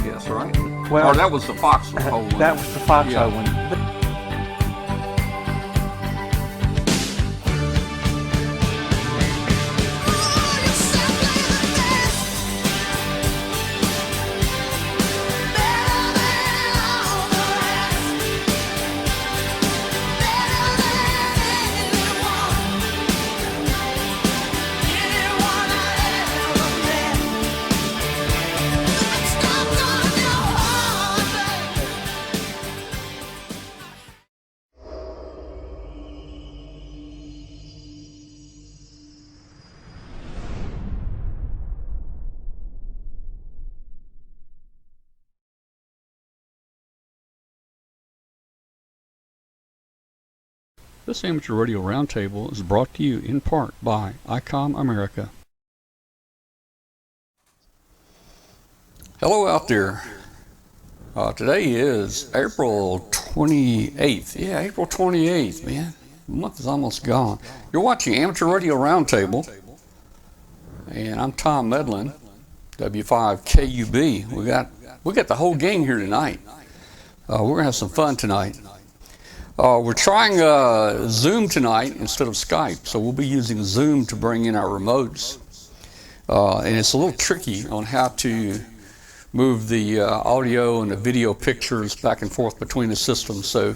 guess, right? Well, or that was the foxhole one. That was the foxhole one. This Amateur Radio Roundtable is brought to you in part by ICOM America. Hello out there. Today is April 28th. Yeah, April 28th, man. The month is almost gone. You're watching Amateur Radio Roundtable, and I'm Tom Medlin, W5KUB. We got the whole gang here tonight. We're gonna have some fun tonight. We're trying Zoom tonight instead of Skype, so we'll be using Zoom to bring in our remotes. And it's a little tricky on how to move the audio and the video pictures back and forth between the systems. So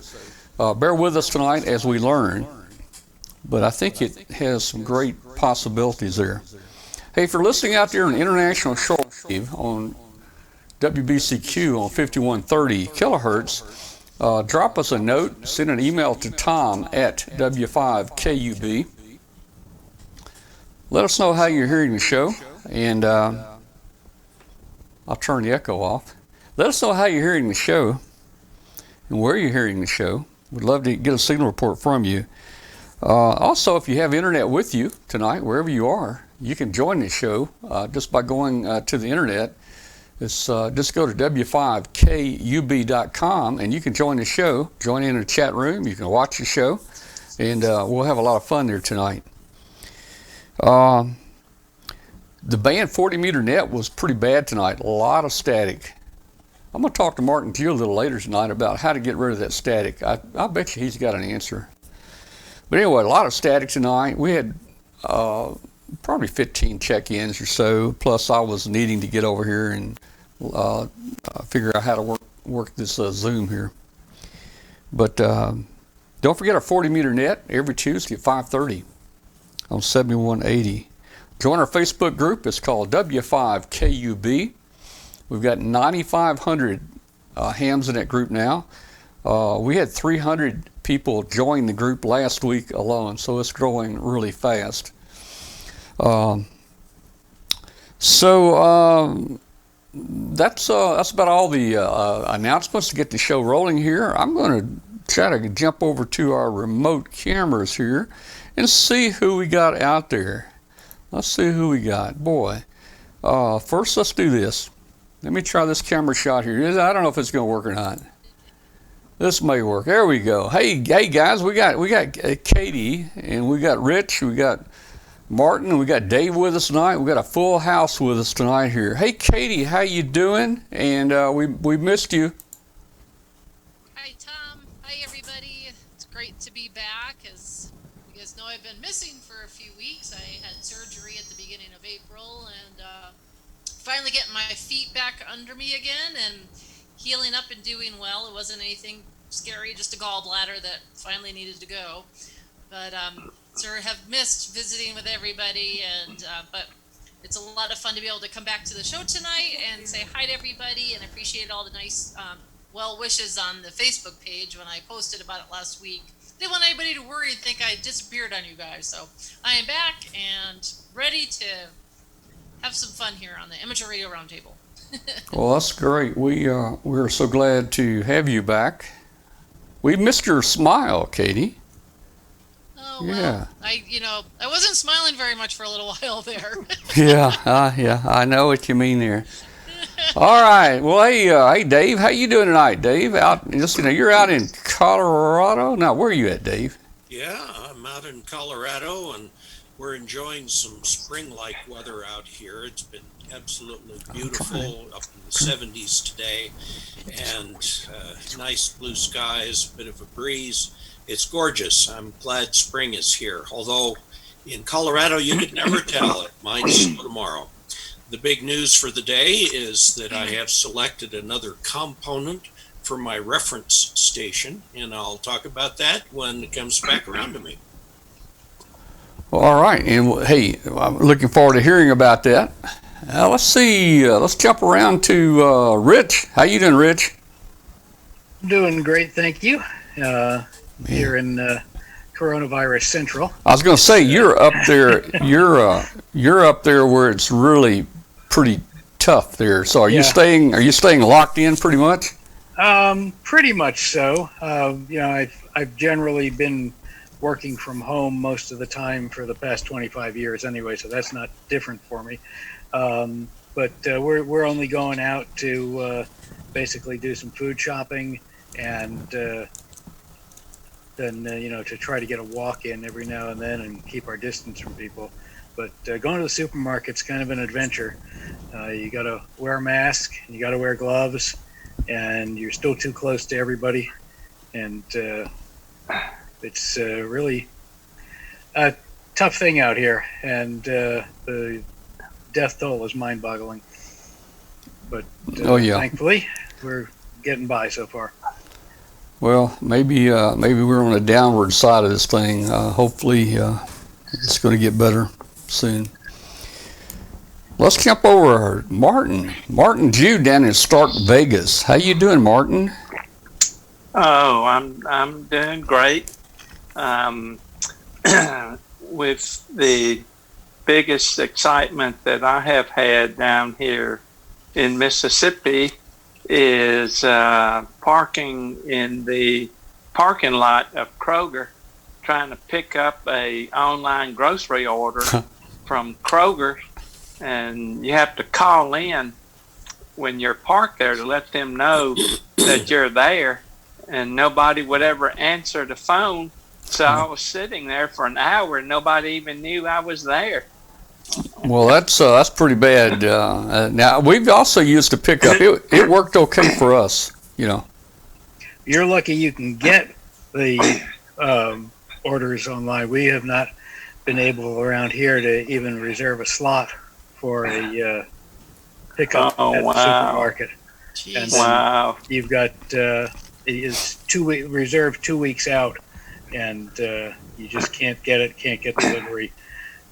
bear with us tonight as we learn, but I think it has some great possibilities there. Hey, if you're listening out there on international shortwave on WBCQ on 5130 kilohertz, drop us a note, send an email to Tom at W5KUB. Let us know how you're hearing the show, and I'll turn the echo off. Let us know how you're hearing the show and where you're hearing the show. We'd love to get a signal report from you. Also, if you have internet with you tonight, wherever you are, you can join the show just by going to the internet. It's just go to w5kub.com and you can join the show, join in the chat room, you can watch the show, and we'll have a lot of fun there tonight. The band 40 meter net was pretty bad tonight, a lot of static. I'm going to talk to Martin Jue a little later tonight about how to get rid of that static. I bet you he's got an answer. But anyway, a lot of static tonight. We had probably 15 check-ins or so, plus I was needing to get over here and figure out how to work this Zoom here. But don't forget our 40 meter net every Tuesday at 5:30 on 7180. Join our Facebook group. It's called W5KUB. We've got 9,500 hams in that group now. We had 300 people join the group last week alone, so it's growing really fast. That's about all the announcements to get the show rolling here. I'm going to try to jump over to our remote cameras here and see who we got out there. Let's see who we got. Boy, first let's do this. Let me try this camera shot here. I don't know if it's going to work or not. This may work. There we go. Hey guys, we got Katie, and we got Rich, we got Martin, and we got Dave with us tonight. We got a full house with us tonight here. Hey Katie, how you doing? And we missed you. Hi Tom. Hi everybody. It's great to be back. As you guys know, I've been missing for a few weeks. I had surgery at the beginning of April, and finally getting my feet back under me again and healing up and doing well. It wasn't anything scary, just a gallbladder that finally needed to go. But sort of have missed visiting with everybody, and but it's a lot of fun to be able to come back to the show tonight and say hi to everybody, and appreciate all the nice well wishes on the Facebook page when I posted about it last week. Didn't want anybody to worry and think I disappeared on you guys, so I am back and ready to have some fun here on the Amateur Radio Roundtable. Well, that's great. We're so glad to have you back. We missed your smile, Katie. Oh, well, yeah. I wasn't smiling very much for a little while there. Yeah, I know what you mean there. All right. Well, hey, Dave, how you doing tonight, Dave? You're out in Colorado. Now, where are you at, Dave? Yeah, I'm out in Colorado, and we're enjoying some spring-like weather out here. It's been absolutely beautiful, up in the 70s today, and nice blue skies, a bit of a breeze. It's gorgeous. I'm glad spring is here, although in Colorado you could never tell. It might snow tomorrow. The big news for the day is that I have selected another component for my reference station, and I'll talk about that when it comes back around to me. Well, all right, and hey, I'm looking forward to hearing about that. Let's see. Let's jump around to Rich. How you doing, Rich? Doing great, thank you. Here in Coronavirus Central. I was going to say you're up there. You're up there where it's really pretty tough there. So are you staying? Are you staying locked in pretty much? Pretty much so. I've generally been working from home most of the time for the past 25 years anyway, so that's not different for me. But we're only going out to basically do some food shopping and then to try to get a walk in every now and then and keep our distance from people. But going to the supermarket's kind of an adventure. You got to wear a mask, you got to wear gloves, and you're still too close to everybody. And it's really a tough thing out here. And the death toll is mind-boggling. But thankfully, we're getting by so far. Well, maybe we're on the downward side of this thing. Hopefully, it's going to get better soon. Let's jump over to Martin Jue down in Stark, Vegas. How you doing, Martin? Oh, I'm doing great. With the biggest excitement that I have had down here in Mississippi is parking in the parking lot of Kroger, trying to pick up a online grocery order from Kroger, and you have to call in when you're parked there to let them know that you're there, and nobody would ever answer the phone. So I was sitting there for an hour and nobody even knew I was there. Well, that's pretty bad. Now we've also used to pick up. It worked okay for us, You're lucky you can get the orders online. We have not been able around here to even reserve a slot for a pickup at the supermarket. Jeez. And then you've got it's reserved 2 weeks out, and you just can't get delivery.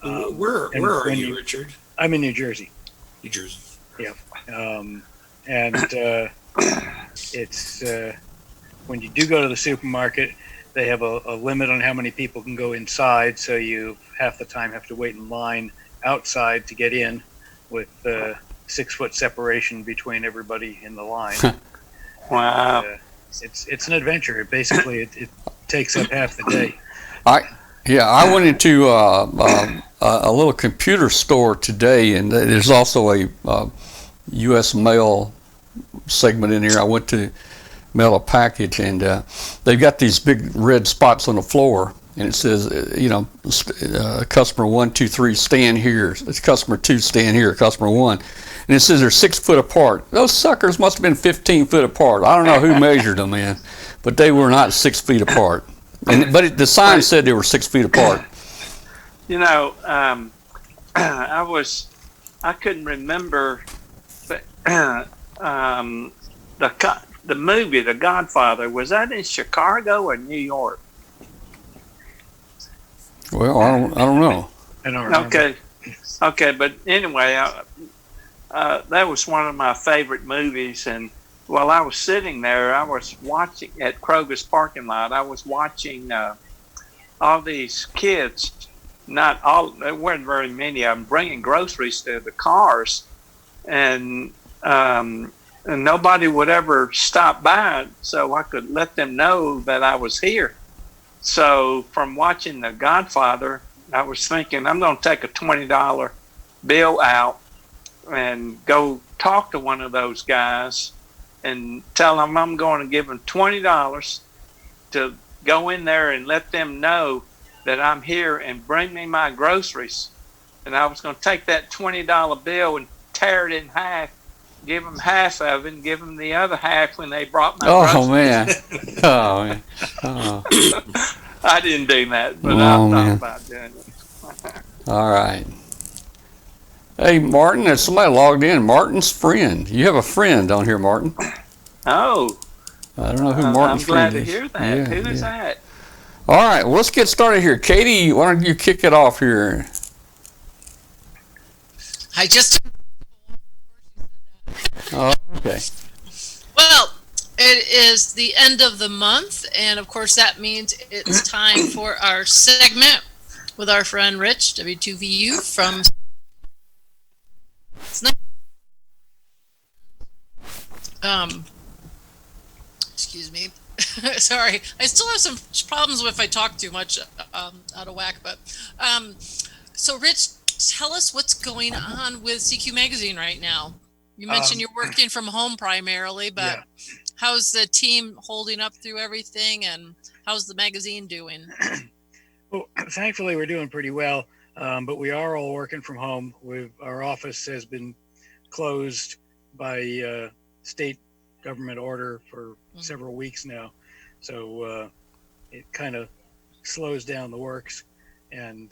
Where are you, Richard? I'm in New Jersey. New Jersey. Yeah. It's when you do go to the supermarket, they have a limit on how many people can go inside, so you half the time have to wait in line outside to get in, with 6 foot separation between everybody in the line. Wow. It's an adventure. It takes up half the day. I went into a little computer store today, and there's also a U.S. mail segment in here. I went to mail a package, and they've got these big red spots on the floor, and it says, customer 1, 2, 3, stand here. It's customer 2, stand here. Customer 1. And it says they're 6 foot apart. Those suckers must have been 15 foot apart. I don't know who measured them, man, but they were not 6 feet apart. But the sign said they were 6 feet apart. I couldn't remember the movie The Godfather. Was that in Chicago or New York? Well, I don't know. I don't remember. Okay, but anyway, that was one of my favorite movies, and while I was sitting there, I was watching at Kroger's parking lot. I was watching all these kids. Not all, there weren't very many of them, bringing groceries to the cars, and nobody would ever stop by, so I could let them know that I was here. So from watching The Godfather, I was thinking I'm going to take a $20 bill out and go talk to one of those guys and tell them I'm going to give them $20 to go in there and let them know that I'm here and bring me my groceries. And I was going to take that $20 bill and tear it in half, give them half of it, and give them the other half when they brought my Oh groceries. man. Oh man. Oh, I didn't do that, but I oh thought man. about doing it. All right. Hey Martin, there's somebody logged in. Martin's friend. You have a friend on here, Martin. Oh, I don't know who I'm Martin's glad friend to is. hear that. Yeah, Who is yeah. that? All right, well, let's get started here. Katie, why don't you kick it off here? I just Oh, okay. Well, it is the end of the month, and of course that means it's time for our segment with our friend Rich W2VU from. Excuse me. Sorry, I still have some problems if I talk too much out of whack. But so, Rich, tell us what's going on with CQ Magazine right now. You mentioned you're working from home primarily, but Yeah. how's the team holding up through everything, and how's the magazine doing? Well, thankfully, we're doing pretty well, but we are all working from home. Our office has been closed by state government order for several weeks now, so it kind of slows down the works, and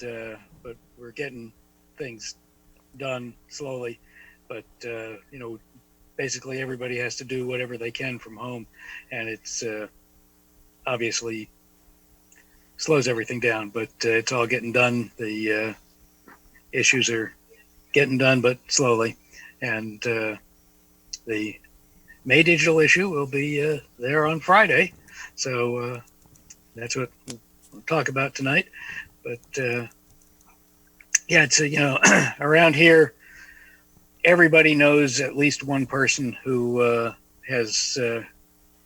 but we're getting things done slowly. But basically everybody has to do whatever they can from home, and it's obviously slows everything down, but it's all getting done. The issues are getting done, but slowly. And the May digital issue will be there on Friday. So that's what we'll talk about tonight. But yeah, it's, around here, everybody knows at least one person who has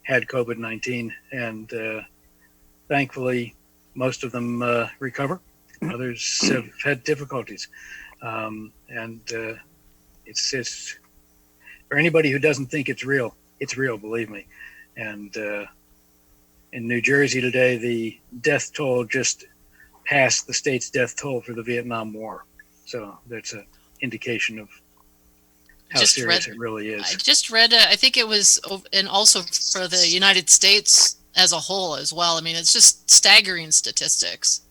had COVID-19, and thankfully, most of them recover. Others have had difficulties, and it's just, for anybody who doesn't think it's real, believe me. And in New Jersey today, the death toll just passed the state's death toll for the Vietnam War. So that's an indication of how serious it really is. I just read, I think it was, and also for the United States as a whole as well. I mean, it's just staggering statistics.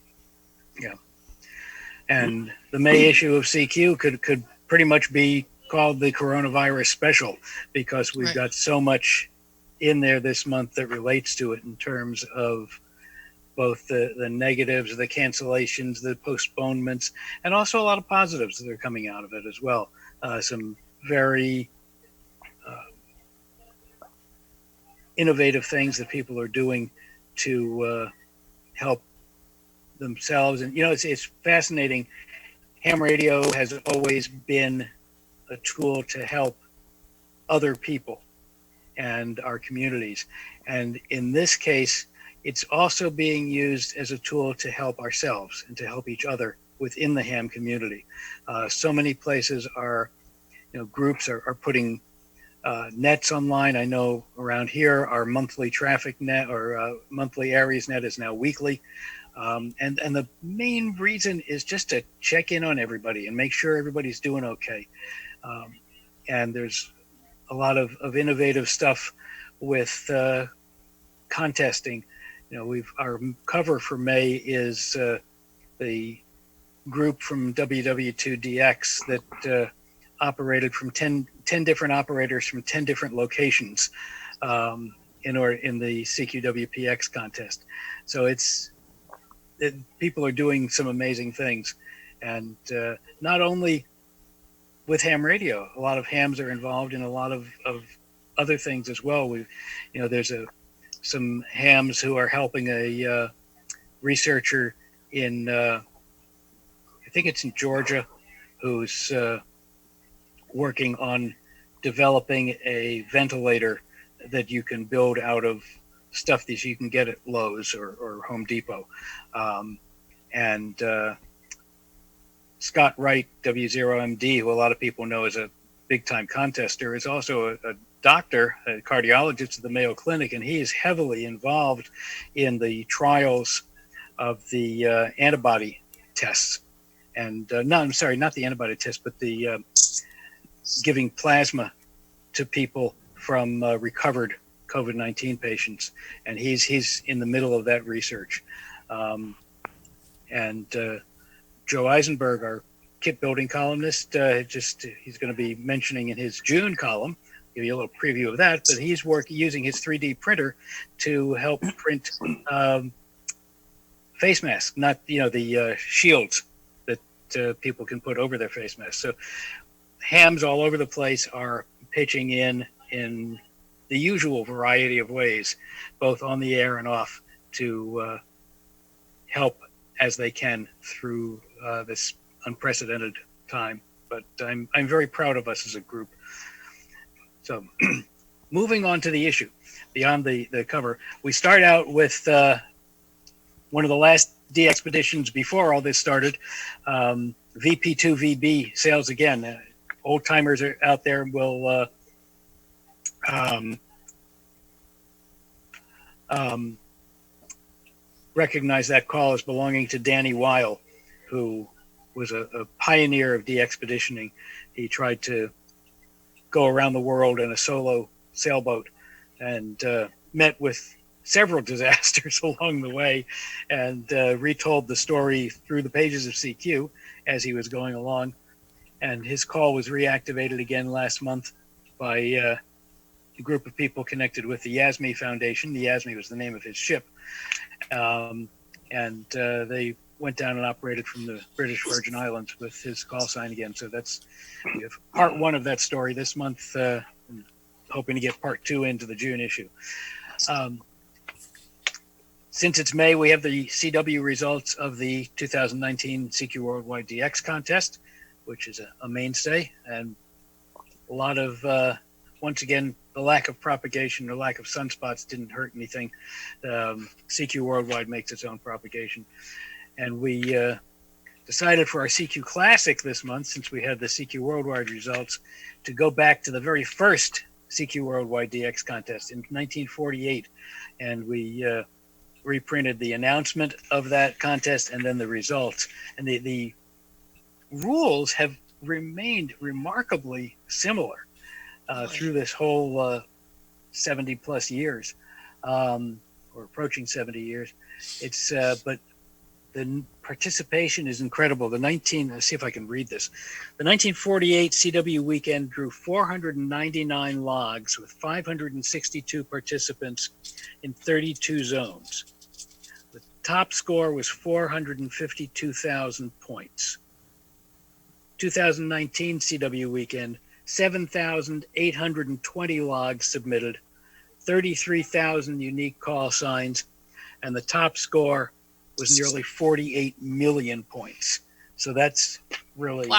Yeah. And the May issue of CQ could pretty much be called the coronavirus special, because we've got so much in there this month that relates to it in terms of both the negatives, the cancellations, the postponements, and also a lot of positives that are coming out of it as well. Some very innovative things that people are doing to help themselves. And, it's fascinating. Ham radio has always been a tool to help other people and our communities. And in this case, it's also being used as a tool to help ourselves and to help each other within the ham community. So many places are, groups are putting nets online. I know around here, our monthly traffic net or monthly Aries net is now weekly. And the main reason is just to check in on everybody and make sure everybody's doing okay. And there's a lot of innovative stuff with contesting. Our cover for May is the group from WW2DX that operated from 10 different operators from 10 different locations in the CQWPX contest. So people are doing some amazing things, and not only with ham radio, a lot of hams are involved in a lot of other things as well. There's some hams who are helping a researcher in, I think it's in Georgia, who's working on developing a ventilator that you can build out of stuff that you can get at Lowe's or Home Depot. And Scott Wright, W0MD, who a lot of people know as a big-time contester, is also a doctor, a cardiologist at the Mayo Clinic, and he is heavily involved in the trials of the antibody tests. And not the antibody test, but the giving plasma to people from recovered COVID-19 patients, and he's in the middle of that research. And Joe Eisenberg, our kit building columnist, he's going to be mentioning in his June column, give you a little preview of that, but he's using his 3D printer to help print face masks, not the shields that people can put over their face masks. So hams all over the place are pitching in the usual variety of ways, both on the air and off, to help as they can through this unprecedented time. But I'm very proud of us as a group. So moving on to the issue, beyond the cover, we start out with one of the last de-expeditions before all this started, VP2VB sales again. Old timers are out there will recognize that call as belonging to Danny Weil, who was a pioneer of de-expeditioning. He tried to go around the world in a solo sailboat and met with several disasters along the way, and retold the story through the pages of CQ as he was going along. And his call was reactivated again last month by a group of people connected with the Yasmi Foundation. The Yasmi was the name of his ship. And they went down and operated from the British Virgin Islands with his call sign again. So we have part one of that story this month, hoping to get part two into the June issue. Since it's May, we have the CW results of the 2019 CQ Worldwide DX contest, which is a mainstay, and a lot of, once again, the lack of propagation or lack of sunspots didn't hurt anything. CQ Worldwide makes its own propagation. And we decided for our CQ Classic this month, since we had the CQ Worldwide results, to go back to the very first CQ Worldwide DX contest in 1948. And we reprinted the announcement of that contest and then the results. And the rules have remained remarkably similar through this whole 70 plus years, or approaching 70 years. It's but the participation is incredible. Let's see if I can read this. The 1948 CW weekend drew 499 logs with 562 participants in 32 zones. The top score was 452,000 points. 2019 CW weekend, 7,820 logs submitted, 33,000 unique call signs, and the top score was nearly 48 million points. So that's really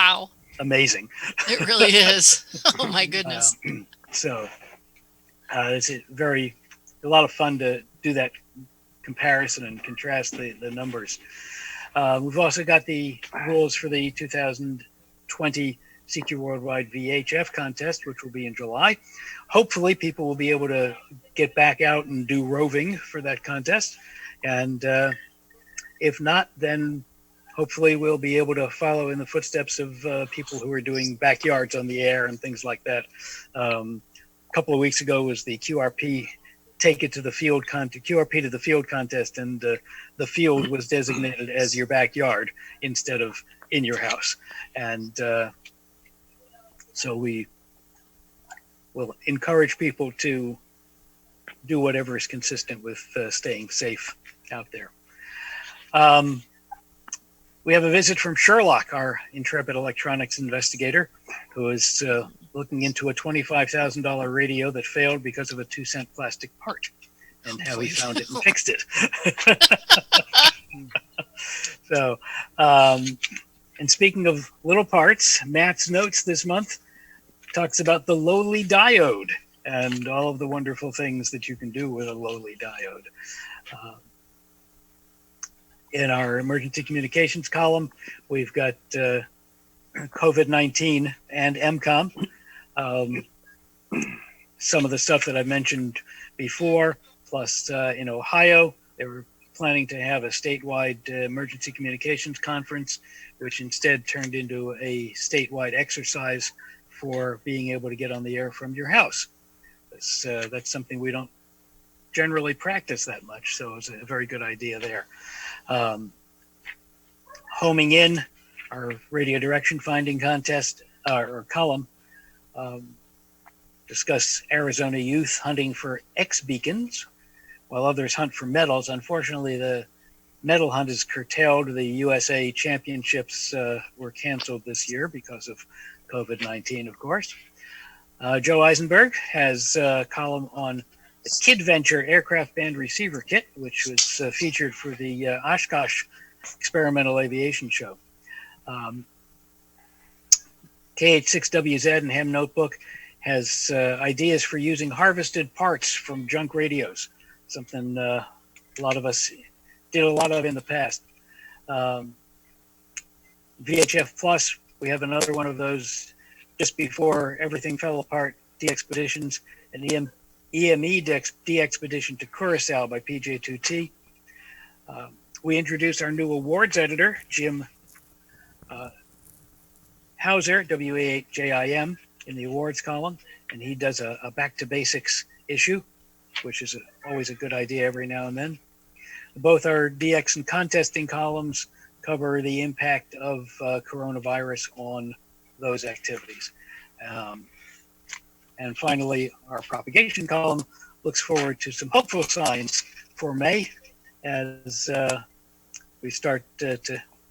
amazing. It really is. Oh my goodness. It's a lot of fun to do that comparison and contrast the numbers. We've also got the rules for the 2020 CQ Worldwide VHF contest, which will be in July. Hopefully people will be able to get back out and do roving for that contest. And if not, then hopefully we'll be able to follow in the footsteps of people who are doing backyards on the air and things like that. A couple of weeks ago was the QRP QRP to the field contest, and the field was designated as your backyard instead of in your house. And so we will encourage people to do whatever is consistent with staying safe out there. We have a visit from Sherlock, our intrepid electronics investigator, who is looking into a $25,000 radio that failed because of a 2-cent plastic part, and how he found it and fixed it. So, and speaking of little parts, Matt's notes this month talks about the lowly diode and all of the wonderful things that you can do with a lowly diode. In our emergency communications column, we've got COVID-19 and MCOM. Some of the stuff that I mentioned before, plus in Ohio, they were planning to have a statewide emergency communications conference, which instead turned into a statewide exercise for being able to get on the air from your house. That's something we don't generally practice that much, so it's a very good idea there. Homing in, our radio direction finding contest or column, discuss Arizona youth hunting for X beacons while others hunt for medals. Unfortunately, the medal hunt is curtailed. The USA championships were canceled this year because of COVID-19, of course. Joe Eisenberg has a column on the Kidventure aircraft band receiver kit, which was featured for the Oshkosh Experimental Aviation Show. KH6WZ and Ham Notebook has ideas for using harvested parts from junk radios, something a lot of us did a lot of in the past. VHF Plus, we have another one of those just before everything fell apart, DXpeditions, an EME DXpedition to Curacao by PJ2T. We introduced our new awards editor, Jim Hauser, W-A-H-J-I-M, in the awards column, and he does a back to basics issue, which is always a good idea every now and then. Both our DX and contesting columns cover the impact of coronavirus on those activities. And finally, our propagation column looks forward to some hopeful signs for May as we start to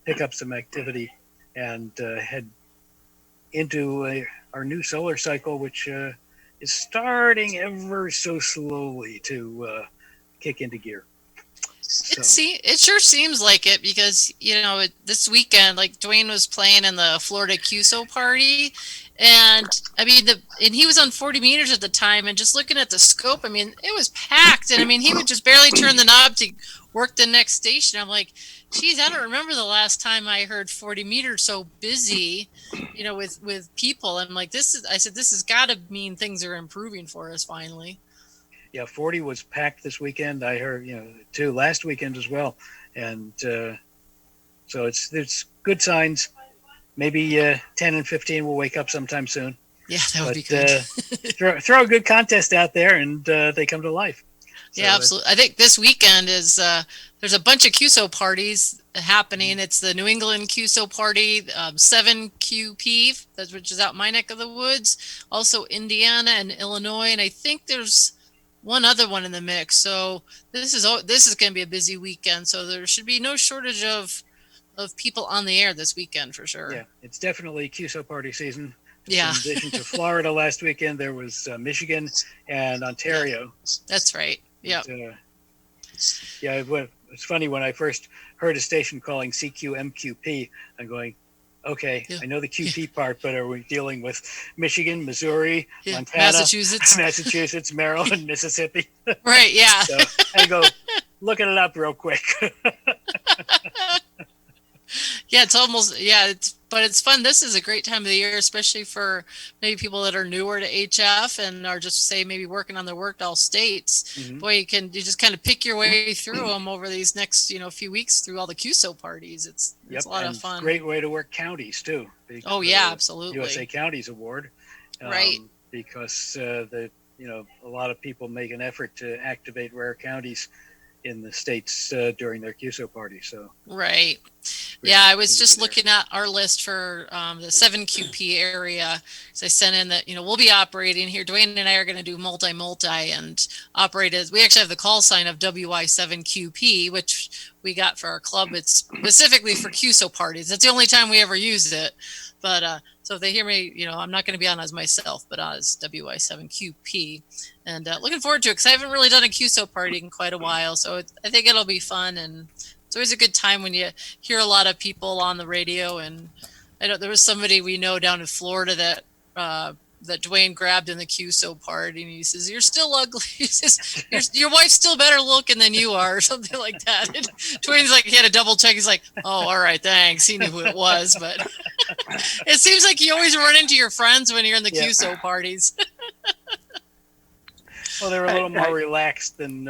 pick up some activity and head into our new solar cycle, which is starting ever so slowly to kick into gear. It sure seems like it because, this weekend, like Dwayne was playing in the Florida QSO party. And I mean, and he was on 40 meters at the time, and just looking at the scope, I mean, it was packed. And I mean, he would just barely turn the knob to work the next station. I'm like, geez, I don't remember the last time I heard 40 meters so busy, with people. I'm like, this has got to mean things are improving for us finally. Yeah, 40 was packed this weekend. I heard, too, last weekend as well. And so it's good signs. Maybe 10 and 15 will wake up sometime soon. Yeah, that would be good. throw a good contest out there, and they come to life. So yeah, absolutely. I think this weekend is there's a bunch of QSO parties happening. It's the New England QSO party, 7QP, which is out my neck of the woods. Also Indiana and Illinois, and I think there's one other one in the mix. So this is going to be a busy weekend. So there should be no shortage of people on the air this weekend for sure. Yeah, it's definitely QSO party season. Yeah. In addition to Florida last weekend, there was Michigan and Ontario. That's right. Yeah. It's funny when I first heard a station calling CQMQP, I'm going, okay, yeah. I know the QP part, but are we dealing with Michigan, Missouri, Montana, Massachusetts, Maryland, Mississippi? Right, yeah. So I go, looking it up real quick. Yeah, but it's fun. This is a great time of the year, especially for maybe people that are newer to HF and are just maybe working on their worked all states. Mm-hmm. Boy, you just kind of pick your way through them over these next, few weeks through all the QSO parties. It's a lot of fun. Great way to work counties too. Oh yeah, absolutely. USA Counties Award. Right. Because a lot of people make an effort to activate rare counties in the states during their QSO party. So right. Yeah, I was just looking at our list for the 7QP area. So I sent in that, we'll be operating here. Dwayne and I are going to do multi and operate as, we actually have the call sign of WI7QP, which we got for our club. It's specifically for QSO parties. That's the only time we ever use it. But so if they hear me, I'm not going to be on as myself, but as WI7QP. And looking forward to it because I haven't really done a QSO party in quite a while. So I think it'll be fun. And it's always a good time when you hear a lot of people on the radio. And I know there was somebody we know down in Florida that Dwayne grabbed in the QSO party, and he says, "You're still ugly." He says, your wife's still better looking than you are, or something like that. And Dwayne's like, he had to double check. He's like, "Oh, all right, thanks." He knew who it was, but it seems like you always run into your friends when you're in the QSO parties. Well, they're a little more relaxed than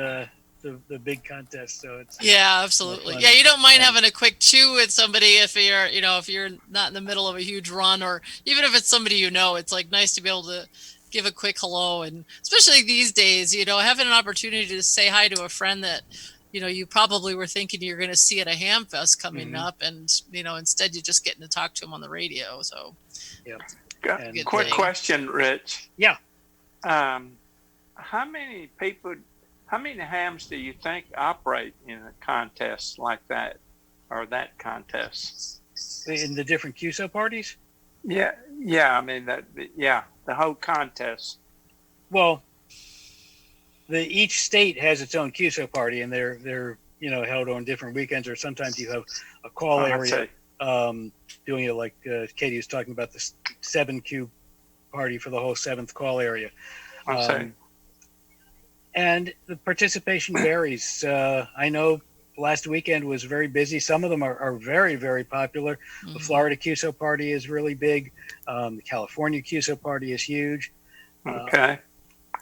the big contest. So it's Yeah, absolutely. fun. Yeah, you don't mind Yeah. having a quick chew with somebody if you're not in the middle of a huge run, or even if it's somebody it's like nice to be able to give a quick hello. And especially these days, having an opportunity to say hi to a friend that you probably were thinking you're going to see at a ham fest coming up, and instead you're just getting to talk to them on the radio. So Yep. good Quick thing. question, Rich. Yeah. How many hams do you think operate in a contest like that, or that contest? In the different QSO parties. Yeah. I mean the whole contest. Well, each state has its own QSO party, and they're held on different weekends, or sometimes you have a call area doing it like Katie was talking about, the 7Q party for the whole 7th call area. And the participation varies. I know last weekend was very busy. Some of them are very, very popular. The Florida QSO party is really big. The California QSO party is huge. Okay.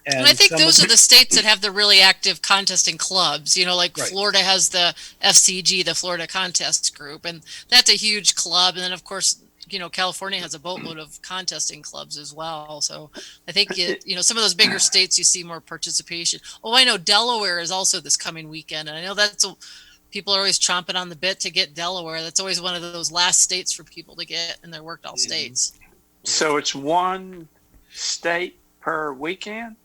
And I think those are the states that have the really active contesting clubs. Like Right. Florida has the FCG, the Florida Contest Group, and that's a huge club. And then, of course, California has a boatload of contesting clubs as well. So I think, some of those bigger states, you see more participation. Oh, I know Delaware is also this coming weekend. And I know people are always chomping on the bit to get Delaware. That's always one of those last states for people to get, and they're worked all states. So it's one state per weekend?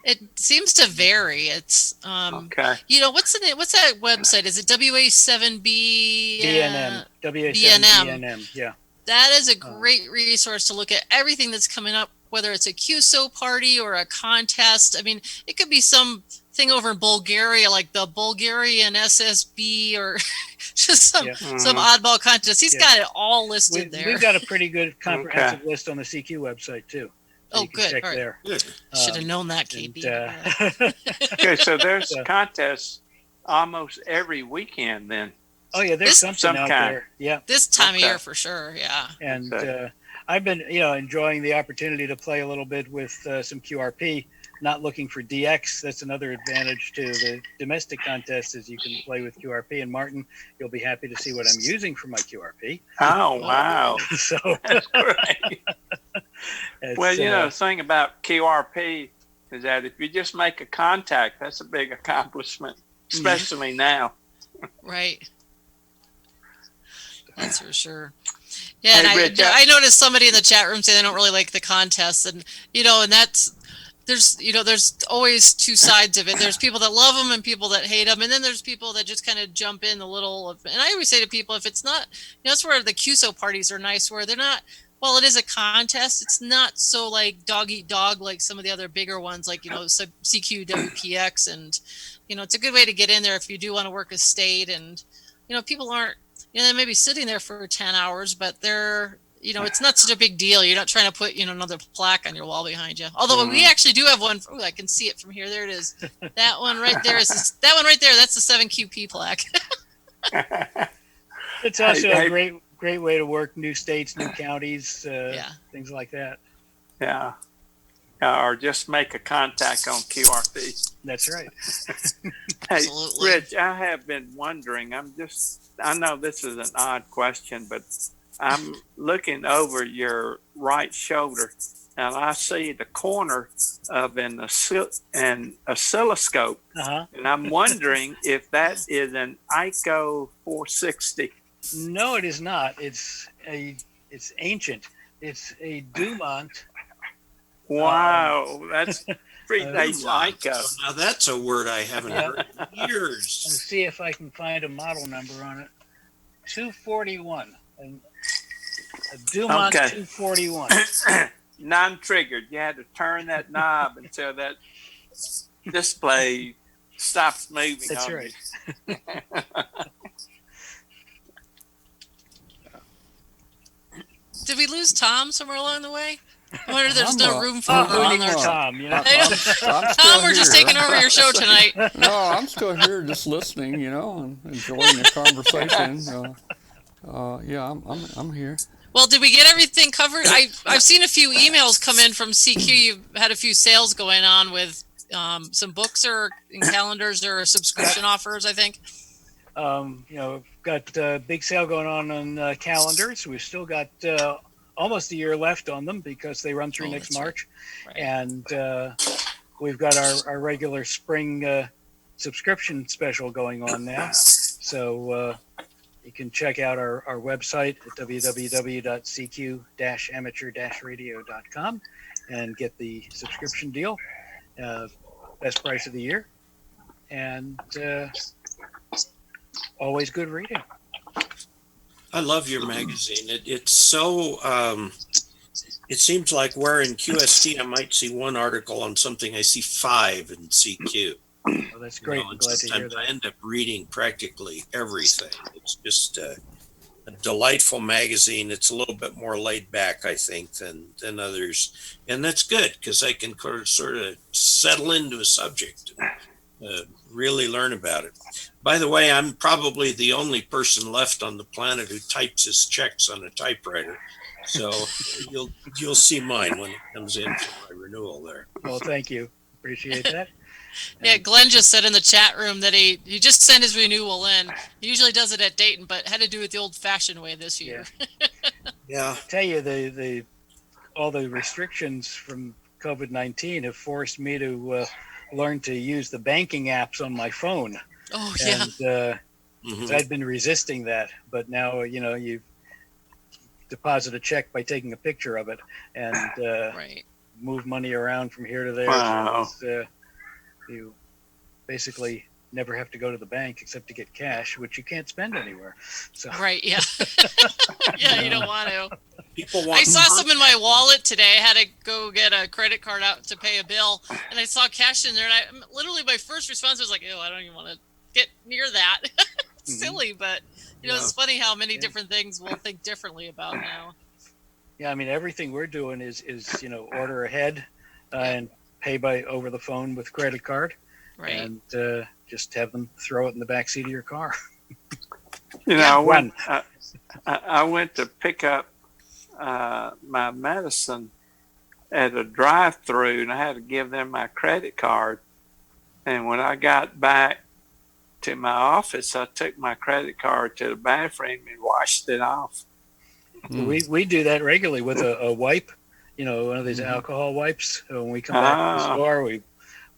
It seems to vary. It's Okay. what's that website? Is it WA7B? BNM, WA7BNM, yeah. That is a great resource to look at everything that's coming up, whether it's a QSO party or a contest. I mean, it could be some thing over in Bulgaria, like the Bulgarian SSB, or just some oddball contest. He's got it all listed there. We've got a pretty good comprehensive list on the CQ website too. So you can good. check All right. there. Should have known that, KB. Okay, so there's contests almost every weekend then. Oh yeah, there's something out there. Yeah. This time of year for sure. Yeah. And I've been, enjoying the opportunity to play a little bit with some QRP. Not looking for DX. That's another advantage to the domestic contest, is you can play with QRP. And Martin, you'll be happy to see what I'm using for my QRP. Oh wow! So That's great. Well, the thing about QRP is that if you just make a contact, that's a big accomplishment, especially now. Right. That's for sure. Yeah, Hey, and Rich, I noticed somebody in the chat room say they don't really like the contest, and and there's always two sides of it. There's people that love them and people that hate them, and then there's people that just kind of jump in a little. And I always say to people, if it's not, that's where the QSO parties are nice, where they're not. Well, it is a contest. It's not so like dog eat dog like some of the other bigger ones, like CQ, WPX, and it's a good way to get in there if you do want to work a state, and people aren't. They may be sitting there for 10 hours, but they're, it's not such a big deal. You're not trying to put, another plaque on your wall behind you. Although we actually do have one. I can see it from here. There it is. That one right there that one right there. That's the 7QP plaque. it's also a great way to work new states, new counties, things like that. Yeah. Or just make a contact on QRP. That's right. Hey, Absolutely. Rich, I have been wondering, I know this is an odd question, but I'm looking over your right shoulder and I see the corner of an oscilloscope. And I'm wondering if that is an ICO 460. No, it is not. It's ancient. It's a Dumont. Wow, that's predates ICO. Now that's a word I haven't heard in years. Let's see if I can find a model number on it. 241. A Dumont 241. Non-triggered. You had to turn that knob until that display stops moving. That's right. Did we lose Tom somewhere along the way? I wonder if there's no room for Tom. Tom, Tom, we're just taking over your show tonight. No, I'm still here just listening, and enjoying the conversation. I'm here. Well, did we get everything covered? I've seen a few emails come in from CQ. You've had a few sales going on with some books or calendars or subscription offers, I think. We've got a big sale going on calendars. We've still got almost a year left on them because they run through next March. Right. And we've got our regular spring subscription special going on now. So you can check out our website at www.cq-amateur-radio.com and get the subscription deal, best price of the year, and always good reading. I love your magazine. It's so, it seems like where in QST I might see one article on something, I see 5 in CQ. Well, that's great. I'm glad to hear I that. end up reading practically everything. It's just a delightful magazine. It's a little bit more laid back, I think, than others. And that's good because I can sort of settle into a subject and really learn about it. By the way, I'm probably the only person left on the planet who types his checks on a typewriter. So you'll see mine when it comes in for my renewal there. Well, thank you. Appreciate that. Yeah, Glenn just said in the chat room that he just sent his renewal in. He usually does it at Dayton, but had to do it the old-fashioned way this year. Yeah. I tell you, all the restrictions from COVID-19 have forced me to learn to use the banking apps on my phone. Oh, yeah. And I'd been resisting that, but now you deposit a check by taking a picture of it and Right. move money around from here to there. Wow. So you basically never have to go to the bank except to get cash, which you can't spend anywhere. So Right, yeah. Yeah, you don't want to. People want I saw some in my wallet today. I had to go get a credit card out to pay a bill, and I saw cash in there, and literally my first response was like, ew, I don't even want to get near that. Silly, but it's funny how many different things we'll think differently about now. Yeah, I mean, everything we're doing is order ahead and pay by over the phone with credit card, Right. and just have them throw it in the back seat of your car. I went to pick up my medicine at a drive-through, and I had to give them my credit card. And when I got back to my office, I took my credit card to the bathroom and washed it off. We do that regularly with a wipe, one of these alcohol wipes. When we come back to the store, we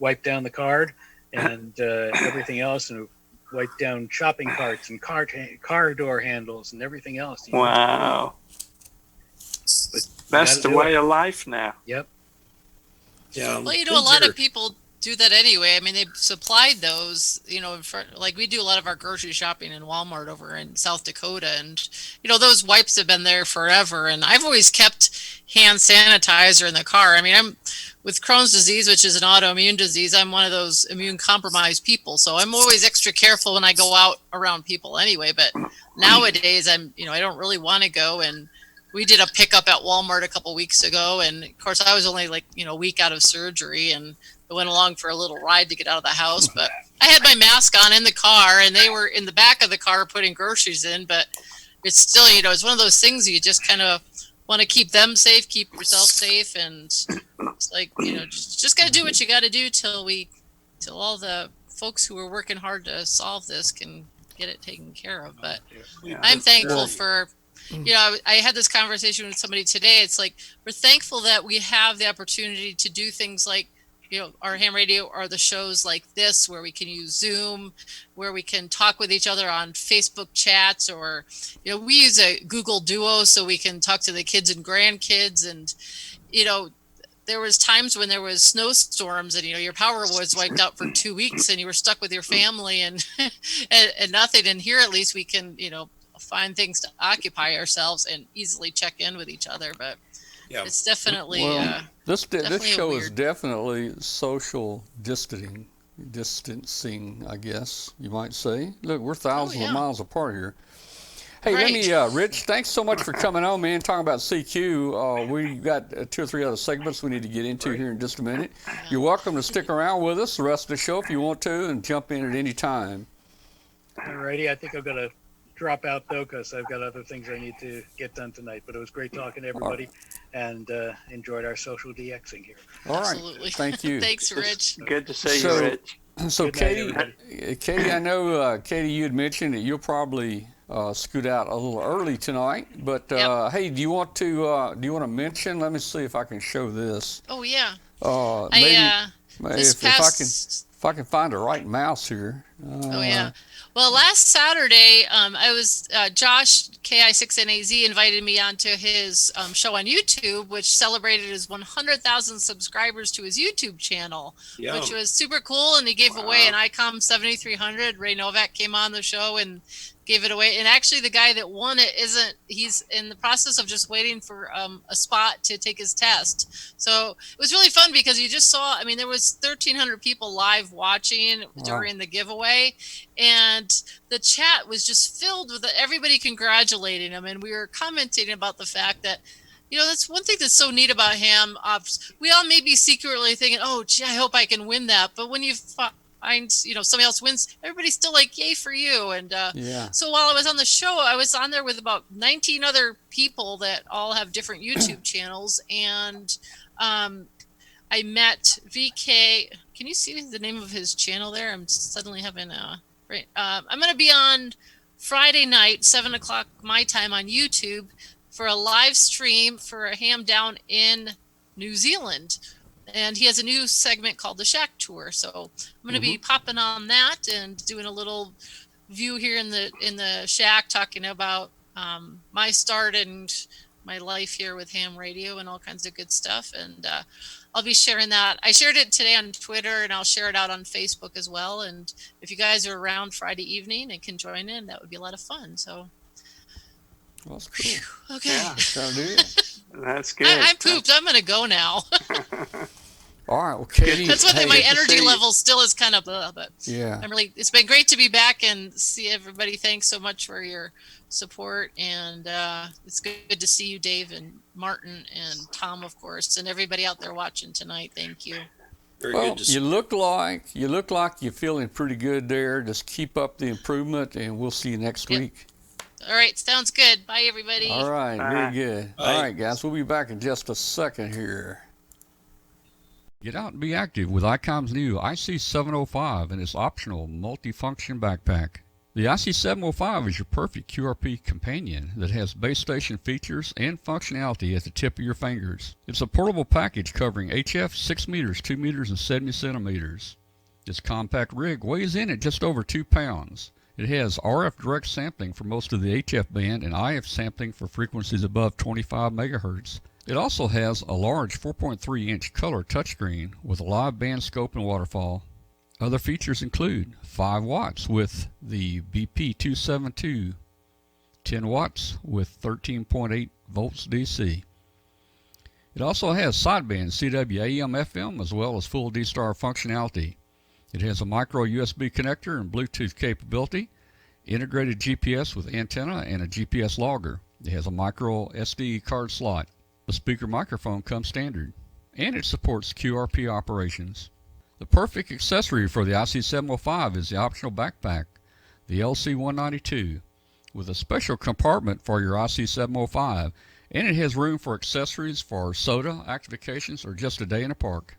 wipe down the card and everything else, and wipe down shopping carts and car door handles and everything else. Wow. But that's the way of life now. Yep. Yeah. Well, a lot of people do that anyway. I mean, they've supplied those, like we do a lot of our grocery shopping in Walmart over in South Dakota. And, those wipes have been there forever. And I've always kept hand sanitizer in the car. I mean, I'm with Crohn's disease, which is an autoimmune disease. I'm one of those immune compromised people. So I'm always extra careful when I go out around people anyway. But nowadays I don't really want to go. And we did a pickup at Walmart a couple weeks ago. And of course I was only a week out of surgery, and I went along for a little ride to get out of the house, but I had my mask on in the car, and they were in the back of the car putting groceries in. But it's still, it's one of those things you just kind of want to keep them safe, keep yourself safe. And it's like, just got to do what you got to do till all the folks who are working hard to solve this can get it taken care of. But I'm thankful for, I had this conversation with somebody today. It's like, we're thankful that we have the opportunity to do things like, our ham radio or the shows like this, where we can use Zoom, where we can talk with each other on Facebook chats, or, we use a Google Duo so we can talk to the kids and grandkids. And, there was times when there was snowstorms and, your power was wiped out for 2 weeks and you were stuck with your family and, and nothing. And here, at least we can, find things to occupy ourselves and easily check in with each other. But it's definitely, this show weird. is definitely social distancing, I guess you might say. Look, we're thousands of miles apart here. Hey, Right. let me, Rich, thanks so much for coming on, man, talking about CQ. We got 2 or 3 other segments we need to get into here in just a minute. You're welcome to stick around with us the rest of the show if you want to, and jump in at any time. Alrighty, I think I've got a drop out though, because I've got other things I need to get done tonight. But it was great talking to everybody, and enjoyed our social DXing here. All right. Absolutely. Thank you. Thanks, Rich. Good to see So- you, Rich. So Good night, Katie, everybody. Katie, I know Katie, you had mentioned that you'll probably scoot out a little early tonight, but Yep. hey, do you want to mention? Let me see if I can show this. Oh yeah. Maybe This if I can find the right mouse here. Oh yeah. Well, last Saturday, I was Josh KI6NAZ invited me onto his show on YouTube, which celebrated his 100,000 subscribers to his YouTube channel, Yeah. which was super cool. And he gave away an ICOM 7300. Ray Novak came on the show and gave it away. And actually, the guy that won it he's in the process of just waiting for a spot to take his test. So it was really fun because you just saw, I mean, there was 1,300 people live watching during the giveaway. And the chat was just filled with everybody congratulating him. And we were commenting about the fact that, you know, that's one thing that's so neat about ham ops. We all may be secretly thinking, oh, gee, I hope I can win that. But when you find, you know, somebody else wins, everybody's still like, yay for you. And so while I was on the show, I was on there with about 19 other people that all have different YouTube channels. And I met VK. Can you see the name of his channel there? I'm suddenly having a... Right. I'm going to be on Friday night, 7 o'clock my time on YouTube for a live stream for a ham down in New Zealand. And he has a new segment called the Shack Tour. So I'm going to be popping on that and doing a little view here in the shack, talking about my start and my life here with ham radio and all kinds of good stuff. And I'll be sharing that. I shared it today on Twitter, and I'll share it out on Facebook as well. And if you guys are around Friday evening and can join in, that would be a lot of fun. So, Well, that's cool. okay. Yeah. Sound good. That's good. I pooped. I'm going to go now. All right. Well, Katie. That's one thing. hey, My energy see you. level still is kind of, but Yeah. it's been great to be back and see everybody. Thanks so much for your support. And it's good to see you, Dave and Martin and Tom, of course, and everybody out there watching tonight. Thank you. Very Well, good to see. you look like you're feeling pretty good there. Just keep up the improvement, and we'll see you next Yep. week. All right. Sounds good. Bye, everybody. All right. Bye. Very good. Bye. All right, guys. We'll be back in just a second here. Get out and be active with ICOM's new IC705 and its optional multifunction backpack. The IC705 is your perfect QRP companion that has base station features and functionality at the tip of your fingers. It's a portable package covering HF 6 meters, 2 meters, and 70 centimeters. This compact rig weighs in at just over 2 pounds. It has RF direct sampling for most of the HF band and IF sampling for frequencies above 25 megahertz. It also has a large 4.3-inch color touchscreen with a live band scope and waterfall. Other features include 5 watts with the BP272, 10 watts with 13.8 volts DC. It also has sideband CW AM FM as well as full D-Star functionality. It has a micro USB connector and Bluetooth capability, integrated GPS with antenna and a GPS logger. It has a micro SD card slot. The speaker microphone comes standard, and it supports QRP operations. The perfect accessory for the IC705 is the optional backpack, the LC192, with a special compartment for your IC705, and it has room for accessories for soda, activations, or just a day in the park.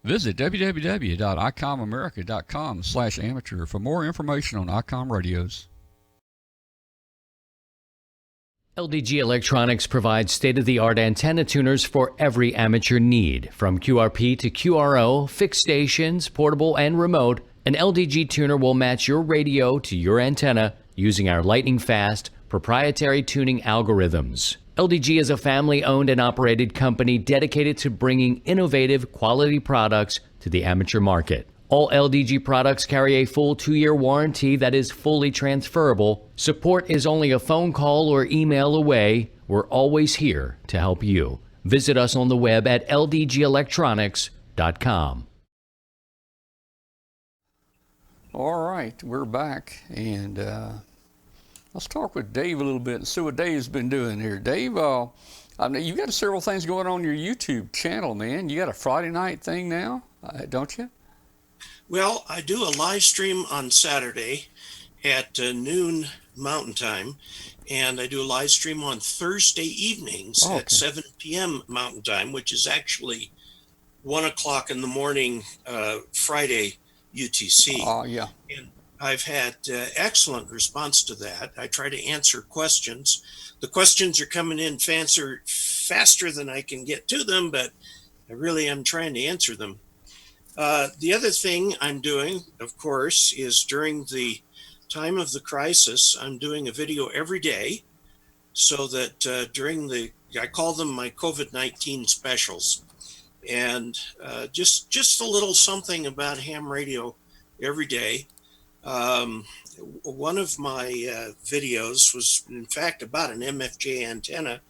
Visit www.icomamerica.com/amateur for more information on ICOM radios. LDG Electronics provides state-of-the-art antenna tuners for every amateur need. From QRP to QRO, fixed stations, portable and remote, an LDG tuner will match your radio to your antenna using our lightning-fast, proprietary tuning algorithms. LDG is a family-owned and operated company dedicated to bringing innovative, quality products to the amateur market. All LDG products carry a full 2-year warranty that is fully transferable. Support is only a phone call or email away. We're always here to help you. Visit us on the web at ldgelectronics.com. All right, we're back, and let's talk with Dave a little bit and see what Dave's been doing here. Dave, I mean, you got several things going on your YouTube channel, man. You got a Friday night thing now, don't you? Well, I do a live stream on Saturday at noon Mountain Time, and I do a live stream on Thursday evenings Oh, at 7 p.m. Mountain Time, which is actually 1 o'clock in the morning, Friday UTC. Oh, yeah. And I've had excellent response to that. I try to answer questions. The questions are coming in faster than I can get to them, but I really am trying to answer them. The other thing I'm doing, of course, is during the time of the crisis, I'm doing a video every day so that I call them my COVID-19 specials. And just a little something about ham radio every day. One of my videos was, in fact, about an MFJ antenna,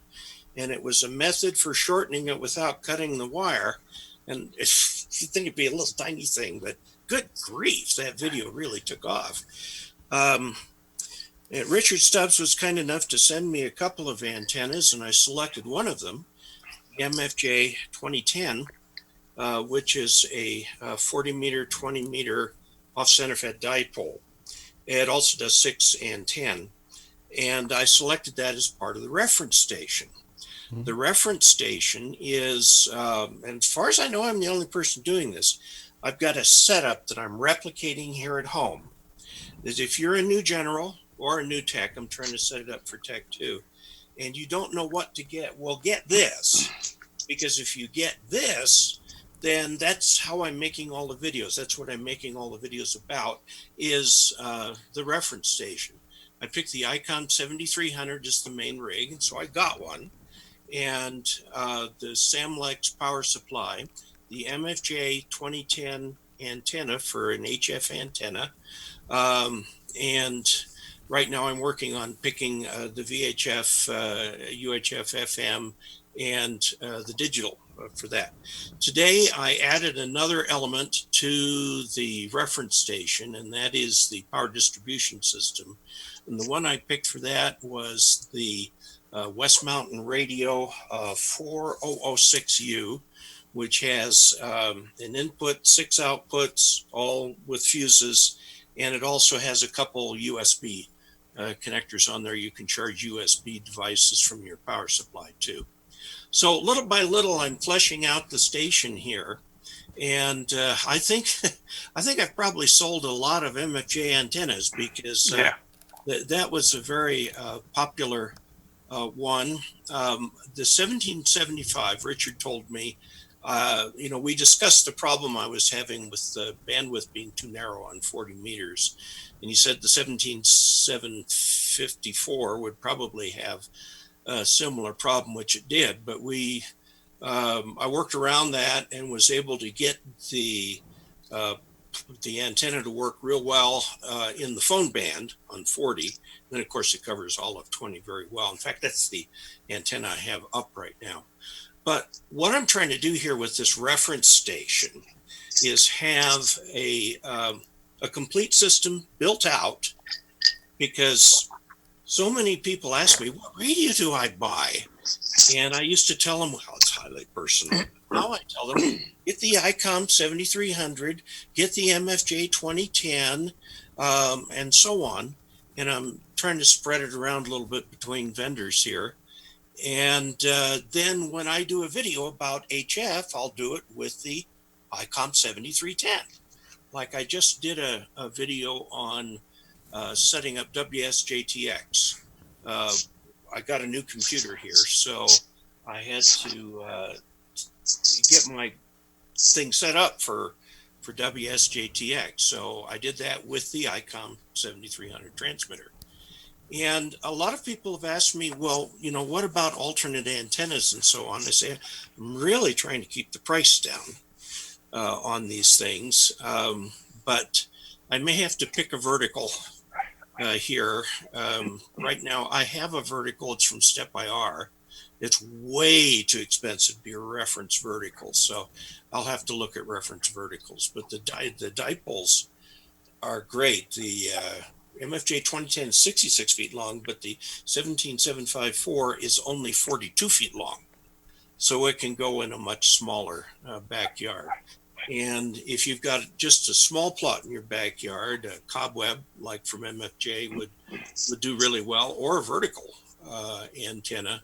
and it was a method for shortening it without cutting the wire. And you think it'd be a little tiny thing, but good grief, that video really took off. Richard Stubbs was kind enough to send me a couple of antennas, and I selected one of them, MFJ 2010, which is a 40 meter, 20 meter off center fed dipole. It also does 6 and 10. And I selected that as part of the reference station. Mm-hmm. The reference station is, and as far as I know, I'm the only person doing this. I've got a setup that I'm replicating here at home. That if you're a new general or a new tech, I'm trying to set it up for tech too, and you don't know what to get, well, get this. Because if you get this, then that's how I'm making all the videos. That's what I'm making all the videos about, is the reference station. I picked the Icom 7300 as the main rig, and so I got one. And the Samlex power supply, the MFJ 2010 antenna for an HF antenna. And right now I'm working on picking the VHF, UHF FM, and the digital for that. Today I added another element to the reference station, and that is the power distribution system. And the one I picked for that was the West Mountain Radio 4006U, which has an input, 6 outputs, all with fuses, and it also has a couple USB connectors on there. You can charge USB devices from your power supply too. So little by little, I'm fleshing out the station here, and I think I've probably sold a lot of MFJ antennas because that was a very popular one. The 1775, Richard told me, we discussed the problem I was having with the bandwidth being too narrow on 40 meters. And he said the 17754 would probably have a similar problem, which it did. But I worked around that and was able to get the antenna to work real well in the phone band on 40. And then, of course, it covers all of 20 very well. In fact, that's the antenna I have up right now. But what I'm trying to do here with this reference station is have a complete system built out, because so many people ask me, what radio do I buy? And I used to tell them, well, it's highly personal. Now I tell them, get the Icom 7300, get the MFJ 2010, and so on. And I'm trying to spread it around a little bit between vendors here. And then when I do a video about HF, I'll do it with the Icom 7310. Like I just did a video on setting up WSJTX. I got a new computer here, so I had to get my thing set up for WSJTX. So I did that with the Icom 7300 transmitter. And a lot of people have asked me, well, what about alternate antennas and so on? I say, I'm really trying to keep the price down on these things, but I may have to pick a vertical here. Right now, I have a vertical. It's from Step IR. It's way too expensive to be a reference vertical, so I'll have to look at reference verticals. But the dipoles are great. The MFJ 2010 is 66 feet long, but the 17754 is only 42 feet long. So it can go in a much smaller backyard. And if you've got just a small plot in your backyard, a cobweb like from MFJ would do really well, or a vertical antenna.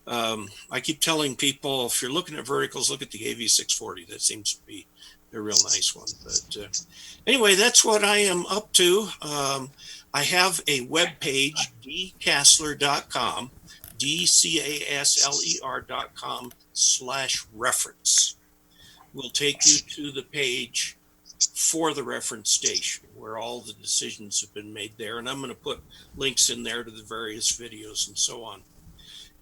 I keep telling people, if you're looking at verticals, look at the AV640. That seems to be a real nice one. But anyway, that's what I am up to. I have a web page, dcasler.com, dcasler.com/reference. Will take you to the page for the reference station where all the decisions have been made there. And I'm going to put links in there to the various videos and so on.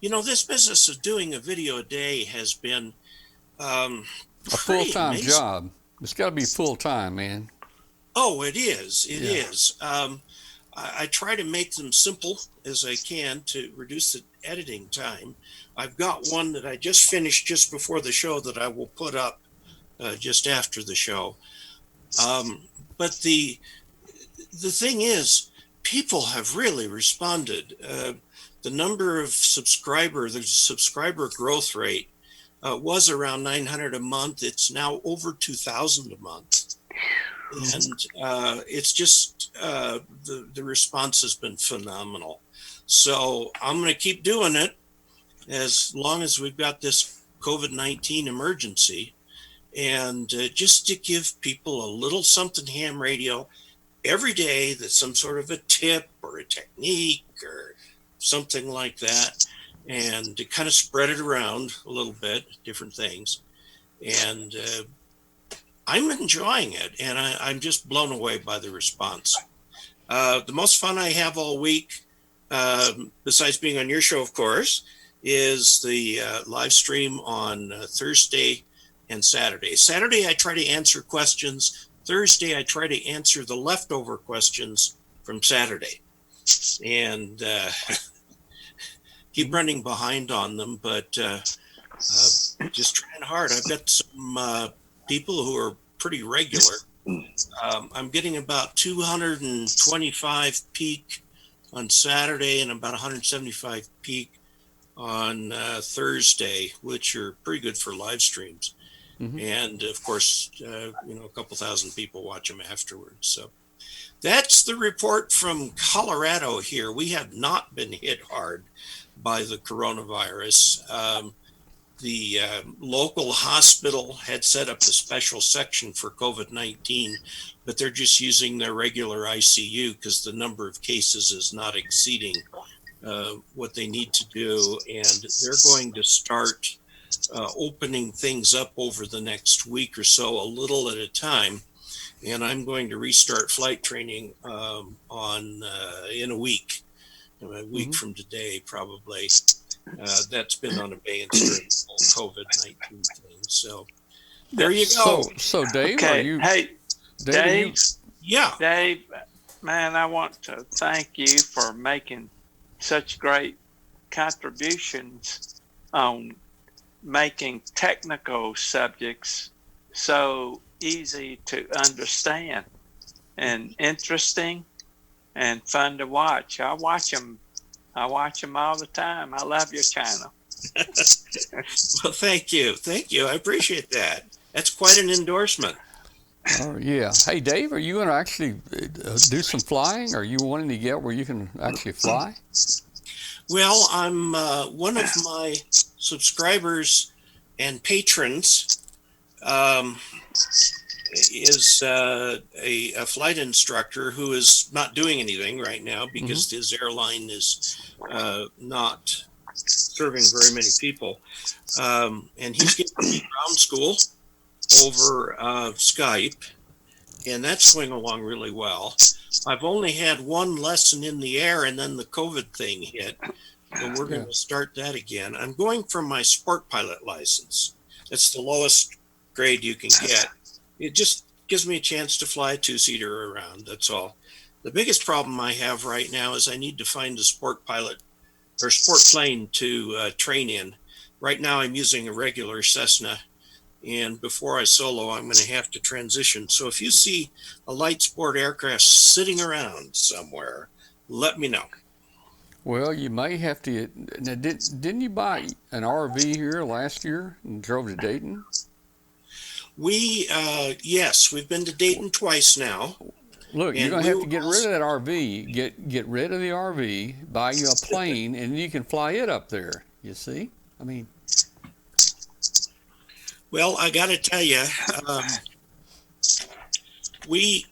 You know, this business of doing a video a day has been A full-time amazing. job. It's got to be full-time, man. Oh, it is. It is. I try to make them simple as I can to reduce the editing time. I've got one that I just finished just before the show that I will put up just after the show. But the thing is, people have really responded. The number of the subscriber growth rate was around 900 a month. It's now over 2,000 a month. And it's just the response has been phenomenal. So I'm going to keep doing it as long as we've got this COVID-19 emergency, and just to give people a little something ham radio every day that's some sort of a tip or a technique or something like that, and to kind of spread it around a little bit, different things. And I'm enjoying it, and I'm just blown away by the response. The most fun I have all week, besides being on your show, of course, is the live stream on Thursday and Saturday. Saturday, I try to answer questions. Thursday, I try to answer the leftover questions from Saturday. And keep running behind on them, but just trying hard. I've got some people who are pretty regular. I'm getting about 225 peak on Saturday and about 175 peak on Thursday, which are pretty good for live streams. Mm-hmm. And of course, a couple thousand people watch them afterwards. So that's the report from Colorado here. We have not been hit hard by the coronavirus. The local hospital had set up a special section for COVID-19, but they're just using their regular ICU because the number of cases is not exceeding what they need to do. And they're going to start opening things up over the next week or so, a little at a time. And I'm going to restart flight training in a week mm-hmm. from today, probably. That's been on abeyance during the whole COVID-19 thing. So there you go. So Dave, okay. Are you? Hey, Dave. Yeah. Dave, man, I want to thank you for making such great contributions on making technical subjects so easy to understand and interesting and fun to watch. I watch them all the time. I love your channel. Well, thank you. I appreciate that. That's quite an endorsement. Oh, yeah. Hey, Dave, are you going to actually do some flying? Are you wanting to get where you can actually fly? Well, I'm one of my subscribers and patrons is a flight instructor who is not doing anything right now because mm-hmm. his airline is not serving very many people. And he's getting ground school over Skype, and that's going along really well. I've only had one lesson in the air, and then the COVID thing hit, and we're going to start that again. I'm going for my sport pilot license. That's the lowest grade you can get. It just gives me a chance to fly a two-seater around, that's all. The biggest problem I have right now is I need to find a sport pilot or sport plane to train in. Right now I'm using a regular Cessna, and before I solo, I'm going to have to transition. So if you see a light sport aircraft sitting around somewhere, let me know. Well, you may have to. Now, didn't you buy an RV here last year and drove to Dayton? Yes, we've been to Dayton twice now. Look, you're And going to we have were to get rid of that RV. Get rid of the RV, buy you a plane, and you can fly it up there. You see? I mean, Well, I got to tell you, um, we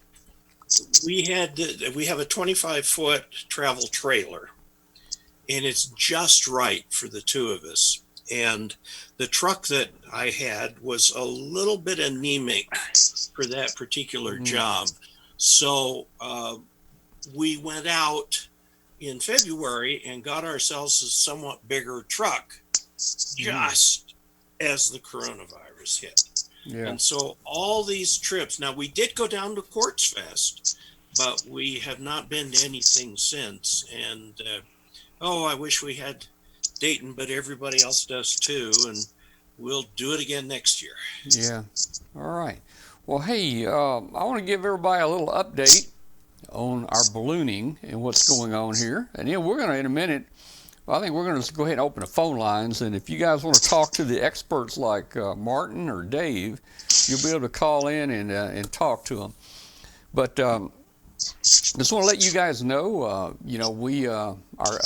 we have a 25-foot travel trailer, and it's just right for the two of us. And the truck that I had was a little bit anemic for that particular job, so we went out in February and got ourselves a somewhat bigger truck, just as the coronavirus hit. yeah. And so all these trips, now we did go down to Quartz Fest, but we have not been to anything since. And I wish we had Dayton, but everybody else does too. And we'll do it again next year. Yeah. All right. Well, hey, I want to give everybody a little update on our ballooning and what's going on here. And then we're going to, in a minute, I think we're going to go ahead and open the phone lines. And if you guys want to talk to the experts like Martin or Dave, you'll be able to call in and talk to them. But just want to let you guys know, we our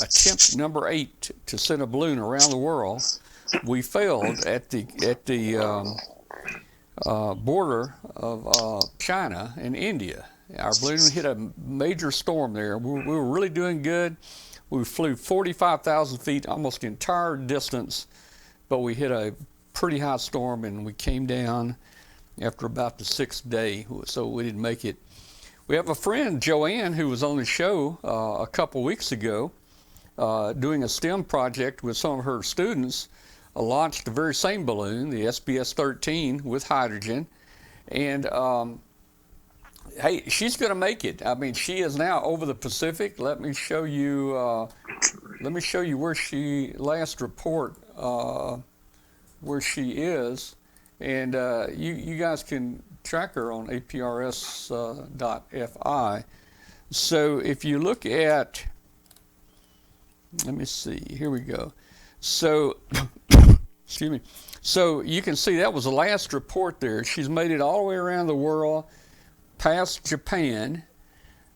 attempt number 8 to send a balloon around the world, we failed at the border of China and India. Our balloon hit a major storm there. We were really doing good. We flew 45,000 feet, almost the entire distance, but we hit a pretty high storm and we came down after about the 6th day, so we didn't make it. We have a friend, Joanne, who was on the show a couple weeks ago doing a STEM project with some of her students, launched the very same balloon, the SBS-13, with hydrogen. And hey, she's going to make it. I mean, she is now over the Pacific. Let me show you where she last report where she is, and you guys can track her on aprs.fi. So if you look at, let me see, here we go. So, excuse me. So you can see that was the last report there. She's made it all the way around the world, past Japan.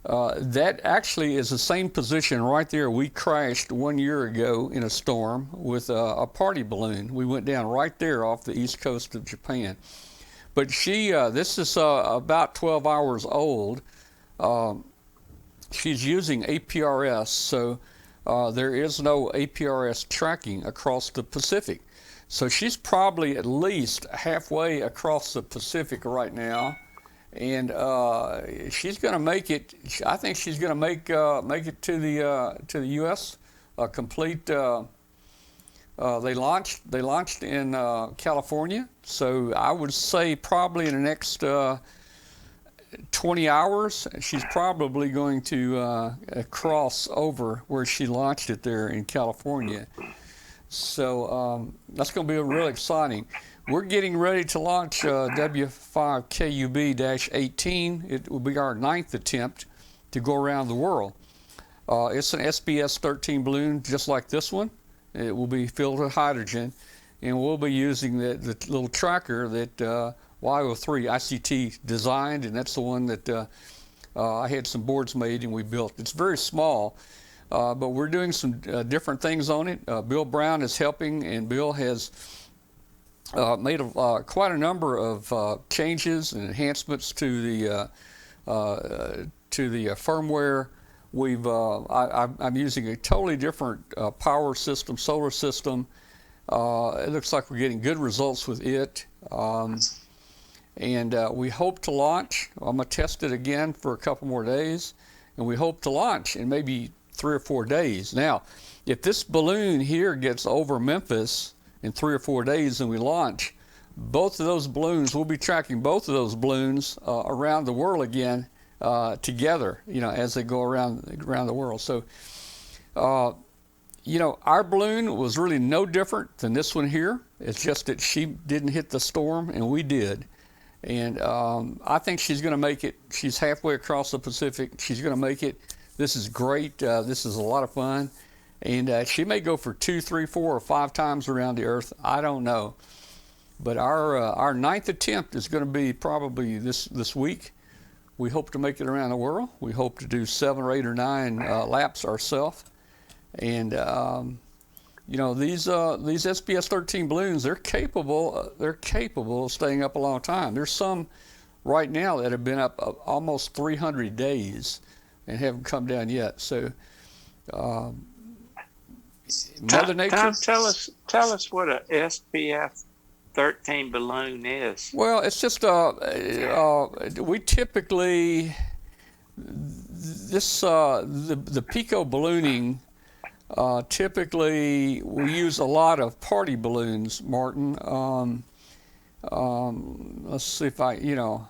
That actually is the same position right there. We crashed 1 year ago in a storm with a party balloon. We went down right there off the east coast of Japan. But this is about 12 hours old. She's using APRS, so there is no APRS tracking across the Pacific. So she's probably at least halfway across the Pacific right now, and she's going to make it. I think she's going to make it to the U.S. Complete. They launched in California, so I would say probably in the next 20 hours, she's probably going to cross over where she launched it there in California. So that's going to be real exciting. We're getting ready to launch W5KUB-18. It will be our 9th attempt to go around the world. It's an SBS-13 balloon just like this one. It will be filled with hydrogen, and we'll be using the little tracker that YO3 ICT designed, and that's the one that I had some boards made and we built. It's very small, but we're doing some different things on it. Bill Brown is helping, and Bill has made quite a number of changes and enhancements to the firmware. I'm using a totally different power system, solar system. It looks like we're getting good results with it. And we hope to launch. I'm going to test it again for a couple more days, and we hope to launch in maybe 3 or 4 days. Now, if this balloon here gets over Memphis in 3 or 4 days and we launch, both of those balloons, we'll be tracking both of those balloons around the world again together, as they go around the world. So, our balloon was really no different than this one here. It's just that she didn't hit the storm and we did. And I think she's going to make it. She's halfway across the Pacific. She's going to make it. This is great. This is a lot of fun. And she may go for 2, 3, 4, or 5 times around the Earth. I don't know. But our ninth attempt is going to be probably this week. We hope to make it around the world. We hope to do 7 or 8 or 9 laps ourselves. And you know, these SPS 13 balloons, they're capable of staying up a long time. There's some right now that have been up almost 300 days and haven't come down yet. So Mother Nature. Tom, tell us what a SPF 13 balloon is. Well, it's just we typically the Pico ballooning. Typically, we use a lot of party balloons, Martin. Let's see if I, you know,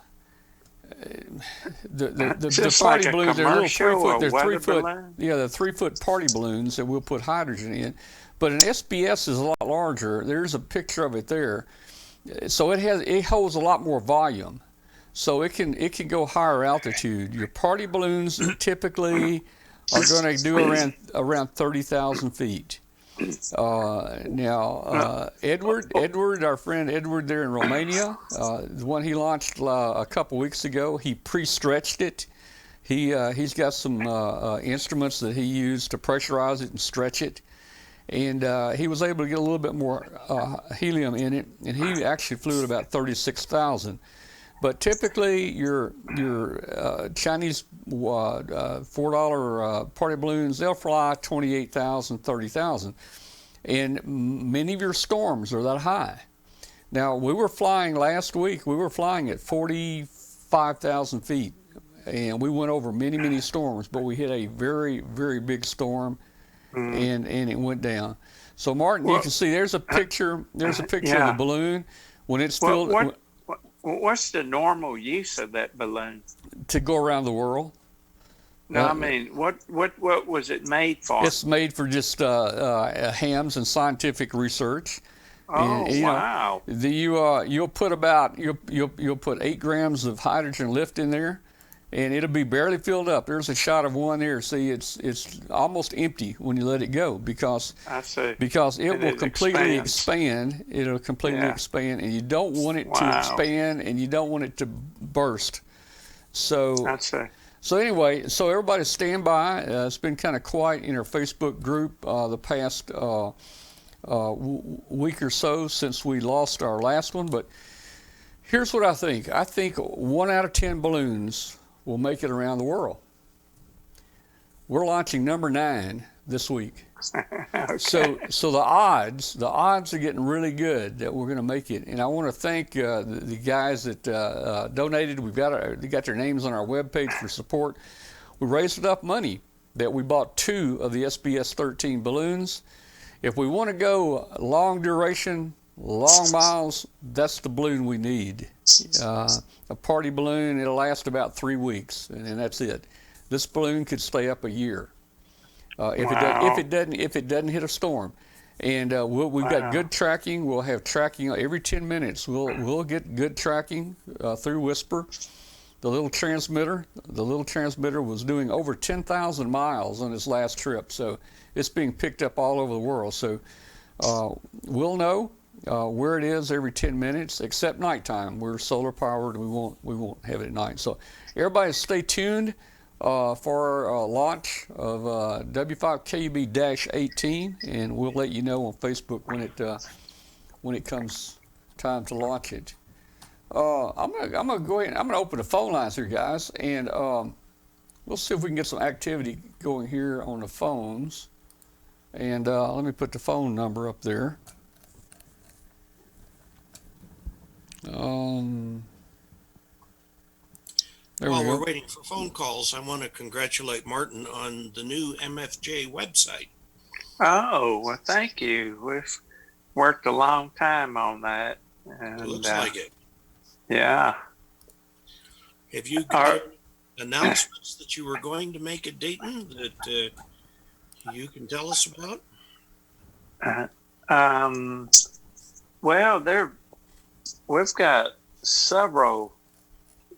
the party like balloons. They're little 3-foot. They're 3-foot. Balloon? Yeah, they're 3-foot party balloons that we'll put hydrogen in. But an SBS is a lot larger. There's a picture of it there. So it holds a lot more volume. So it can go higher altitude. Your party balloons typically are going to do around 30,000 feet. Now, Edward, our friend Edward there in Romania, the one he launched a couple weeks ago, he pre-stretched it. He's got some instruments that he used to pressurize it and stretch it. And he was able to get a little bit more helium in it, and he actually flew at about 36,000. But typically, your Chinese $4 party balloons, they'll fly 28,000, 30,000, and many of your storms are that high. Now, we were flying last week. We were flying at 45,000 feet, and we went over many storms. But we hit a very, very big storm, and it went down. So, Martin, you can see there's a picture. There's a picture of the balloon when it's filled. What's the normal use of that balloon? To go around the world. No, I mean, what was it made for? It's made for just hams and scientific research. Oh, and, wow! You'll put 8 grams of hydrogen lift in there, and it'll be barely filled up. There's a shot of one there. See, it's almost empty when you let it go because it will completely expand. It'll completely expand, and you don't want it to expand, and you don't want it to burst. So So anyway, so everybody stand by. It's been kind of quiet in our Facebook group the past week or so since we lost our last one. But here's what I think. I think 1 out of 10 balloons will make it around the world. We're launching number 9 this week. Okay. So the odds are getting really good that we're going to make it. And I want to thank the guys that donated. They got their names on our webpage for support. We raised enough money that we bought 2 of the SBS 13 balloons. If we want to go long duration, long miles, that's the balloon we need. A party balloon, it'll last about 3 weeks, and that's it. This balloon could stay up a year. If it doesn't hit a storm, and we've got good tracking. We'll have tracking every 10 minutes. We'll get good tracking through Whisper. The little transmitter was doing over 10,000 miles on its last trip, so it's being picked up all over the world. So we'll know where it is every 10 minutes, except nighttime. We're solar powered. We won't have it at night. So everybody, stay tuned for our launch of W5KUB-18, and we'll let you know on Facebook when it comes time to launch it. I'm gonna go ahead. I'm gonna open the phone lines here, guys, and we'll see if we can get some activity going here on the phones. And let me put the phone number up there. While we're waiting for phone calls, I want to congratulate Martin on the new MFJ website. Oh, well, thank you. We've worked a long time on that. And, it looks like it. Yeah. Have you got announcements that you were going to make at Dayton that you can tell us about? Well, we've got several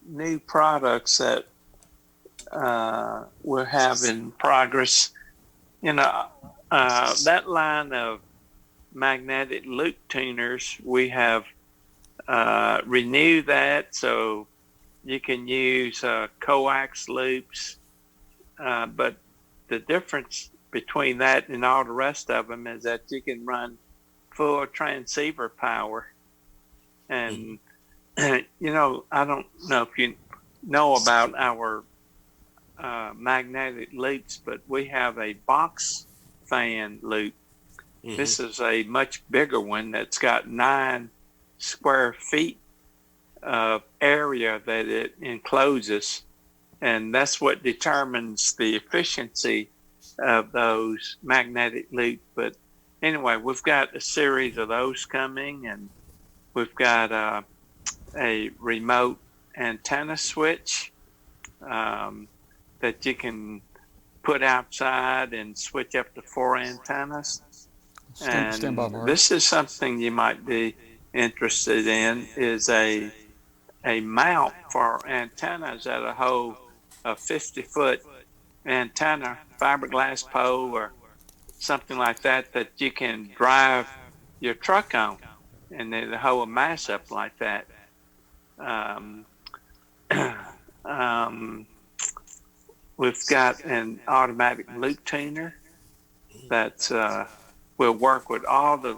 new products that we'll have in progress. That line of magnetic loop tuners, we have renew that so you can use coax loops. But the difference between that and all the rest of them is that you can run full transceiver power. And, I don't know if you know about our magnetic loops, but we have a box fan loop. Mhm. This is a much bigger one that's got 9 square feet of area that it encloses. And that's what determines the efficiency of those magnetic loops. But anyway, we've got a series of those coming, and we've got a remote antenna switch that you can put outside and switch up to 4 antennas. Stand by, Mark. This is something you might be interested in, is a mount for antennas that'll hold a 50-foot antenna, fiberglass pole or something like that you can drive your truck on, and it'll hold a mass up like that. We've got an automatic loop tuner that will work with all the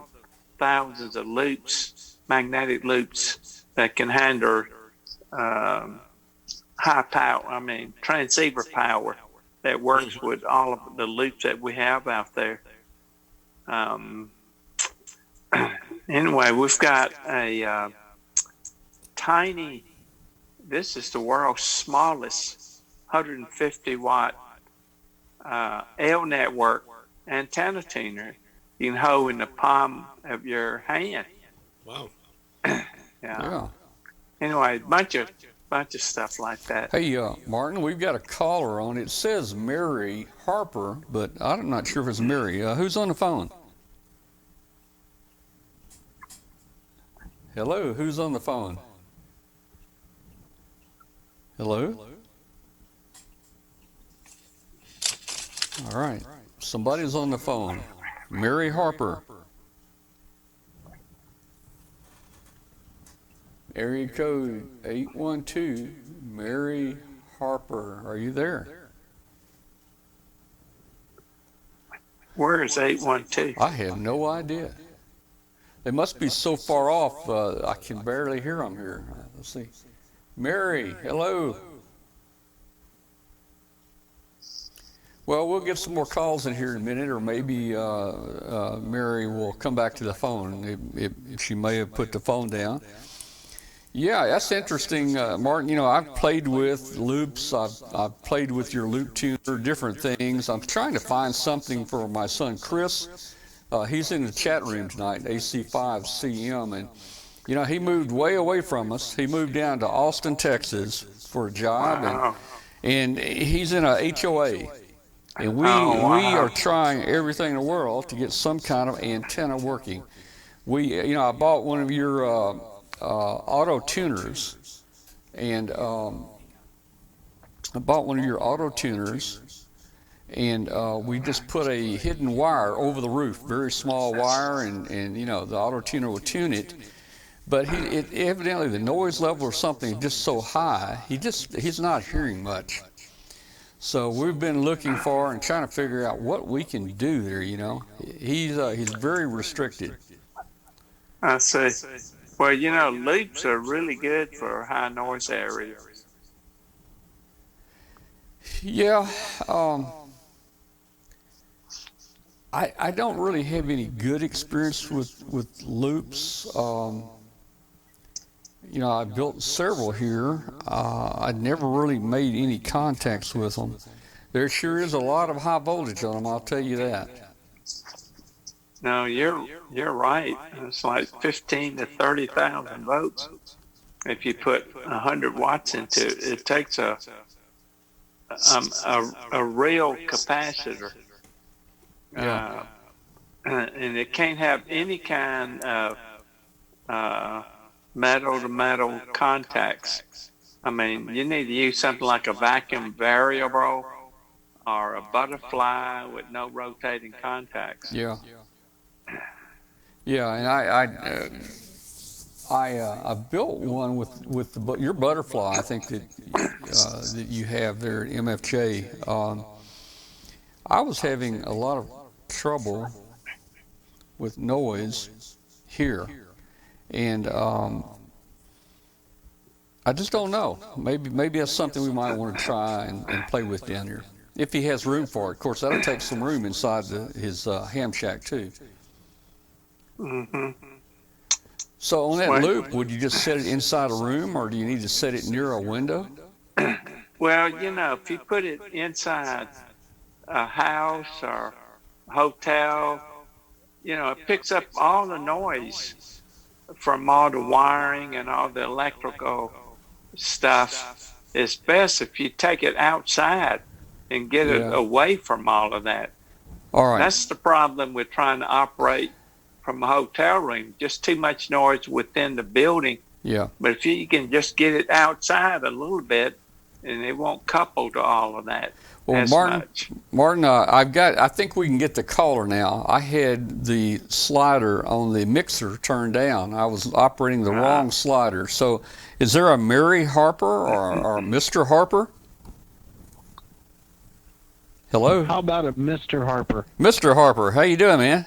thousands of loops, magnetic loops that can handle transceiver power that works with all of the loops that we have out there. Anyway, we've got a tiny, this is the world's smallest 150 watt L network antenna tuner you can hold in the palm of your hand. Wow. Yeah. Anyway, bunch of stuff like that. Hey, Martin, we've got a caller on. It says Mary Harper, but I'm not sure if it's Mary. Who's on the phone? Hello, who's on the phone? Hello? All right, somebody's on the phone. Mary Harper. Area code 812, Mary Harper. Are you there? Where is 812? I have no idea. They must be so far off, I can barely hear them here. Let's see. Mary, hello. Well, we'll get some more calls in here in a minute, or maybe Mary will come back to the phone. She may have put the phone down. Yeah, that's interesting, Martin. I've played with loops. I've played with your loop tuner, different things. I'm trying to find something for my son, Chris. He's in the chat room tonight, AC5CM, and he moved way away from us. He moved down to Austin, Texas for a job, Wow. and he's in a HOA. And we are trying everything in the world to get some kind of antenna working. I bought one of your auto tuners, and we just put a hidden wire over the roof, very small wire, and the auto tuner will tune it. But evidently the noise level or something is just so high, he's not hearing much. So we've been looking for and trying to figure out what we can do there. He's very restricted. I see. Well, loops are really good for high noise areas. Yeah. I don't really have any good experience with loops. I built several here. I never really made any contacts with them. There sure is a lot of high voltage on them, I'll tell you that. No, you're right. It's like 15 to 30,000 volts. If you put 100 watts into it, it takes a real capacitor. Yeah. And it can't have any kind of metal-to-metal contacts. I mean, you need to use something like a vacuum variable or a butterfly with no rotating contacts. Yeah. Yeah, and I built one with your butterfly. I think that you have there at MFJ. I was having a lot of trouble with noise here, and I just don't know. Maybe that's something we might want to try and play with down here, if he has room for it. Of course, that'll take some room inside his ham shack too. Mm-hmm. So on that Right. loop, would you just set it inside a room, or do you need to set it near a window? Well, if you put it inside a house or hotel, it picks up all the noise from all the wiring and all the electrical stuff. It's best if you take it outside and get it Yeah. away from all of that. All right. That's the problem with trying to operate from a hotel room. Just too much noise within the building. Yeah. But if you can just get it outside a little bit, and it won't couple to all of that Well, as Martin, much. Martin, I think we can get the caller now. I had the slider on the mixer turned down. I was operating the wrong slider. So, is there a Mary Harper or Mr. Harper? Hello, How about a Mr. Harper? Mr. Harper. How you doing, man?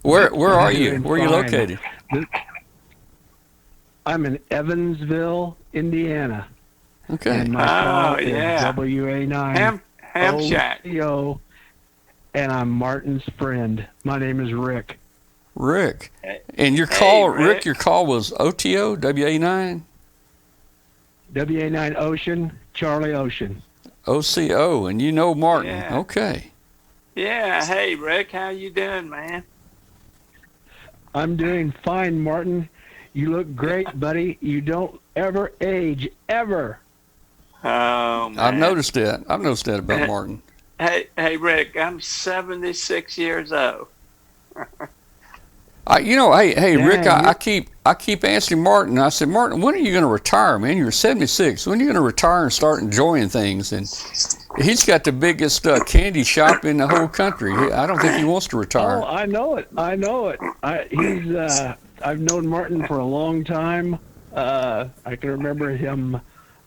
Where are you? Doing Where are you fine. located? I'm in Evansville, Indiana. Okay. And my call yeah. is WA9 Ham shack. OCO, and I'm Martin's friend. My name is Rick. Rick. And your call, Rick. Rick, your call was OTO, WA9? WA9 Ocean, Charlie Ocean. OCO, and you know Martin. Yeah. Okay. Yeah. Hey, Rick, how you doing, man? I'm doing fine, Martin. You look great, buddy. You don't ever age, ever. Oh, man. I've noticed that. I've noticed that about Martin. Hey, Rick, I'm 76 years old. Hey, Rick, Yeah, I keep asking Martin. I said, Martin, when are you going to retire, man? You're 76. When are you going to retire and start enjoying things? And he's got the biggest candy shop in the whole country. I don't think he wants to retire. Oh, I know it. I've known Martin for a long time. I can remember him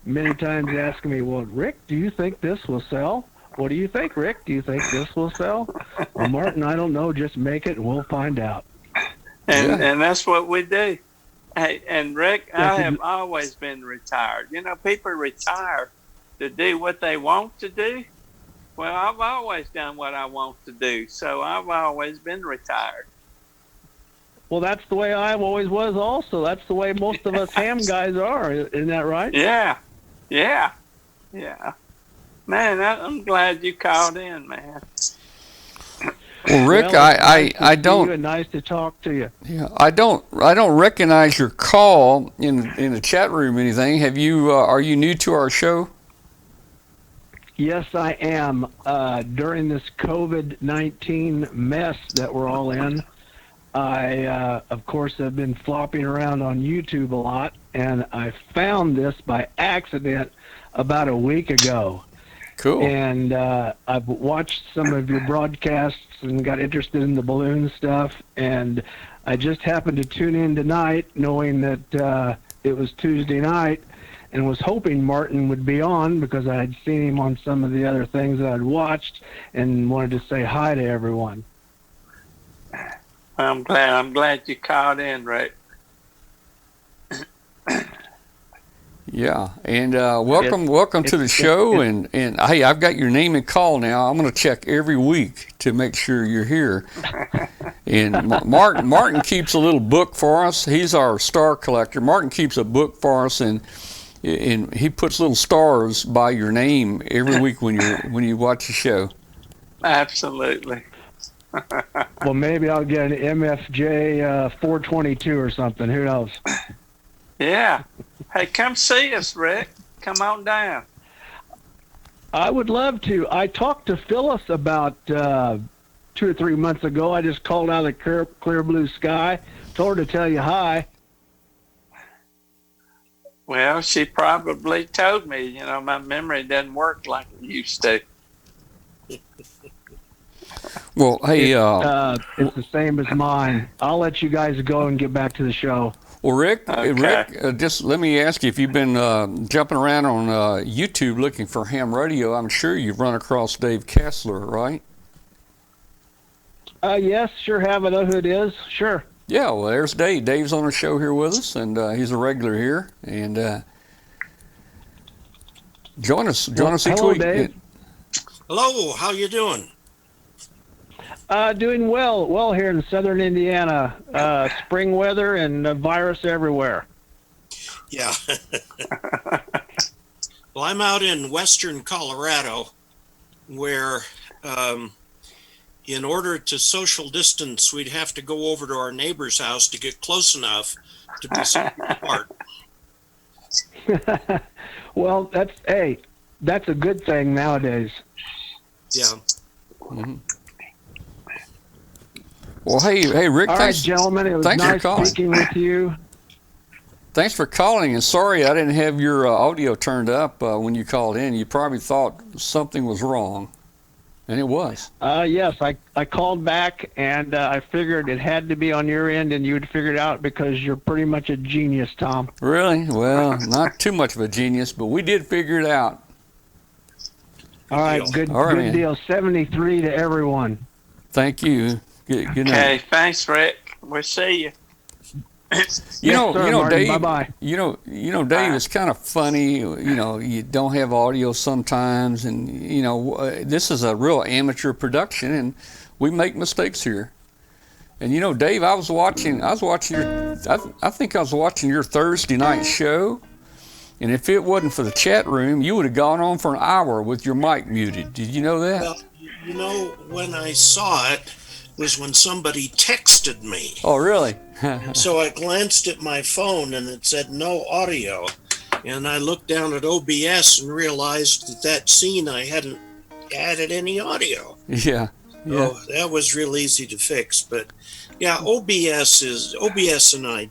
many times asking me, well, Rick, do you think this will sell? What do you think, Rick? Do you think this will sell? Well, Martin, I don't know. Just make it and we'll find out. And that's what we do. Hey, and Rick, I Yes, have always been retired. People retire to do what they want to do. Well, I've always done what I want to do, so I've always been retired. Well, that's the way I always was also. That's the way most of us ham guys are. Isn't that right? Yeah. Man, I'm glad you called in, man. Well, Rick, Well, it's I nice to see don't. you and nice to talk to you. Yeah, I don't recognize your call in the chat room or anything. Have you? Are you new to our show? Yes, I am. During this COVID-19 mess that we're all in, I, of course, have been flopping around on YouTube a lot, and I found this by accident about a week ago. Cool. And I've watched some of your broadcasts and got interested in the balloon stuff, and I just happened to tune in tonight knowing that it was Tuesday night, and was hoping Martin would be on because I had seen him on some of the other things that I'd watched and wanted to say hi to everyone. I'm glad you called in, Rick. Yeah, and welcome to the show. And hey, I've got your name and call now. I'm going to check every week to make sure you're here. And Martin keeps a little book for us. He's our star collector. Martin keeps a book for us, and he puts little stars by your name every week when you watch the show. Absolutely. Well, maybe I'll get an MFJ 422 or something. Who knows? Yeah. Hey, come see us, Rick. Come on down. I would love to. I talked to Phyllis about 2 or 3 months ago. I just called out of the clear blue sky, told her to tell you hi. Well, she probably told me, my memory doesn't work like it used to. Well, hey, It's the same as mine. I'll let you guys go and get back to the show. well, Rick, Okay. just let me ask you if you've been jumping around on YouTube looking for ham radio. I'm sure you've run across Dave Casler, right? Yes, sure have. I know who it is. Sure. Yeah, well, there's Dave. Dave's on the show here with us, and he's a regular here. And join us each hello, week. Dave. Hello, how you doing? Doing well here in southern Indiana. Spring weather and virus everywhere. Yeah. Well, I'm out in western Colorado where in order to social distance, we'd have to go over to our neighbor's house to get close enough to be 6 feet apart. Well, that's a good thing nowadays. Yeah. Mm-hmm. Well, hey, Rick. All right, gentlemen, it was thanks for nice calling. speaking with you. Thanks for calling, and sorry I didn't have your audio turned up when you called in. You probably thought something was wrong, and it was. Yes, I called back, and I figured it had to be on your end, and you would figure it out because you're pretty much a genius, Tom. Really? Well, not too much of a genius, but we did figure it out. All right, deal. good, All right, good man. deal. 73 to everyone. Thank you. Good night. Okay, thanks, Rick. We'll see you. You know, sir, you know, Martin. Dave. Bye-bye. You know, Dave. It's kind of funny. You know, you don't have audio sometimes, and you know, this is a real amateur production, and we make mistakes here. And you know, Dave, I was watching your. I think I was watching your Thursday night show, and if it wasn't for the chat room, you would have gone on for an hour with your mic muted. Did you know that? Well, you know, when I saw it was when somebody texted me. Oh, really? So I glanced at my phone and it said no audio. And I looked down at OBS and realized that scene I hadn't added any audio. Yeah. Yeah. So that was real easy to fix. But yeah, OBS and I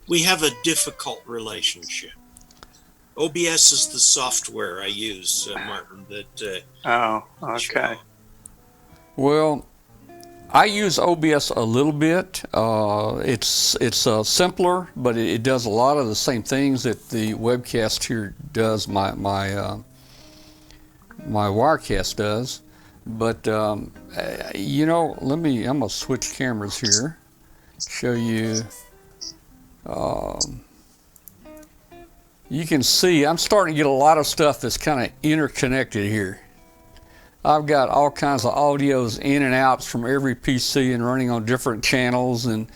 we have a difficult relationship. OBS is the software I use, Martin, that Oh, okay. Well, I use OBS a little bit. It's simpler, but it does a lot of the same things that the webcast here does. My Wirecast does. But you know, I'm gonna switch cameras here. Show you. You can see I'm starting to get a lot of stuff that's kind of interconnected here. I've got all kinds of audios in and outs from every PC and running on different channels, and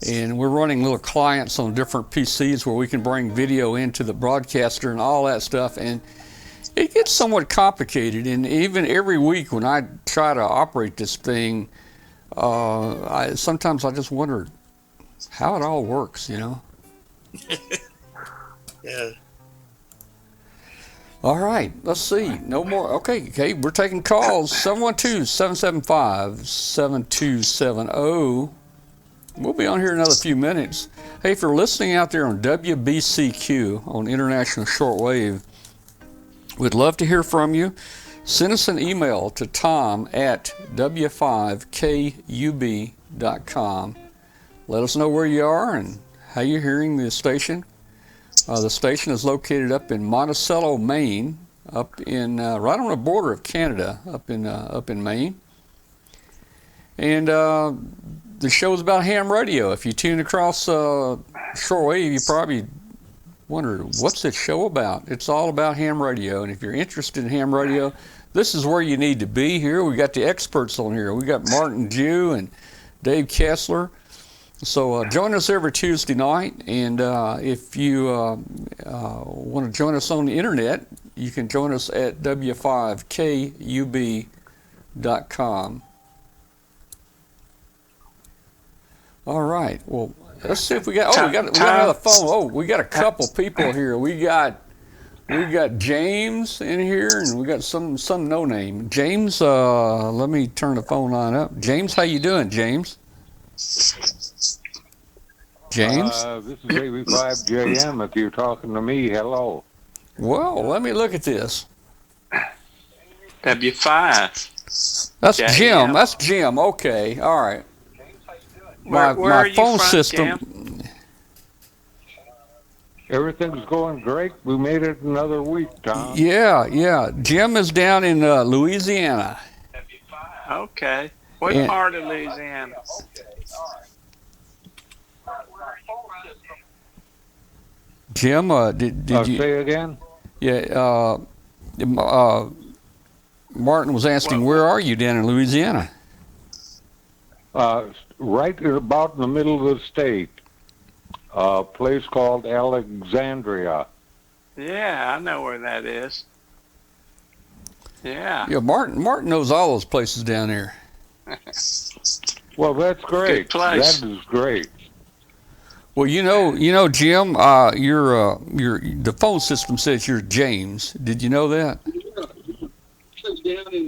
we're running little clients on different PCs where we can bring video into the broadcaster and all that stuff, and it gets somewhat complicated. And even every week when I try to operate this thing, sometimes I just wonder how it all works, you know? yeah. All right, let's see. No more. Okay, we're taking calls. 712-775-7270. We'll be on here another few minutes. Hey, if you're listening out there on WBCQ on International Shortwave, we'd love to hear from you. Send us an email to tom@w5kub.com. Let us know where you are and how you're hearing the station. The station is located up in Monticello, Maine, up in right on the border of Canada, up in Maine. And the show is about ham radio. If you tune across shortwave, you probably wonder, what's this show about? It's all about ham radio. And if you're interested in ham radio, this is where you need to be here. We got the experts on here. We got Martin Jue and Dave Casler. So join us every Tuesday night, and if you want to join us on the internet, you can join us at w5kub.com. All right. Well, let's see if we got. Oh, we got another phone. Oh, we got a couple people here. We got James in here, and we got some no name. James, let me turn the phone line up. James, how you doing, James? James? This is AV5JM. If you're talking to me, hello. Well, let me look at this. W5. That's JM. Jim. That's Jim. Okay. All right. Where are My you phone from, system. Jim? Everything's going great. We made it another week, Tom. Yeah. Jim is down in Louisiana. Okay. What And- part of Louisiana? Jim, did you? Say again? Yeah. Martin was asking, where are you down in Louisiana? Right about in the middle of the state. A place called Alexandria. Yeah, I know where that is. Yeah. Yeah, Martin knows all those places down there. Well, that's great. Good place. That is great. Well, you know, Jim, your the phone system says you're James. Did you know that?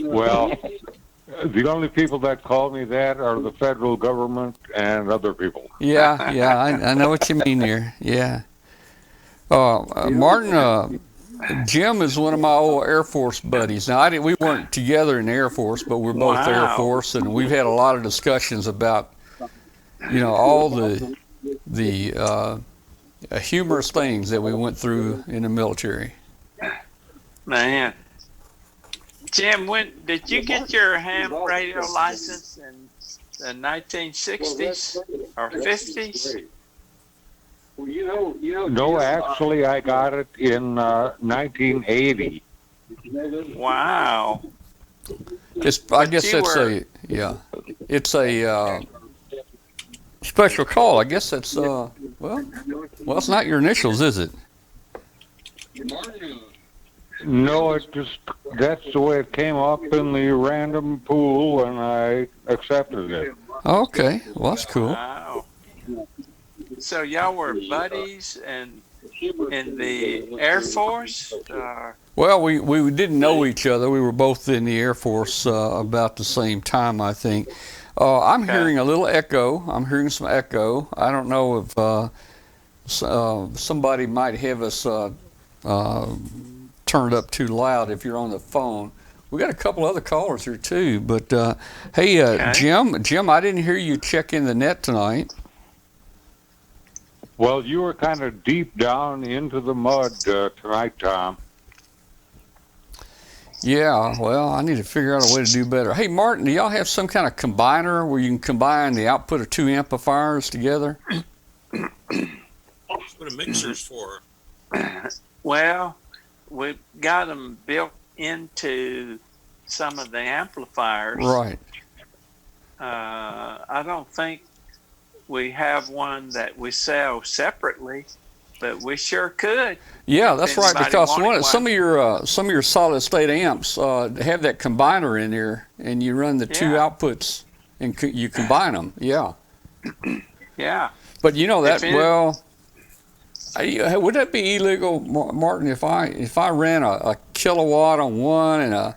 Well, the only people that call me that are the federal government and other people. Yeah, I know what you mean there. Yeah. Martin, Jim is one of my old Air Force buddies. Now, we weren't together in the Air Force, but we're both Air Wow. Force, and we've had a lot of discussions about, all the humorous things that we went through in the military. Man. Jim, when did you get your ham radio license in the 1960s or 50s? No, actually, I got it in 1980. Wow. I guess you that's were- it's a special call. I guess that's well, it's not your initials, is it? No, that's the way it came up in the random pool, and I accepted it. Okay, well, that's cool. Wow. So y'all were buddies and in the Air Force? Well, we didn't know each other. We were both in the Air Force about the same time, I think. I'm Okay. hearing a little echo. I'm hearing some echo. I don't know if somebody might have us turned up too loud if you're on the phone. We got a couple other callers here too, but hey, Okay. Jim, I didn't hear you check in the net tonight. Well, you were kind of deep down into the mud tonight, Tom. Yeah, well, I need to figure out a way to do better. Hey, Martin, do y'all have some kind of combiner where you can combine the output of two amplifiers together? That's what a mixer's for. Well, we've got them built into some of the amplifiers. Right. I don't think we have one that we sell separately, but we sure could. Yeah, that's right. Anybody Because wanted some of your solid state amps have that combiner in there, and you run the two Yeah. outputs and you combine them. Yeah. Yeah. But you know that If it- well. Would that be illegal, Martin? If I ran a kilowatt on one and a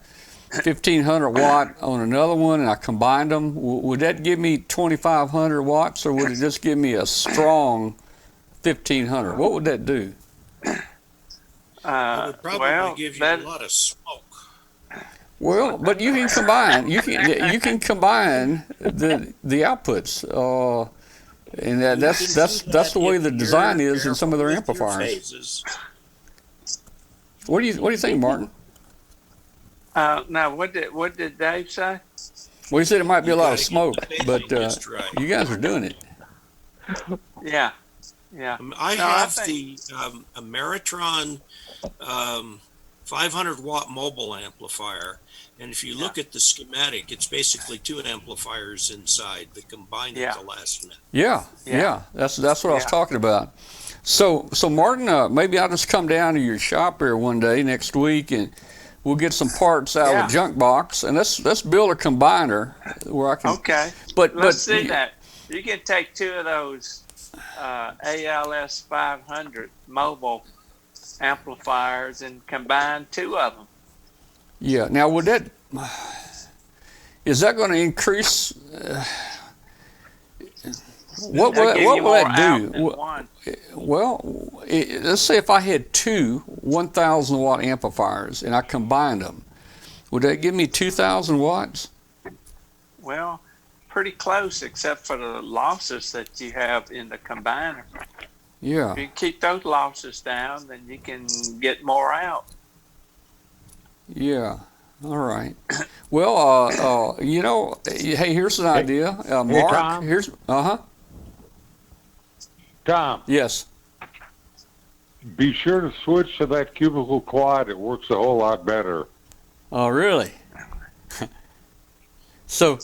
1,500 watt on another one, and I combined them, would that give me 2,500 watts, or would it just give me a strong 1,500? What would that do? It would probably well, give you that, a lot of smoke. Well, but you can combine. You can combine the outputs, and that's the way the design is in some of their With your amplifiers. phases. What do you think, Martin? now, what did Dave say? Well, he said it might be a You lot gotta of get smoke, the phasing but just right. you guys are doing it. Yeah. Yeah. I No, I have think- the Ameritron 500 watt mobile amplifier, and if you look at the schematic, it's basically two amplifiers inside that combine Yeah. at the last minute. Yeah. That's what I was Yeah. talking about. So Martin, maybe I'll just come down to your shop here one day next week, and we'll get some parts out of the junk box, and let's build a combiner where I can. Okay. But Let's do that. You can take two of those ALS 500 mobile amplifiers and combine two of them. Yeah. Now, is that going to increase? What They'll will give you that more out do? than one. Well, let's say if I had two 1,000 watt amplifiers and I combined them, Would that give me 2,000 watts? Well, pretty close, except for the losses that you have in the combiner. Yeah. If you keep those losses down, then you can get more out. Yeah. All right. Well, hey, here's an idea. Mark, Tom? here's, Tom, yes. be sure to switch to that cubicle quad. It works a whole lot better. Oh, really? So,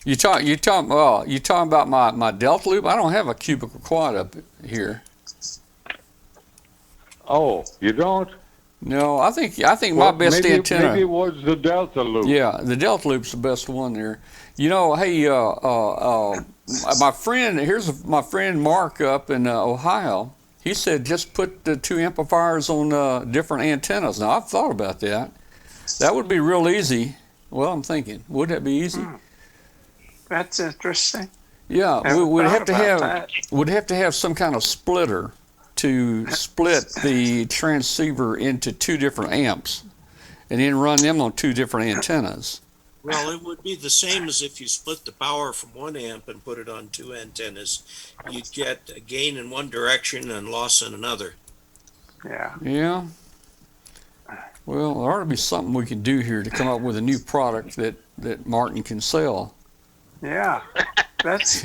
you talking about my Delta loop? I don't have a cubicle quad up here. Oh, you don't? No, I think my best antenna. Maybe it was the Delta loop. Yeah, the Delta loop's the best one there. Hey, my friend Mark up in Ohio. He said just put the 2 amplifiers on different antennas. Now I've thought about that. That would be real easy. Well, I'm thinking, would that be easy? That's interesting. Yeah, Never we'd thought have to about have that. would have to have some kind of splitter to split the transceiver into 2 different amps, and then run them on 2 different antennas. Well, it would be the same as if you split the power from 1 amp and put it on 2 antennas. You'd get a gain in one direction and loss in another. Yeah. Yeah. Well, there ought to be something we can do here to come up with a new product that Martin can sell. Yeah. That's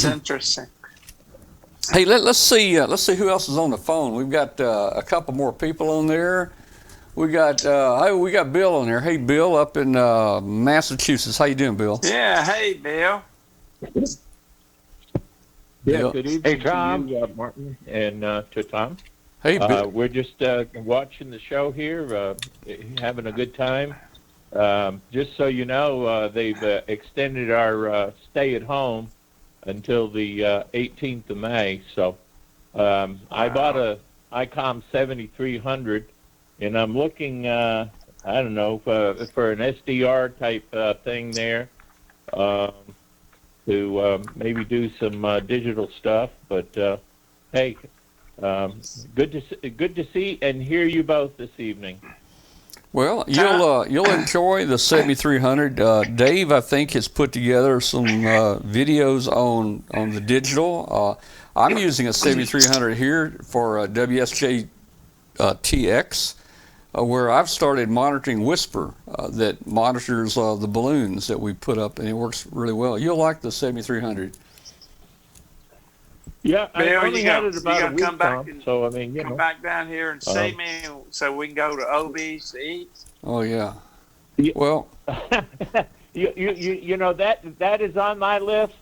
interesting. Hey, let's see who else is on the phone. We've got a couple more people on there. We got Bill on there. Hey, Bill, up in Massachusetts. How you doing, Bill? Yeah. Hey, Bill. Bill. Good evening Hey, Tom. to you, Martin, and to Tom. Hey, Bill. We're just watching the show here, having a good time. Just so you know, they've extended our stay at home until the 18th of May. So I bought a ICOM 7300, and I'm looking, I don't know, for an SDR type thing there to maybe do some digital stuff. But hey, good to see and hear you both this evening. Well, you'll enjoy the 7300. Dave, I think, has put together some videos on the digital. I'm using a 7300 here for WSJ TX, where I've started monitoring Whisper that monitors the balloons that we put up, and it works really well. You'll like the 7300. Yeah, I Bill, only you had gotta- it about you a gotta week, come back Tom, and- so I mean, Come back down here and see me so we can go to OB's to eat. Oh yeah. Yeah. Well, you know that is on my list.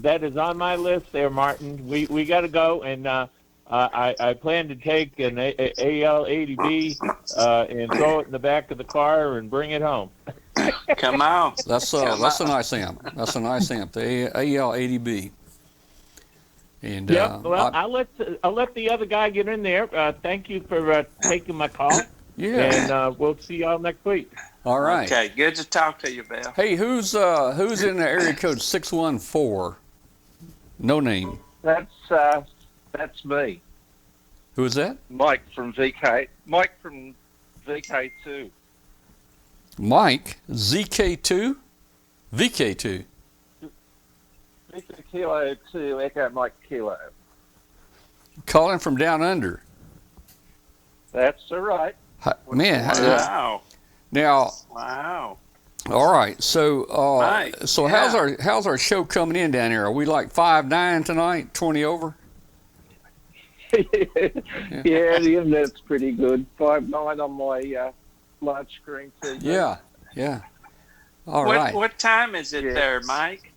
That is on my list there, Martin. We got to go, and I plan to take an AL80B and throw it in the back of the car and bring it home. Come on. that's a nice amp. That's a nice amp. The AL80B. And Yep. Well, I'll let the other guy get in there. Thank you for taking my call. yeah. And we'll see y'all next week. All right. Okay, good to talk to you, Bill. Hey, who's in the area code 614? No name. That's me, Who is that? Mike from VK. Mike from VK2. Mike, ZK2? VK2. Victor Kilo 2, Echo Mike Kilo. Calling from down under. That's all right. Man, Wow. now, Wow. all right. So, Mike, so yeah. how's our show coming in down here? Are we like 5-9 tonight? 20 over? Yeah, the internet's pretty good. 5.9 on my large screen TV. Yeah. All right. What time is it Yeah. there, Mike?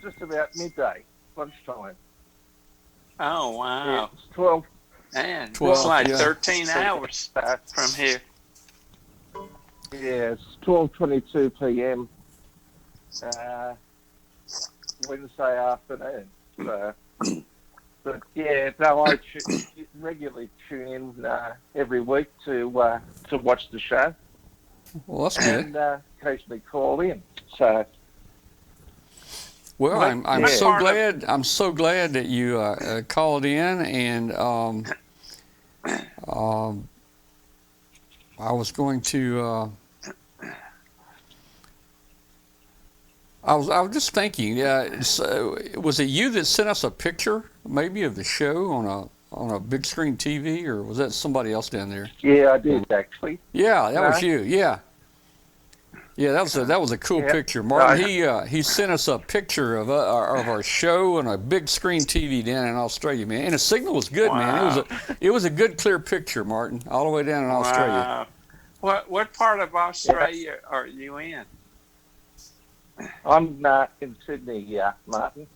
Just about midday, lunchtime. Oh, Yeah, wow. it's 12. Man, 12, it's like yeah. 13 hours from here. Yeah, it's 12:22 p.m. Wednesday afternoon. So, but yeah, no, I regularly tune in every week to watch the show Well, that's good. and occasionally call in. So Well, I'm Yeah. so glad that you called in, and I was going to. I was just thinking. So was it you that sent us a picture, maybe, of the show on a big screen TV, or was that somebody else down there? Yeah, I did actually. Yeah, that No? was you. Yeah. Yeah, that was a cool Yeah. picture, Martin. Right. He sent us a picture of our show on a big screen TV down in Australia, man. And the signal was good, man. Wow. It was a good clear picture, Martin, all the way down in Australia. Wow. What part of Australia are you in? I'm in Sydney, Martin.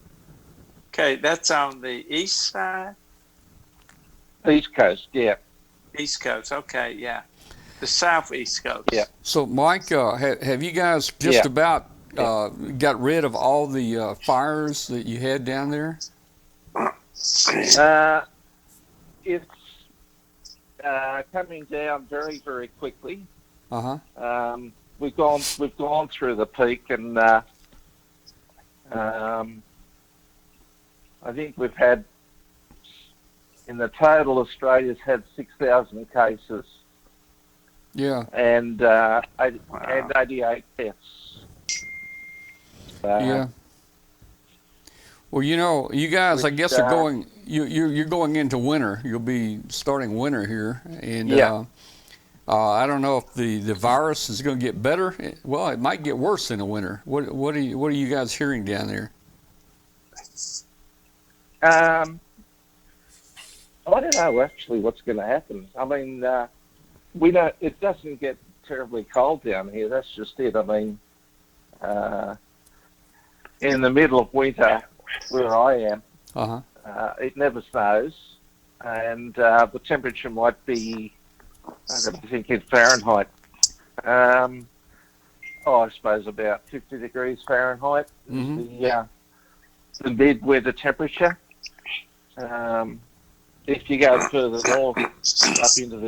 Okay, that's on the east side? East Coast, yeah. East Coast, okay, yeah. The southeast coast. Yeah. So, Mike, have you guys just Yeah. about got rid of all the fires that you had down there? It's coming down very, very quickly. We've gone through the peak, and I think we've had, in the total, Australia's had 6,000 cases. Yeah. And 88 deaths. Yeah. Well, you guys, I guess, are going. You're going into winter. You'll be starting winter here, and I don't know if the virus is going to get better. Well, it might get worse in the winter. What are you guys hearing down there? I don't know actually what's going to happen. I mean, we don't. It doesn't get terribly cold down here. That's just it. I mean, in the middle of winter, where I am, it never snows, and the temperature might be, I think, in Fahrenheit. I suppose about 50 degrees Fahrenheit is the mid-winter temperature. If you go further north, up into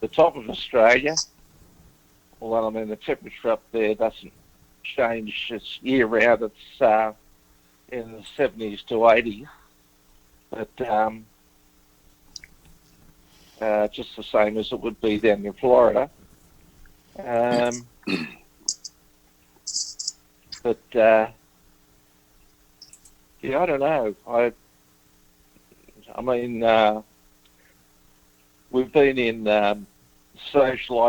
the top of Australia, although I mean the temperature up there doesn't change, it's year round. It's in the 70s to 80s, but just the same as it would be down in Florida. But yeah, I don't know. I mean, we've been in social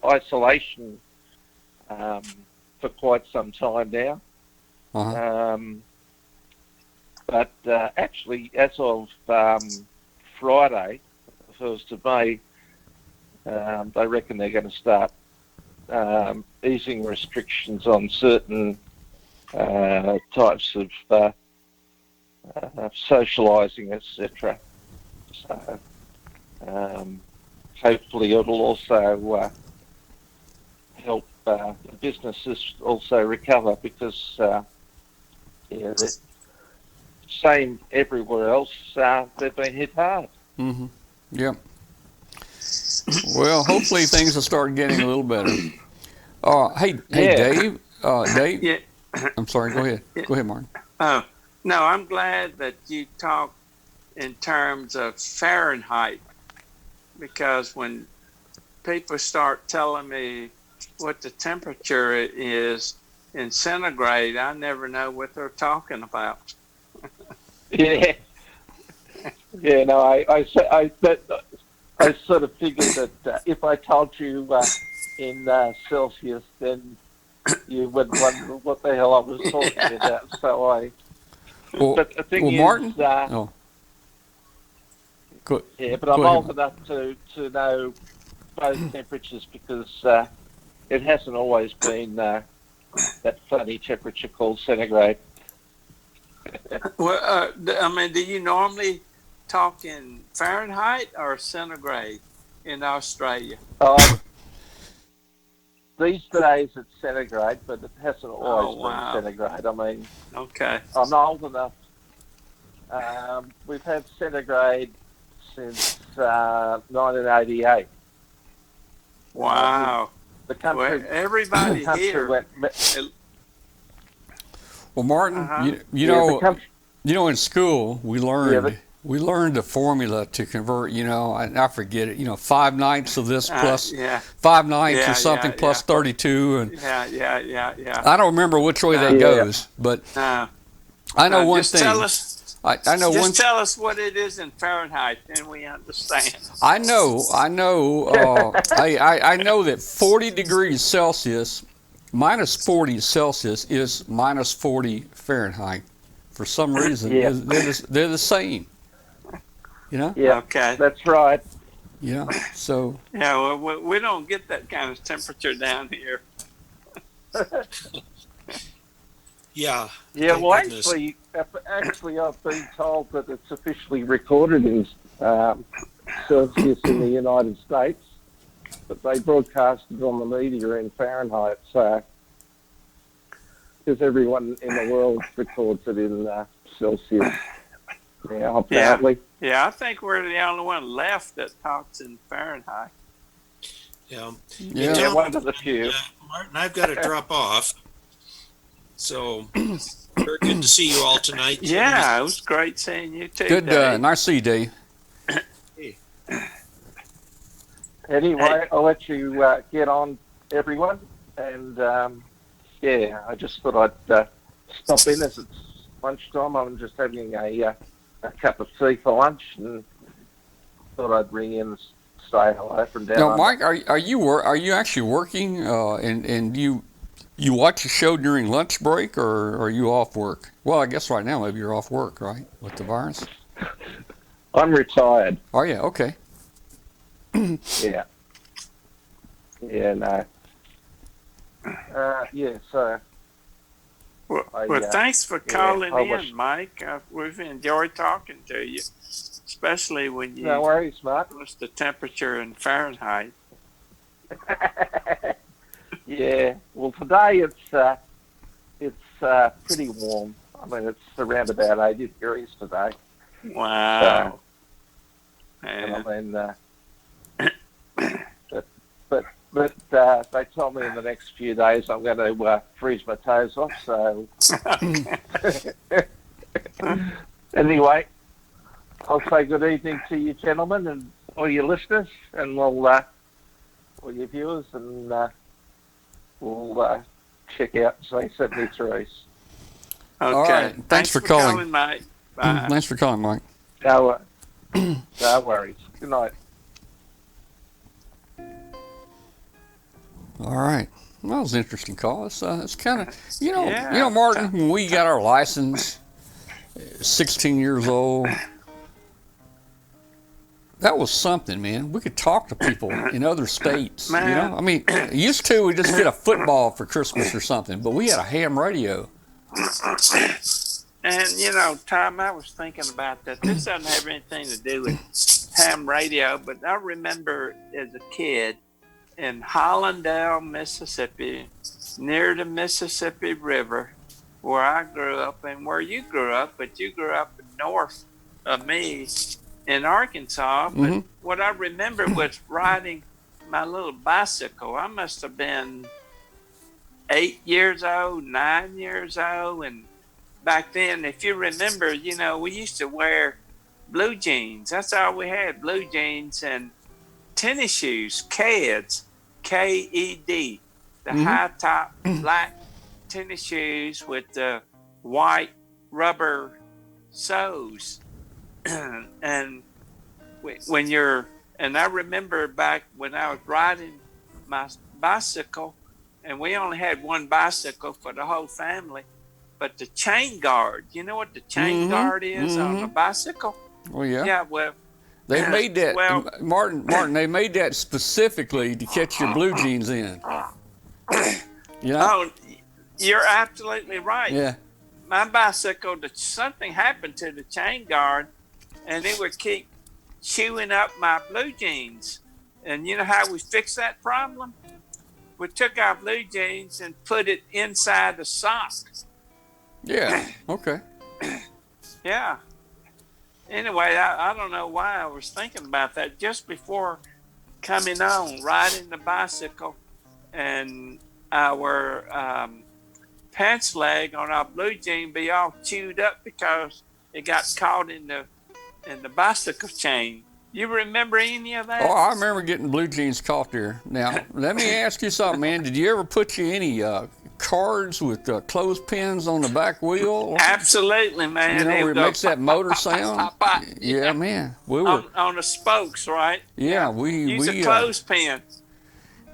isolation for quite some time now. But actually, as of Friday, the 1st of May, they reckon they're going to start easing restrictions on certain types of socialising, etc. So hopefully it'll also help the businesses also recover, because the same everywhere else, they've been hit hard. Yep. Well, hopefully things will start getting a little better. Hey, Dave. Dave. Yeah. I'm sorry. Go ahead. Go ahead, Martin. No, I'm glad that you talk in terms of Fahrenheit, because when people start telling me what the temperature is in centigrade, I never know what they're talking about. Yeah. Yeah, no, I sort of figured that if I told you in Celsius, then you would wonder what the hell I was talking about. So but the thing is, Martin. Good. Yeah, but I'm old enough to know both temperatures, because it hasn't always been that funny temperature called centigrade. Well, I mean, do you normally talk in Fahrenheit or centigrade in Australia? These days it's centigrade, but it hasn't always been centigrade. I mean, I'm old enough. We've had centigrade since 1988. Wow. The country, everybody here. Well, Martin, you know, in school we learned We learned the formula to convert, I forget it, 5/9 of this plus 5/9 or something plus 32. And Yeah. I don't remember which way that goes, but I know one thing. Tell us. I know one. Tell us what it is in Fahrenheit, then we understand. I know. I know that 40 degrees Celsius minus 40 Celsius is minus 40 Fahrenheit. For some reason, they're the same. Yeah. Okay. That's right. Yeah. So. Yeah. Well, we don't get that kind of temperature down here. Yeah. Yeah. Well, actually, I've been told that it's officially recorded in Celsius in the United States, but they broadcast it on the media in Fahrenheit. So, because everyone in the world records it in Celsius. Yeah, apparently. Yeah, I think we're the only one left that talks in Fahrenheit. Yeah. Yeah, one of the few. Martin, I've got to drop off. So, very good to see you all tonight. Yeah, it was great seeing you too. Good, nice to see you, Dave. Anyway, I'll let you get on, everyone. And, I just thought I'd stop in as it's lunchtime. I'm just having a cup of tea for lunch and thought I'd ring in and say hello from down. Now, Mike, are you actually working and you watch the show during lunch break, or are you off work? Well, I guess right now maybe you're off work, right, with the virus? I'm retired. Oh, yeah, okay. Yeah. Yeah, no. So. Well, thanks for calling in, Mike. We've enjoyed talking to you, especially when you no worries, Mark. What's the temperature in Fahrenheit? Yeah. Well, today it's pretty warm. I mean, it's around about 80 degrees today. Wow. And I mean, but they told me in the next few days I'm going to freeze my toes off. So anyway, I'll say good evening to you, gentlemen, and all your listeners, and all your viewers, and we'll check out say 73s. Okay. All right. Thanks for calling, Mike. Bye. Thanks for calling, Mike. No worries. Good night. All right. Well, that was an interesting call. It's kind of, Martin, when we got our license, 16 years old, that was something, man. We could talk to people in other states, Man. I mean, used to we just get a football for Christmas or something, but we had a ham radio. And, Tom, I was thinking about that. This doesn't have anything to do with ham radio, but I remember as a kid in Hollandale, Mississippi, near the Mississippi River, where I grew up and where you grew up, but you grew up north of me in Arkansas. But what I remember was riding my little bicycle. I must have been 8 years old, 9 years old, and back then, if you remember, we used to wear blue jeans. That's all we had, blue jeans and tennis shoes, Keds, K-E-D, the high top black tennis shoes with the white rubber soles. And I remember back when I was riding my bicycle, and we only had one bicycle for the whole family, but the chain guard, you know what the chain guard is on a bicycle? Oh, yeah. Yeah, well, they made that, Martin, they made that specifically to catch your blue jeans in. Oh, you're absolutely right. Yeah. My bicycle, something happened to the chain guard, and it would keep chewing up my blue jeans. And you know how we fixed that problem? We took our blue jeans and put it inside the sock. Yeah, okay. Yeah. Anyway, I don't know why I was thinking about that. Just before coming on, riding the bicycle, and our pants leg on our blue jean be all chewed up because it got caught in the and the bicycle chain. You remember any of that? Oh, I remember getting blue jeans caught there. Now, let me ask you something, man. Did you ever put you any cards with clothespins on the back wheel? Absolutely, man. You know, where it makes that motor pop, sound? pop, pop. Yeah, man. We were on the spokes, right? Yeah, we use a clothespin.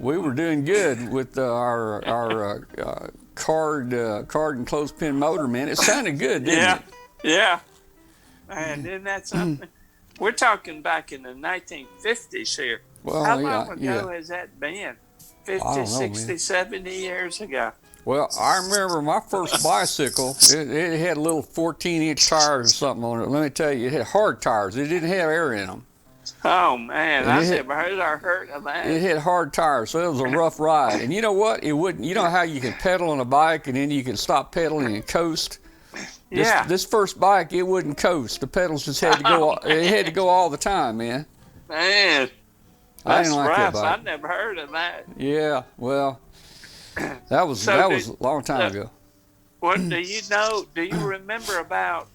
We were doing good with our card and clothespin motor, man. It sounded good, didn't it? Yeah. Man, isn't that something? We're talking back in the 1950s here. Well, How long ago has that been? 50, 60, man. 70 years ago. Well, I remember my first bicycle, it had little 14-inch tires or something on it. Let me tell you, it had hard tires. It didn't have air in them. Oh, man, I never heard of that. It had hard tires, so it was a rough ride. And you know what? It wouldn't. You know how you can pedal on a bike and then you can stop pedaling and coast? This first bike, it wouldn't coast. The pedals just had to go. It had to go all the time, man. Man, I that's didn't like rough. that bike. I never heard of that. Yeah, well, that was a long time ago. What do you know? Do you remember about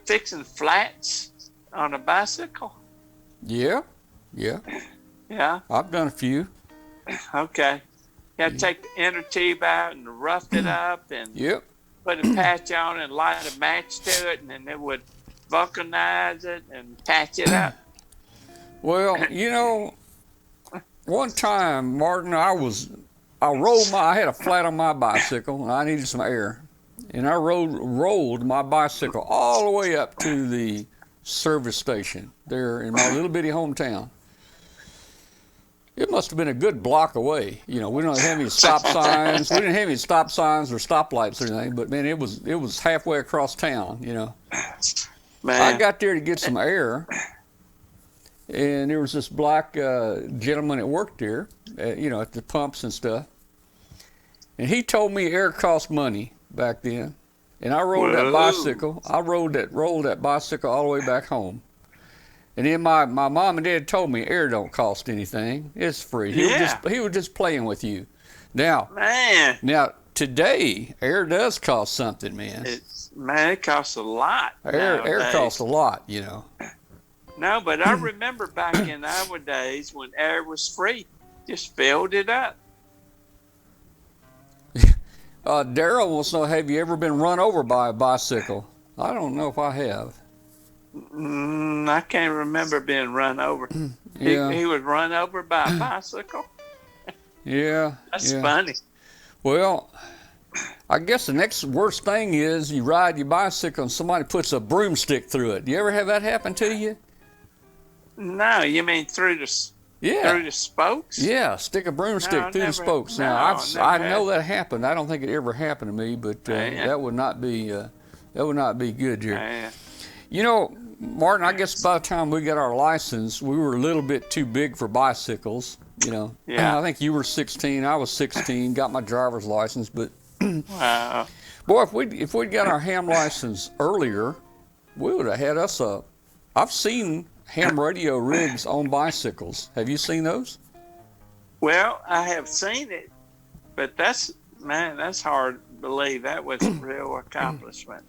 fixing flats on a bicycle? Yeah. Yeah. I've done a few. Okay. You had to take the inner tube out and rough it up and put a patch on and light a match to it, and then it would vulcanize it and patch it up. Well, you know, one time, Martin, I had a flat on my bicycle and I needed some air. And I rolled my bicycle all the way up to the service station there in my little bitty hometown. It must have been a good block away. You know, we don't have any stop signs. We didn't have any stop signs or stoplights or anything, but man, it was halfway across town, you know. Man. I got there to get some air, and there was this black gentleman that worked there, you know, at the pumps and stuff. And he told me air cost money back then. And I rode that bicycle. I rolled that bicycle all the way back home. And then my mom and dad told me air don't cost anything. It's free. He was just playing with you. Now, today air does cost something, man. It costs a lot. Air costs a lot, you know. No, but I remember back in our days when air was free, just filled it up. Daryl wants to know, have you ever been run over by a bicycle? I don't know if I have. I can't remember being run over. He was run over by a bicycle? Yeah. That's funny. Well, I guess the next worst thing is you ride your bicycle and somebody puts a broomstick through it. Do you ever have that happen to you? No, you mean through the spokes? Yeah, stick a broomstick through the spokes. Now, I know that happened. I don't think it ever happened to me, but that would not be good here. You know, Martin, I guess by the time we got our license, we were a little bit too big for bicycles. You know, I think you were 16, I was 16, got my driver's license, but wow. Boy, if we'd got our ham license earlier, we would have had us I've seen ham radio rigs on bicycles. Have you seen those? Well, I have seen it, but that's hard to believe. That was a real accomplishment.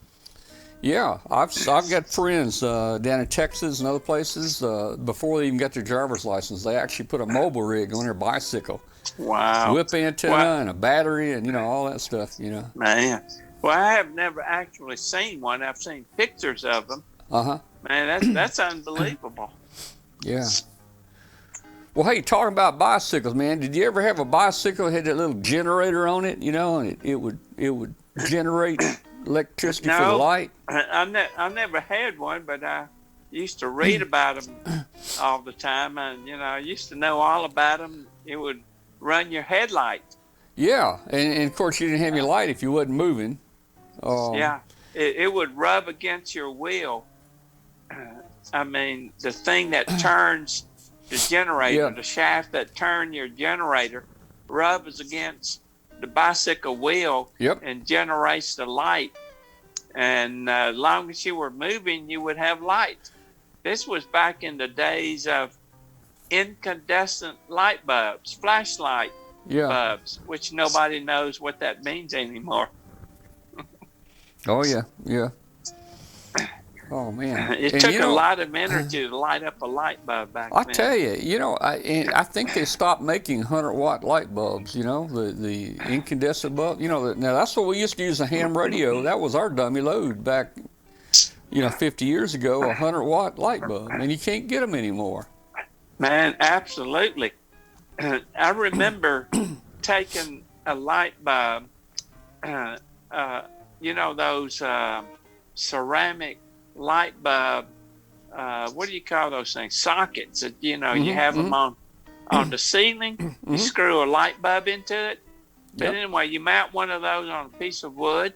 Yeah, I've got friends down in Texas and other places. Before they even got their driver's license, they actually put a mobile rig on their bicycle. Wow. Whip antenna and a battery and, you know, all that stuff, you know. Man. Well, I have never actually seen one. I've seen pictures of them. Uh-huh. Man, that's unbelievable. Yeah. Well, hey, talking about bicycles, man, did you ever have a bicycle that had that little generator on it, you know, and it would generate electricity for the light? I never had one, but I used to read about them all the time, and, you know, I used to know all about them. It would run your headlight. Yeah, and of course you didn't have your light if you wasn't moving. Yeah, it would rub against your wheel. I mean, the thing that turns the generator, the shaft that turns your generator, rubs against the bicycle wheel and generates the light. And as long as you were moving, you would have light. This was back in the days of incandescent light bulbs, flashlight bulbs, which nobody knows what that means anymore. Oh, yeah. Oh man, It and took you a know, lot of energy to light up a light bulb back I then. tell you, I think they stopped making 100-watt light bulbs. You know, the incandescent bulb. You know, now that's what we used to use a ham radio. That was our dummy load back, 50 years ago. 100-watt light bulb, and you can't get them anymore. Man, absolutely. I remember taking a light bulb, those ceramic light bulb, what do you call those things? Sockets that, you have them on the ceiling. You screw a light bulb into it. But anyway, you mount one of those on a piece of wood,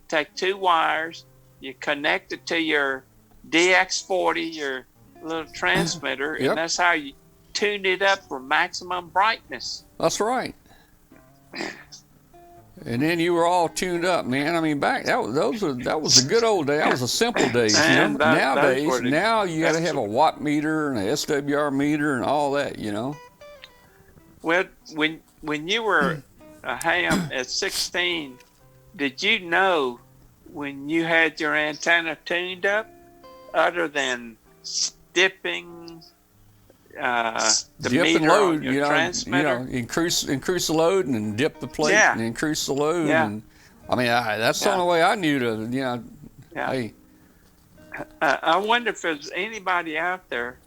take 2 wires, you connect it to your DX40, your little transmitter, and that's how you tune it up for maximum brightness. That's right. And then you were all tuned up, man. I mean, that was a good old day. That was a simple days. Nowadays, now you got to have a watt meter and a SWR meter and all that. Well, when you were a ham at 16, did you know when you had your antenna tuned up, other than dipping the dip meter and load, on your transmitter? Increase the load and dip the plate and increase the load. Yeah. And I mean, that's the only way I knew to, hey. I wonder if there's anybody out there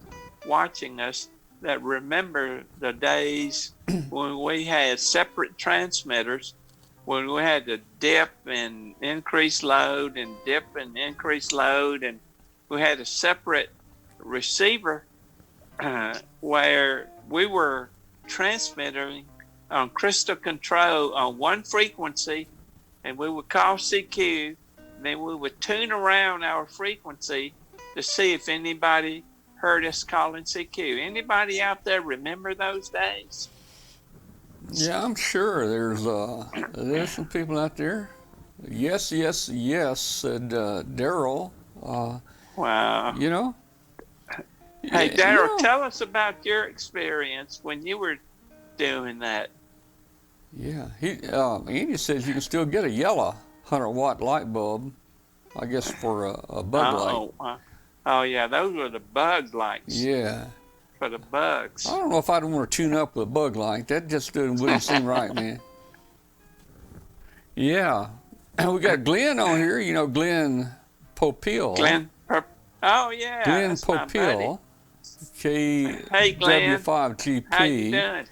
watching us that remember the days when we had separate transmitters, when we had to dip and increase load and dip and increase load, and we had a separate receiver where we were transmitting on crystal control on one frequency, and we would call CQ, and then we would tune around our frequency to see if anybody heard us calling CQ. Anybody out there remember those days? Yeah, I'm sure there's some people out there. Yes, said Daryl. Wow. Hey, Daryl, tell us about your experience when you were doing that. Yeah, Andy says you can still get a yellow 100-watt light bulb, I guess, for a bug light. Oh, yeah, those were the bug lights. Yeah. For the bugs. I don't know if I'd want to tune up with a bug light. That just wouldn't seem right, man. Yeah. We got Glenn on here, Glenn Popeil. Oh, yeah. Glenn Popeil. Hey, Glenn. KW5GP. How you doing?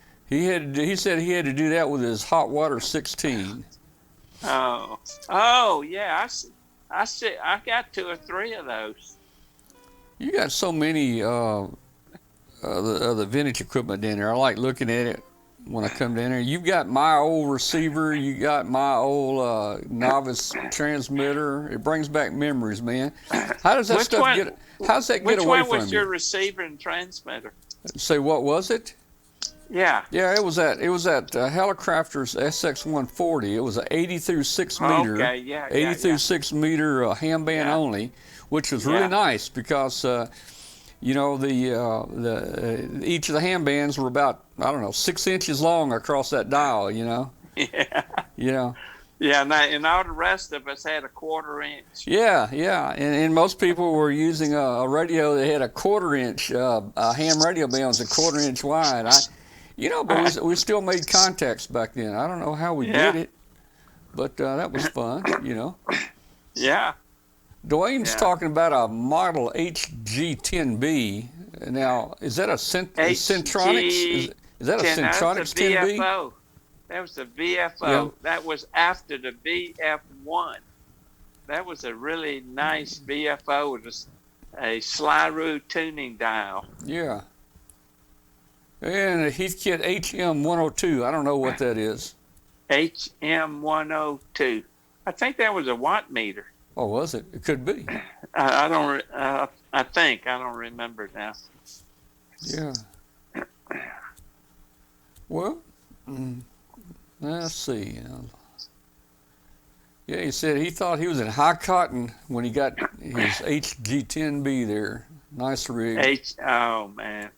He said he had to do that with his hot water 16. Oh, yeah. I got 2 or 3 of those. You got so many the vintage equipment down there. I like looking at it when I come down there. You've got my old receiver. You got my old novice transmitter. It brings back memories, man. How does that How's that get away from you? Which one was your receiver and transmitter? Say, what was it? Yeah. Yeah, it was that Hallicrafter's SX140. It was an 80 through 6 meter. Okay, yeah. 80 through 6 meter ham band only, which was really nice because each of the ham bands were about 6 inches long across that dial. Yeah. Yeah. Yeah, and all the rest of us had a 1/4 inch. Yeah, and most people were using a radio that had a 1/4 inch. A ham radio band was a 1/4 inch wide. But we still made contacts back then. I don't know how we did it, but that was fun. Yeah. Dwayne's talking about a model HG10B. Now, is that a Centronics? Is that a Centronics 10B? VFO. That was the VFO. Yeah. That was after the VF1. That was a really nice VFO with a Slyroo tuning dial. Yeah. And a Heathkit HM102. I don't know what that is. HM102. I think that was a watt meter. Oh, was it? It could be. I don't remember now. Yeah. Well, let's see. Yeah, he said he thought he was in high cotton when he got his HG10B there. Nice rig. Oh, man.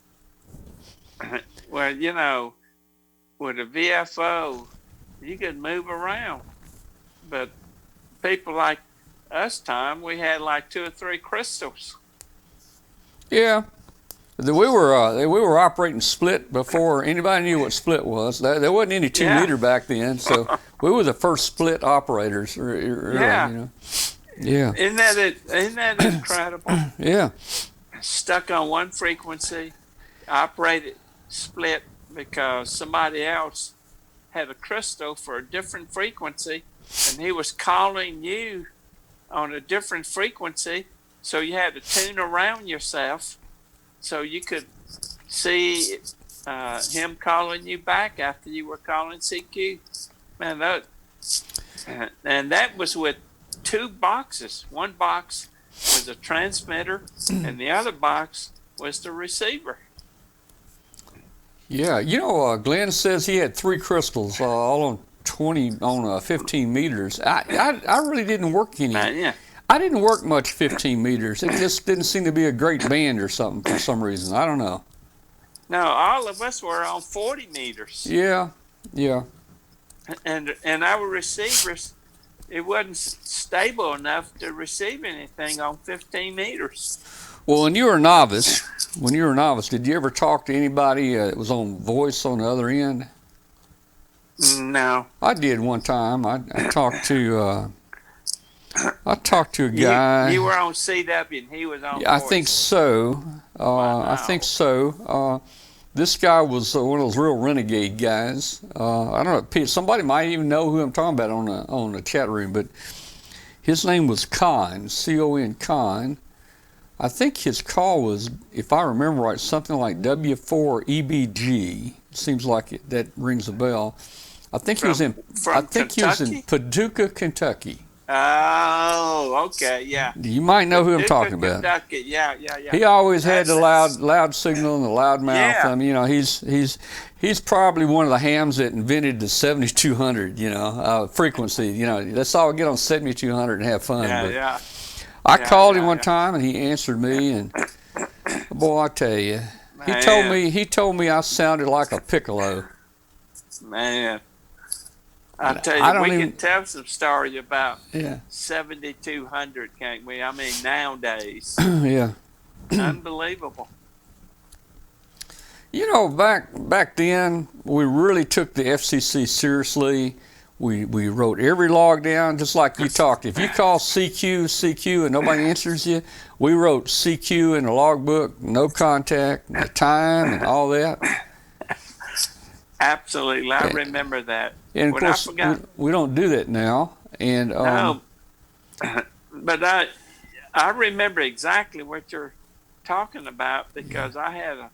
Well, with a VFO, you could move around. But people like us, Tom, we had like 2 or 3 crystals. Yeah. We were operating split before anybody knew what split was. There wasn't any 2 meter back then, so we were the first split operators. Really, Yeah. you know. Yeah. Isn't that incredible? Yeah. Stuck on one frequency, operated split because somebody else had a crystal for a different frequency, and he was calling you on a different frequency, so you had to tune around yourself so you could see him calling you back after you were calling CQ. Man, and that was with 2 boxes. One box was a transmitter, and the other box was the receiver. Yeah, you know, Glenn says he had 3 crystals, all on 15 meters. I really didn't work any. Yeah. I didn't work much 15 meters. It just didn't seem to be a great band or something for some reason. I don't know. No, all of us were on 40 meters. Yeah, yeah. And our receivers, it wasn't stable enough to receive anything on 15 meters. Well, when you were a novice, did you ever talk to anybody that was on voice on the other end? No. I did one time. I talked to a guy. You were on CW and he was on Yeah, I voice. think so. Wow. I think so. This guy was one of those real renegade guys. I don't know. Somebody might even know who I'm talking about on the chat room, but his name was Con, C-O-N, Con. I think his call was, if I remember right, something like W4EBG. Seems like that rings a bell. I think he was in Paducah, Kentucky. Oh, okay, yeah. You might know who I'm talking about. Kentucky. Yeah. He always had the loud signal and the loud mouth. Yeah. I mean, you know, he's probably one of the hams that invented the 7200, frequency. You know, let's all get on 7200 and have fun. Yeah. I called him one time and he answered me, and boy, I tell you, he told me I sounded like a piccolo. Man, I tell you, we can tell some story about 7200, can't we? I mean, nowadays. Yeah. Unbelievable. You know, back then, we really took the FCC seriously. We wrote every log down, just like you talked. If you call CQ, and nobody answers you, we wrote CQ in the logbook, no contact, the time, and all that. Absolutely, I remember that. And of course, we don't do that now. And no, but I remember exactly what you're talking about because I had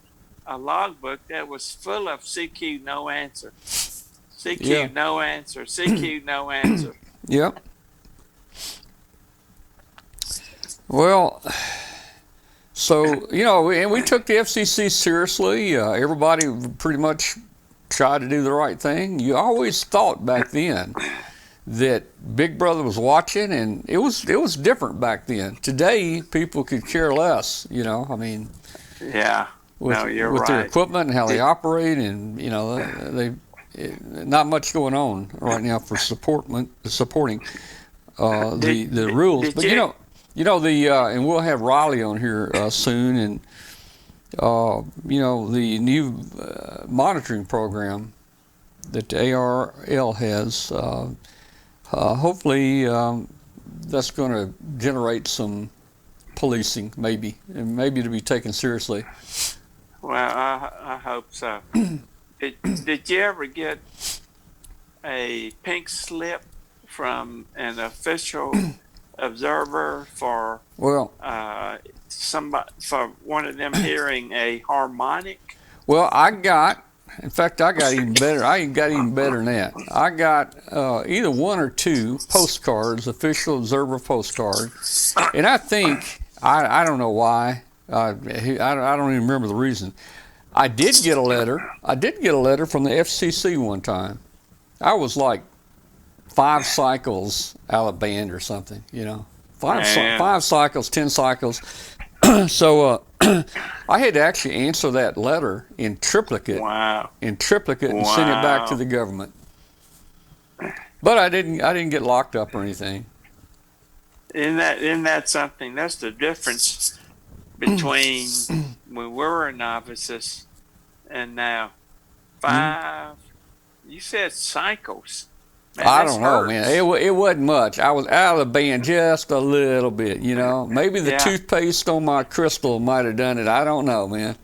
a logbook that was full of CQ no answer. CQ, no answer. CQ, no answer. Yep. Well, so, you know, and we took the FCC seriously. Everybody pretty much tried to do the right thing. You always thought back then that Big Brother was watching, and it was different back then. Today, people could care less, you know, I mean. Yeah. With their equipment and how they operate, and, you know, not much going on right now for supporting the rules. But you know and we'll have Riley on here soon, and you know, the new monitoring program that the ARL has. Hopefully, that's going to generate some policing, maybe to be taken seriously. Well, I hope so. Did you ever get a pink slip from an official observer for somebody, for one of them hearing a harmonic? Well, in fact, I got even better. I got even better than that. I got either 1 or 2 postcards, official observer postcards, and I think I don't know why. I don't even remember the reason. I did get a letter from the FCC one time. I was like 5 cycles out of band or something, you know. 5 cycles, 10 cycles. So I had to actually answer that letter in triplicate. Wow. And send it back to the government. But I didn't get locked up or anything. Isn't that something? That's the difference between when we were novices and now. 5, you said cycles. Man, I this don't know, hurts. man. It wasn't much. I was out of the band just a little bit, you know. Maybe the Yeah. toothpaste on my crystal might have done it. I don't know, man.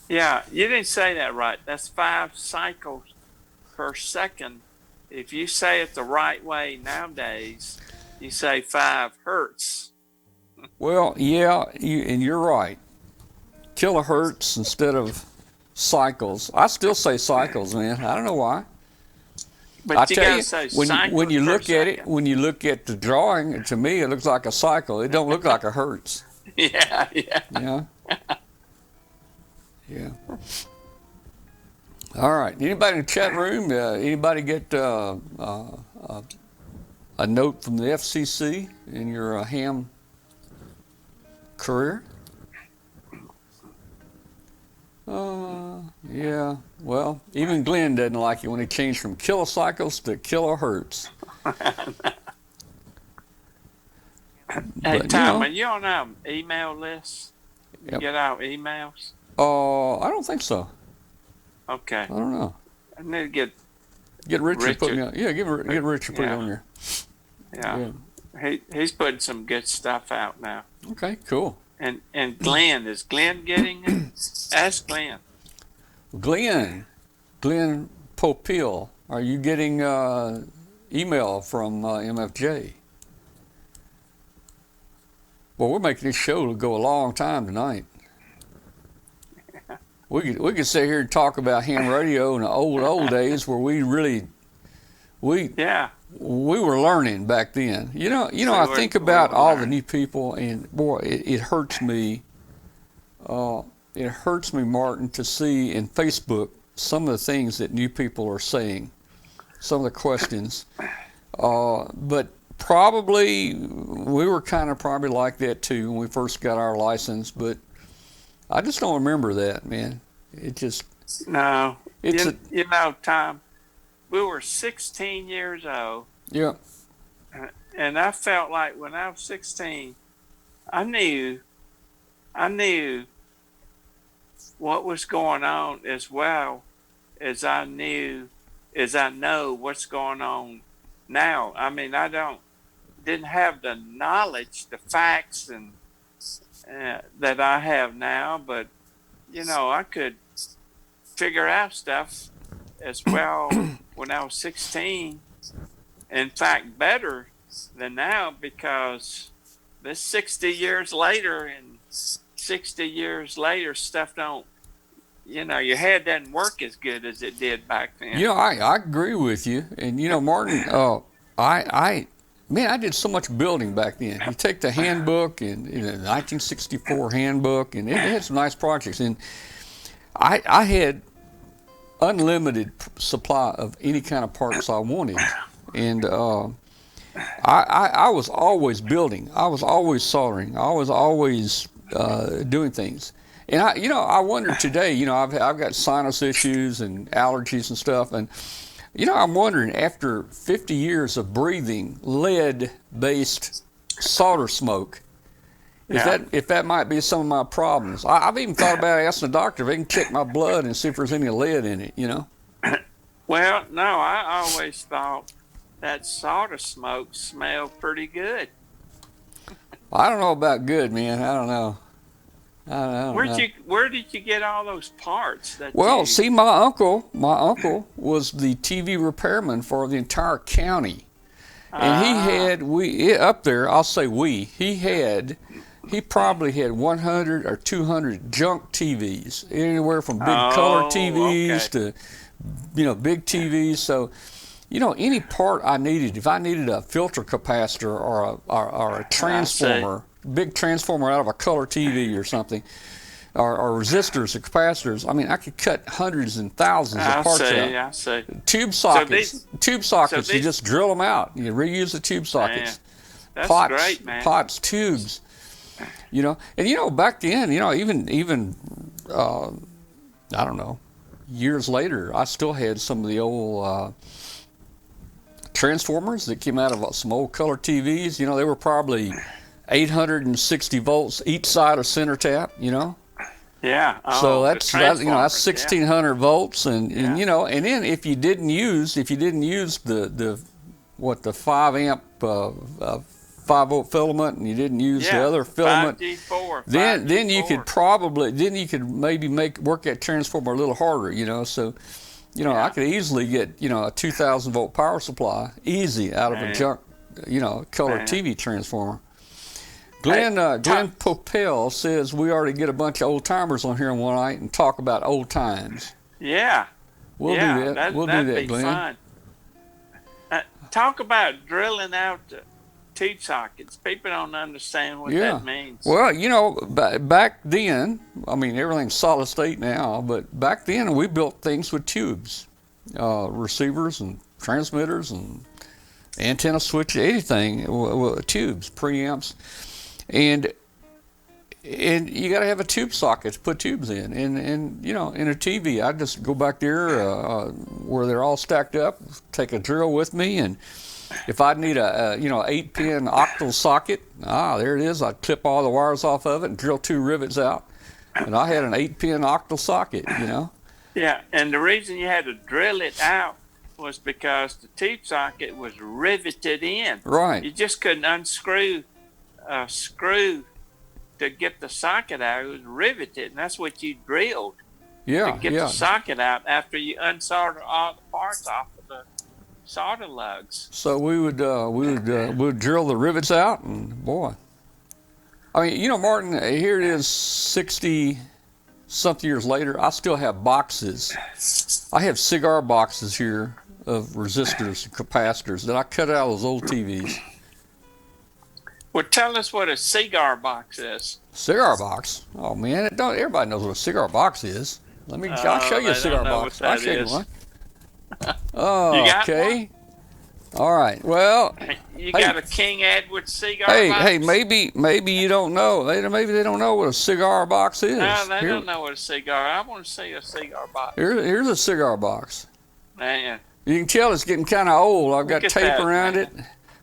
Yeah, you didn't say that right. That's 5 cycles per second. If you say it the right way nowadays, you say 5 hertz. Well, yeah, and you're right. Kilohertz instead of cycles. I still say cycles, man. I don't know why. But I you tell gotta you, say when cycles you per look at it, second. when you look at the drawing, to me it looks like a cycle. It don't look like a hertz. Yeah. Yeah. Yeah. All right. Anybody in the chat room? Anybody get a note from the FCC in your ham career? Yeah. Well, even Glenn doesn't like it when it changed from kilocycles to kilohertz. Hey, But, Tom, are you on our email list? You Yep. get our emails? I don't think so. Okay. I don't know. I need to Get Richard, put me Richard. on. Yeah, get Richard put it Yeah. on there. yeah. He's putting some good stuff out now. Okay, cool. And Glenn, is Glenn getting it? Ask Glenn. Glenn Popeil, are you getting email from MFJ? Well, we're making this show go a long time tonight. We could sit here and talk about ham radio in the old days where we were learning back then. You know. I think about all the new people, and boy, it hurts me. It hurts me, Martin, to see in Facebook some of the things that new people are saying, some of the questions. But probably we were kind of probably like that too when we first got our license. But I just don't remember that, man. It just No. it's You know, Tom, we were 16 years old. yeah. And I felt like when I was 16, I knew what was going on as well as I know what's going on now. I mean, didn't have the knowledge, the facts, and that I have now, but I could figure out stuff as well when I was 16. In fact, better than now, because this 60 years later, and 60 years later, stuff don't, your head doesn't work as good as it did back then. I agree with you. And Martin, I did so much building back then. You take the handbook and the 1964 handbook, and it had some nice projects. And I had unlimited supply of any kind of parts I wanted. And I was always building. I was always soldering. I was always doing things. And I wonder today. I've got sinus issues and allergies and stuff. And I'm wondering, after 50 years of breathing lead-based solder smoke, if that might be some of my problems. I've even thought about asking the doctor if they can check my blood and see if there's any lead in it. Well, no, I always thought that solder smoke smelled pretty good. I don't know about good, man. I don't know. Where did you get all those parts? See, my uncle was the TV repairman for the entire county, and he probably had 100 or 200 junk TVs, anywhere from big color TVs to big TVs. So any part I needed, if I needed a filter capacitor or a transformer, big transformer out of a color TV or something, or resistors or capacitors, I mean, I could cut hundreds and thousands of parts out. I see. Tube sockets, you just drill them out. You reuse the tube sockets. Man, that's great, man. Pots, tubes, and back then, even I don't know, years later, I still had some of the old transformers that came out of some old color TVs. You know, they were probably 860 volts each side of center tap. You know. Yeah. Oh, So that's the that's 1600 volts, and Yeah. you know, and then if you didn't use the 5 amp 5-volt filament, and you didn't use the other filament, 5G4, then you 5G4. could maybe work that transformer a little harder, you know. So, you know, I could easily get, you know, a 2000 volt power supply easy out of a junk, you know, color TV transformer. Glenn Popel says we ought to get a bunch of old timers on here one night and talk about old times. Yeah. We'll do that. We'll do that, Glenn. Fun. Talk about drilling out tube sockets. People don't understand what that means. Well, you know, back then, I mean, everything's solid state now, but back then we built things with tubes, receivers and transmitters and antenna switches, anything with tubes, preamps. And you got to have a tube socket to put tubes in. And you know, in a TV, I just go back there where they're all stacked up, take a drill with me, and if I need a 8-pin octal socket, there it is. I'd clip all the wires off of it and drill 2 rivets out, and I had an 8-pin octal socket. You know. Yeah, and the reason you had to drill it out was because the tube socket was riveted in. Right. You just couldn't unscrew a screw to get the socket out. It was riveted, and that's what you drilled to get the socket out after you unsoldered all the parts off of the solder lugs. So we would drill the rivets out, and boy, I mean, you know, Martin, here it is 60 something years later, I still have boxes. I have cigar boxes here of resistors and capacitors that I cut out of those old TVs. Well, tell us what a cigar box is. Cigar box? Oh man, everybody knows what a cigar box is. I'll show you a cigar box. I'll show you one. Oh, okay. All right. Well, you got a King Edward cigar box? Hey, maybe you don't know. Maybe they don't know what a cigar box is. No, they don't know what a cigar. I want to see a cigar box. Here's a cigar box. Man. You can tell it's getting kind of old. I've got tape around it.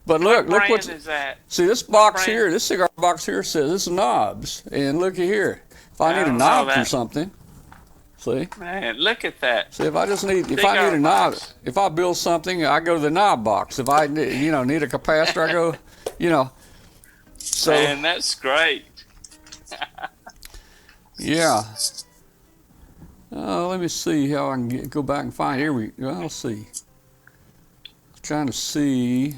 But look what is that? See, this box here, this cigar box here says it's knobs. And look at here. If I need a knob for something, see? Man, look at that. See, if I need a knob, if I build something, I go to the knob box. If I need a capacitor, I go, So, man, that's great. Yeah. Let me see how I can go back and find. Here we go. Let's see. I'm trying to see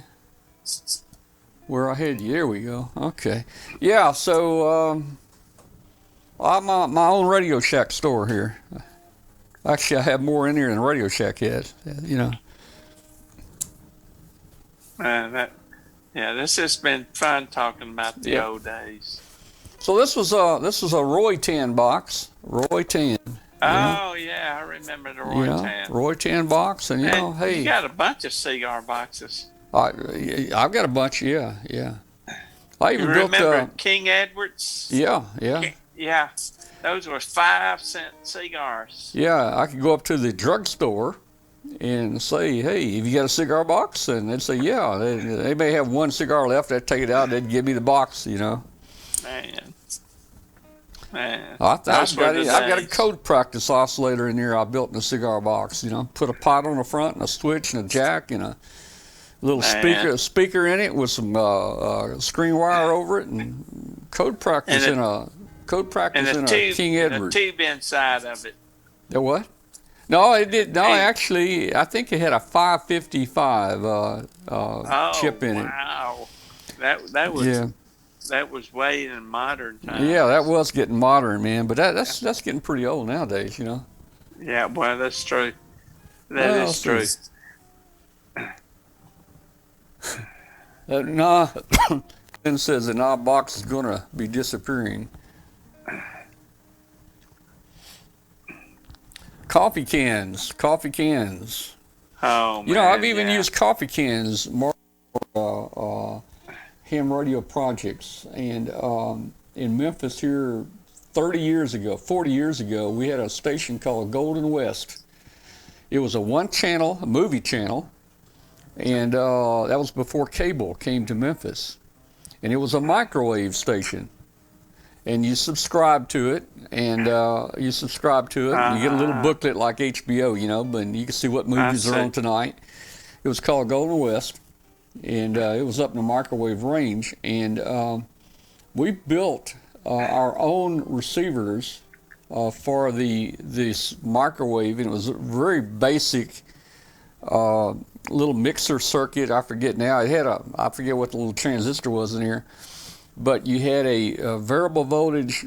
where I had you. There we go. Okay. Yeah, so I'm my own Radio Shack store here. Actually, I have more in here than Radio Shack has, This has been fun talking about the old days. So this was a Roy Tan box. Roy Tan. Oh, yeah, I remember the Roy Tan. Roy Tan box, and hey. You got a bunch of cigar boxes. I've got a bunch, yeah. I even built remember King Edwards? Yeah. Yeah, those were 5-cent cigars. Yeah, I could go up to the drugstore and say, hey, have you got a cigar box? And they'd say, yeah. They may have one cigar left. I'd take it out. They'd give me the box, Man. I've got a code practice oscillator in there I built in a cigar box. Put a pot on the front and a switch and a jack and a little speaker in it with some screen wire over it and code practice in a King Edward. And a tube inside of it. The what? No, it did. No, actually, I think it had a 555 chip in it. Wow, that was. Yeah. That was way in modern times. Yeah, that was getting modern, man. But that's getting pretty old nowadays, Yeah, well, that's true. That is true. Ben says the knob box is going to be disappearing. Coffee cans. Oh, man. I've even used coffee cans more ham radio projects, and in Memphis here 40 years ago, we had a station called Golden West. It was a one-channel, a movie channel, and that was before cable came to Memphis, and it was a microwave station. And you subscribe to it, and you get a little booklet like HBO, and you can see what movies are on tonight. It was called Golden West, and it was up in the microwave range. And we built our own receivers for this microwave, and it was a very basic little mixer circuit. I forget now. It had I forget what the little transistor was in here. But you had a variable voltage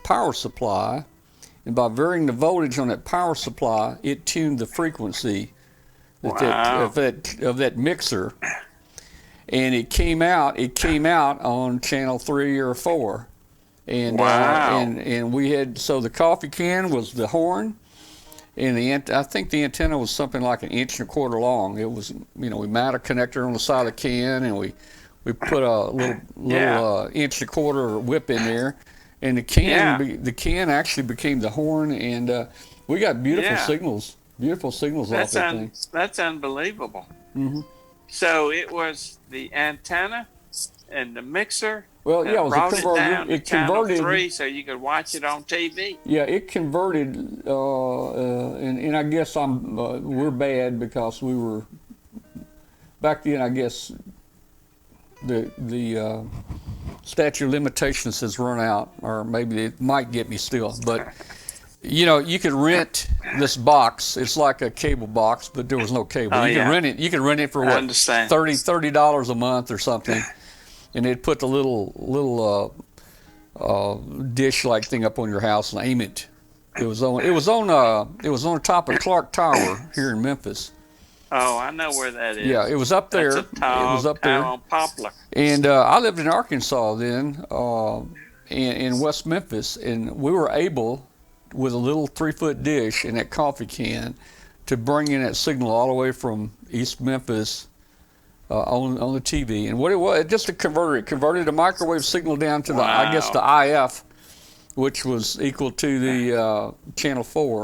power supply, and by varying the voltage on that power supply, it tuned the frequency of that mixer, and it came out on channel 3 or 4, and and we had, so the coffee can was the horn, and I think the antenna was something like 1.25 inches long. It was, we mount a connector on the side of the can, and we put a little 1.25 inch whip in there, and the can actually became the horn, and we got beautiful signals off that thing. That's unbelievable. Mm-hmm. So it was the antenna and the mixer. Well, yeah, it was a converter. It converted channel 3 so you could watch it on TV. Yeah, it converted, and I guess we're bad because we were back then. I guess the statute of limitations has run out, or maybe it might get me still. But you could rent this box. It's like a cable box, but there was no cable. You could rent it. You could rent it for what, $30 a month or something. And they'd put the little dish-like thing up on your house and aim it. It was on the top of Clark Tower here in Memphis. Oh, I know where that is. Yeah, it was up there. That's a tall tower on Poplar. And I lived in Arkansas then, in West Memphis, and we were able, with a little 3-foot dish and that coffee can, to bring in that signal all the way from East Memphis. On the TV, and what it was, just a converter. It converted a microwave signal down to the IF, which was equal to the channel 4.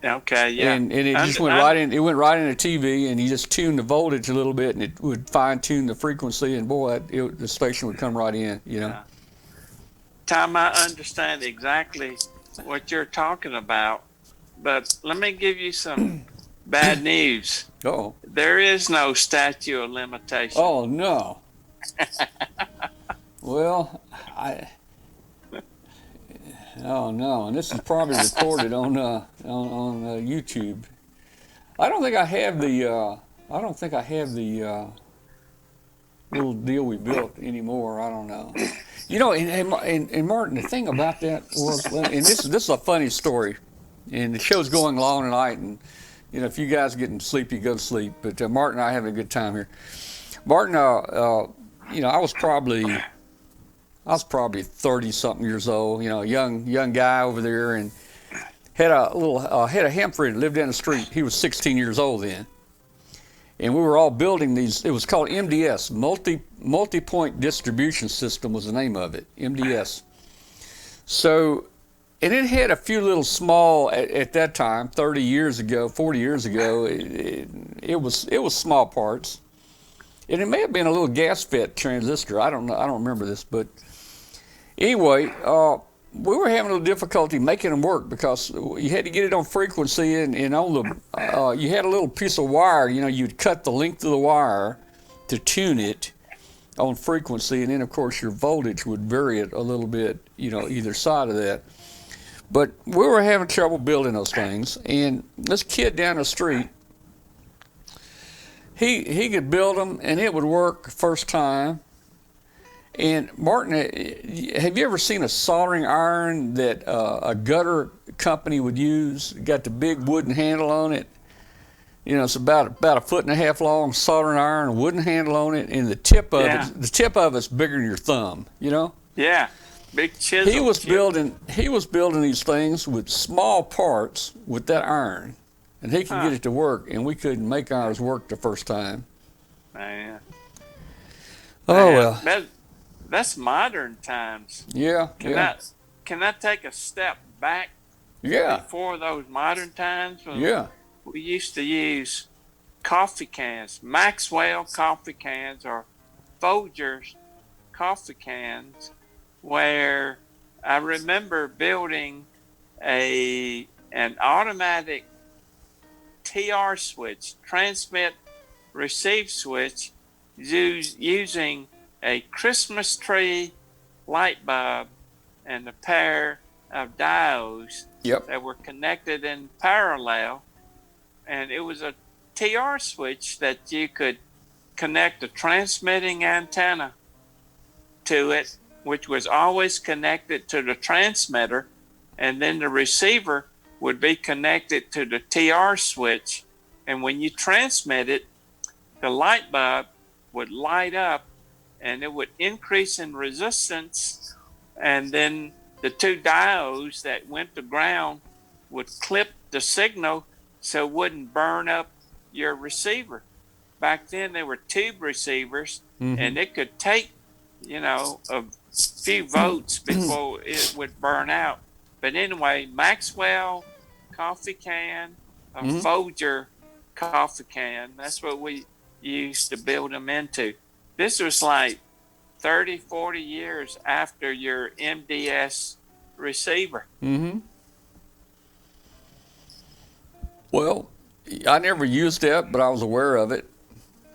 Okay, yeah. And it just went right in. It went right in the TV, and you just tuned the voltage a little bit, and it would fine tune the frequency, and boy, the station would come right in. Tom, I understand exactly what you're talking about, but let me give you some bad news. Oh. There is no statute of limitation. Oh no. Well, oh no, and this is probably recorded on YouTube. I don't think I have the little deal we built anymore. I don't know. And Martin, the thing about that was, and this is a funny story, and the show's going long tonight, and if you guys are getting sleepy, go to sleep. But Martin and I are having a good time here. Martin, I was probably 30-something years old. Young guy over there, and had a hemp friend lived down the street. He was 16 years old then, and we were all building these. It was called MDS, multi-point distribution system was the name of it, MDS. So. And it had a few little small, at that time, 40 years ago, it was small parts. And it may have been a little gas FET transistor. I don't know. I don't remember this. But anyway, we were having a little difficulty making them work because you had to get it on frequency, and on the, you had a little piece of wire, you'd cut the length of the wire to tune it on frequency. And then, of course, your voltage would vary it a little bit, either side of that. But we were having trouble building those things, and this kid down the street, he could build them, and it would work first time. And Martin, have you ever seen a soldering iron that a gutter company would use? It got the big wooden handle on it. It's about 1.5 foot long, soldering iron, a wooden handle on it, and the tip of it's bigger than your thumb. Yeah. Big chisel. He was building these things with small parts with that iron, and he could get it to work, and we couldn't make ours work the first time. Man. Oh well. That's modern times. Yeah. Can I take a step back? Yeah. Before those modern times? Yeah. we used to use coffee cans, Maxwell coffee cans or Folgers coffee cans, where I remember building an automatic TR switch, transmit receive switch, using a Christmas tree light bulb and a pair of diodes that were connected in parallel. And it was a TR switch that you could connect a transmitting antenna to it, which was always connected to the transmitter, and then the receiver would be connected to the TR switch. And when you transmit it, the light bulb would light up and it would increase in resistance, and then the two diodes that went to ground would clip the signal so it wouldn't burn up your receiver. Back then there were tube receivers, and it could take, a few volts before it would burn out. But anyway, Maxwell coffee can, a Folger coffee can, that's what we used to build them into. This was like 30, 40 years after your MDS receiver. Well, I never used that, but I was aware of it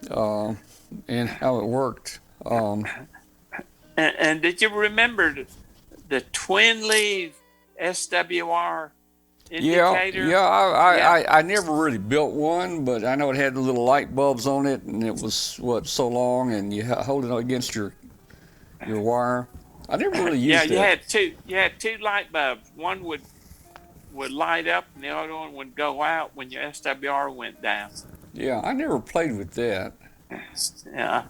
and how it worked. And did you remember the twin leaf SWR indicator? I never really built one, but I know it had the little light bulbs on it, and it was so long, and you hold it against your wire. I never really used it. You had two light bulbs. One would light up, and the other one would go out when your SWR went down. Yeah, I never played with that. Yeah.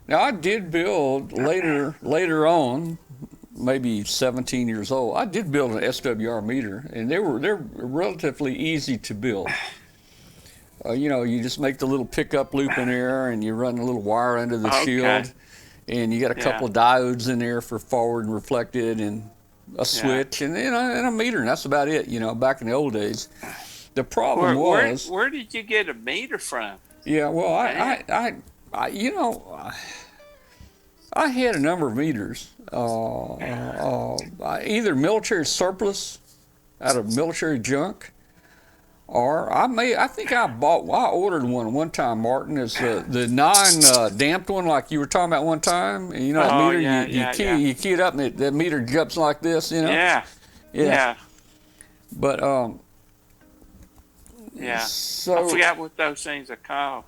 Now I did build later on, maybe 17 years old. I did build an SWR meter, and they're relatively easy to build. You just make the little pickup loop in there, and you run a little wire under the shield, and you got a couple of diodes in there for forward and reflected, and a switch, and a meter, and that's about it. Back in the old days, the problem was where did you get a meter from? Yeah, well, I had a number of meters, either military surplus out of military junk, or I think I ordered one time, Martin. It's the non-damped one, like you were talking about one time. And that meter, you key it up, and that meter jumps like this, Yeah. But so I forgot what those things are called.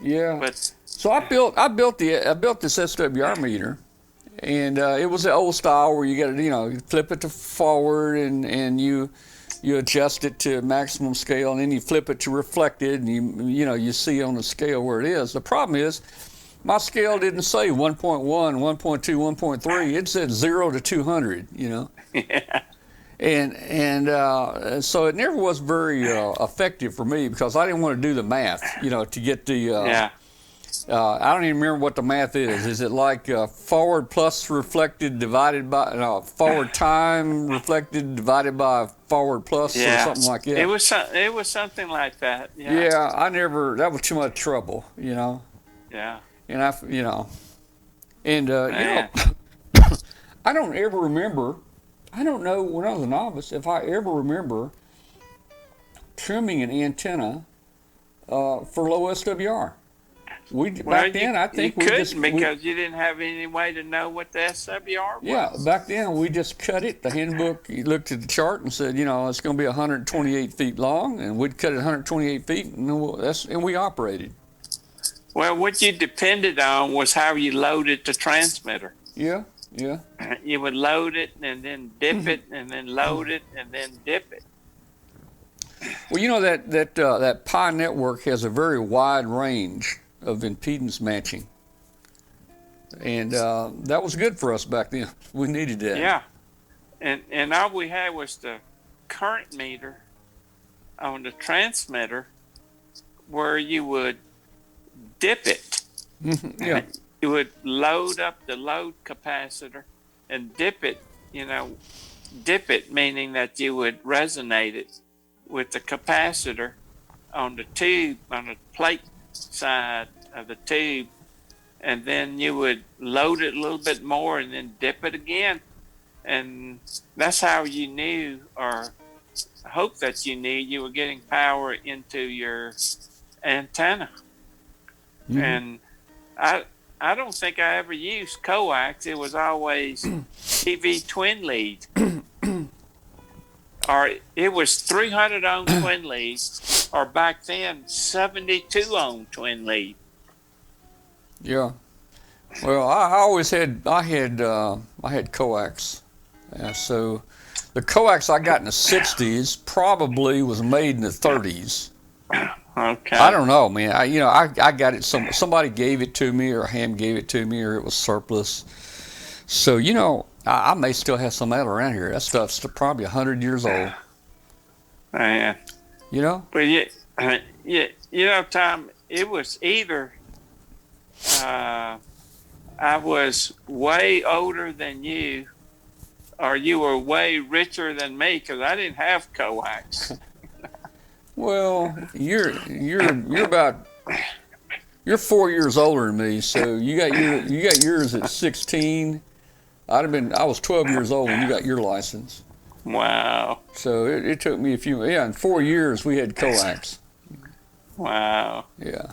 Yeah. But so I built this SWR meter, and it was the old style where you got to you flip it to forward, and you adjust it to maximum scale, and then you flip it to reflected, and you see on the scale where it is. The problem is, my scale didn't say 1.1, 1.2, 1.3. It said 0 to 200. Yeah. And so it never was very effective for me, because I didn't want to do the math, to get the. I don't even remember what the math is. Is it like forward plus reflected divided by forward time reflected divided by forward plus, or something like that? It was something like that. Yeah, I never. That was too much trouble, Yeah. And I don't ever remember. I don't know, when I was a novice, if I ever remember trimming an antenna for low SWR. Back then, I think you couldn't, because you didn't have any way to know what the SWR was. Yeah, back then we just cut it. The handbook, you looked at the chart and said, it's going to be 128 feet long, and we'd cut it 128 feet, and we operated. Well, what you depended on was how you loaded the transmitter. Yeah. You would load it and then dip it, and then load it and then dip it. Well, that Pi network has a very wide range of impedance matching, and that was good for us back then. We needed that. Yeah, and all we had was the current meter on the transmitter, where you would dip it. Yeah. You would load up the load capacitor and dip it, meaning that you would resonate it with the capacitor, on the tube, on the plate side of the tube, and then you would load it a little bit more and then dip it again. And that's how you knew, or I hope that you knew, you were getting power into your antenna. Mm-hmm. And I don't think I ever used coax. It was always TV twin lead. Or it was 300 ohm twin lead, or back then 72 ohm twin lead. Yeah. Well, I had coax. So the coax I got in the 60s probably was made in the 30s. Okay. I don't know, man. I got it. Somebody gave it to me, or Ham gave it to me, or it was surplus. So I may still have some of that around here. That stuff's probably 100 years old. Man. But Tom, it was either I was way older than you, or you were way richer than me, because I didn't have coax. Well, you're 4 years older than me, so you got yours at 16. I was 12 years old when you got your license. Wow. So it took me in 4 years we had coax. Wow. Yeah.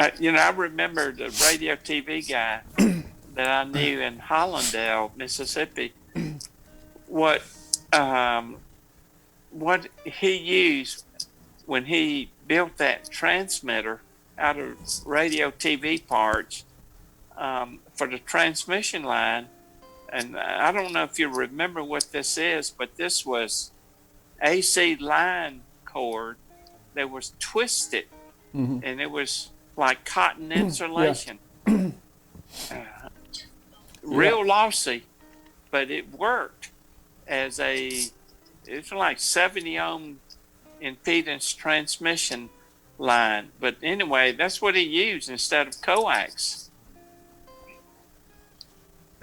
I remember the radio TV guy that I knew in Hollandale, Mississippi. What he used when he built that transmitter out of radio TV parts for the transmission line, and I don't know if you remember what this is, but this was AC line cord that was twisted, mm-hmm. and it was like cotton insulation. Real lossy, but it worked as it's like 70 ohm impedance transmission line. But anyway, that's what he used instead of coax.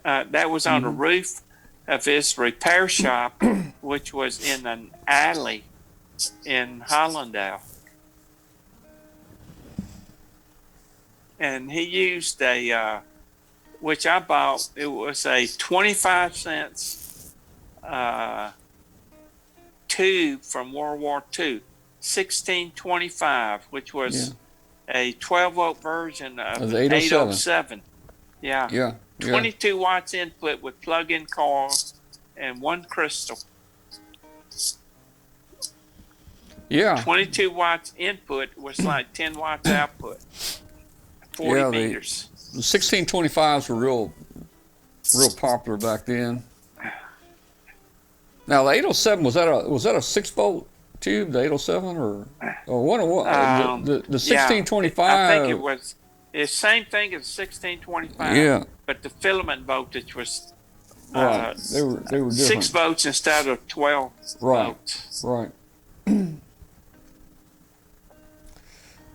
That was on the roof of his repair shop, which was in an alley in Hollandale. And he used which I bought, it was a 25 cents tube from World War II, 1625, which was a 12-volt version of the 807. Yeah. 22 watts input with plug-in coil and one crystal. Yeah. 22 watts input was like 10 watts output. 40 meters. The 1625s were real popular back then. Now the 807, was that a 6-volt tube, the 807, or one? The 1625. I think it was the same thing as 1625. Yeah. But the filament voltage was right. They were different. 6 volts instead of 12 volts. Right.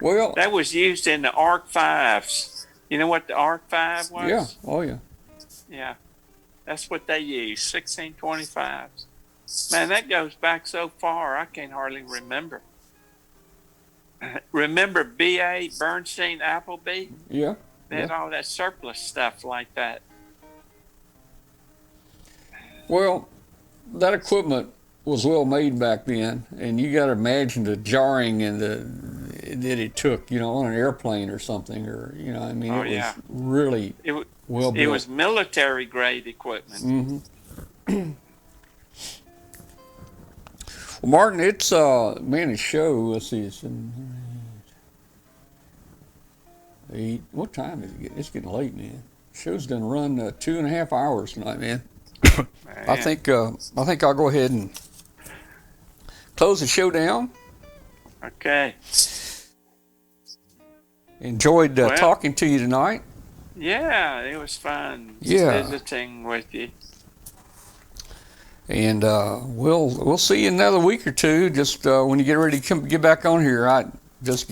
Well, that was used in the Arc 5s. You know what the Arc 5 was? Yeah. Oh yeah. Yeah. That's what they used, 1625s. Man, that goes back so far, I can't hardly remember. Remember B.A. Bernstein Appleby? Yeah. They had all that surplus stuff like that. Well, that equipment was well made back then, and you got to imagine the jarring and that it took, on an airplane or something, or it was really well built. It was military grade equipment. Mm-hmm. Well, Martin, it's the show. Let's see, it's 8. What time is it? It's getting late, man. The show's done run 2.5 hours tonight, man. I think I'll go ahead and close the show down. Okay. Enjoyed talking to you tonight. Yeah, it was fun visiting with you. And we'll see you in another week or two. Just when you get ready to get back on here, just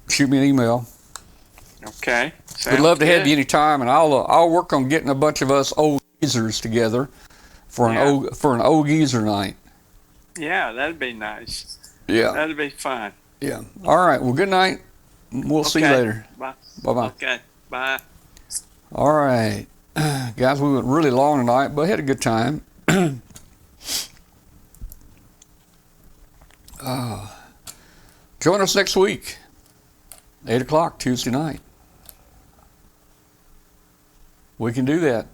shoot me an email. Okay. We'd love to have you anytime, and I'll work on getting a bunch of us old geezers together for an old geezer night. Yeah, that'd be nice. Yeah. That'd be fine. Yeah. All right. Well, good night. We'll see you Okay. later. Bye. Bye-bye. Okay. Bye. All right. Guys, we went really long tonight, but had a good time. Join us next week, 8 o'clock, Tuesday night. We can do that.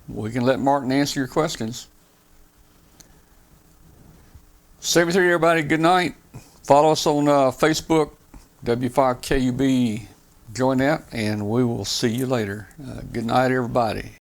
We can let Martin answer your questions. 7:30, everybody. Good night. Follow us on Facebook, W5KUB. Join that, and we will see you later. Good night, everybody.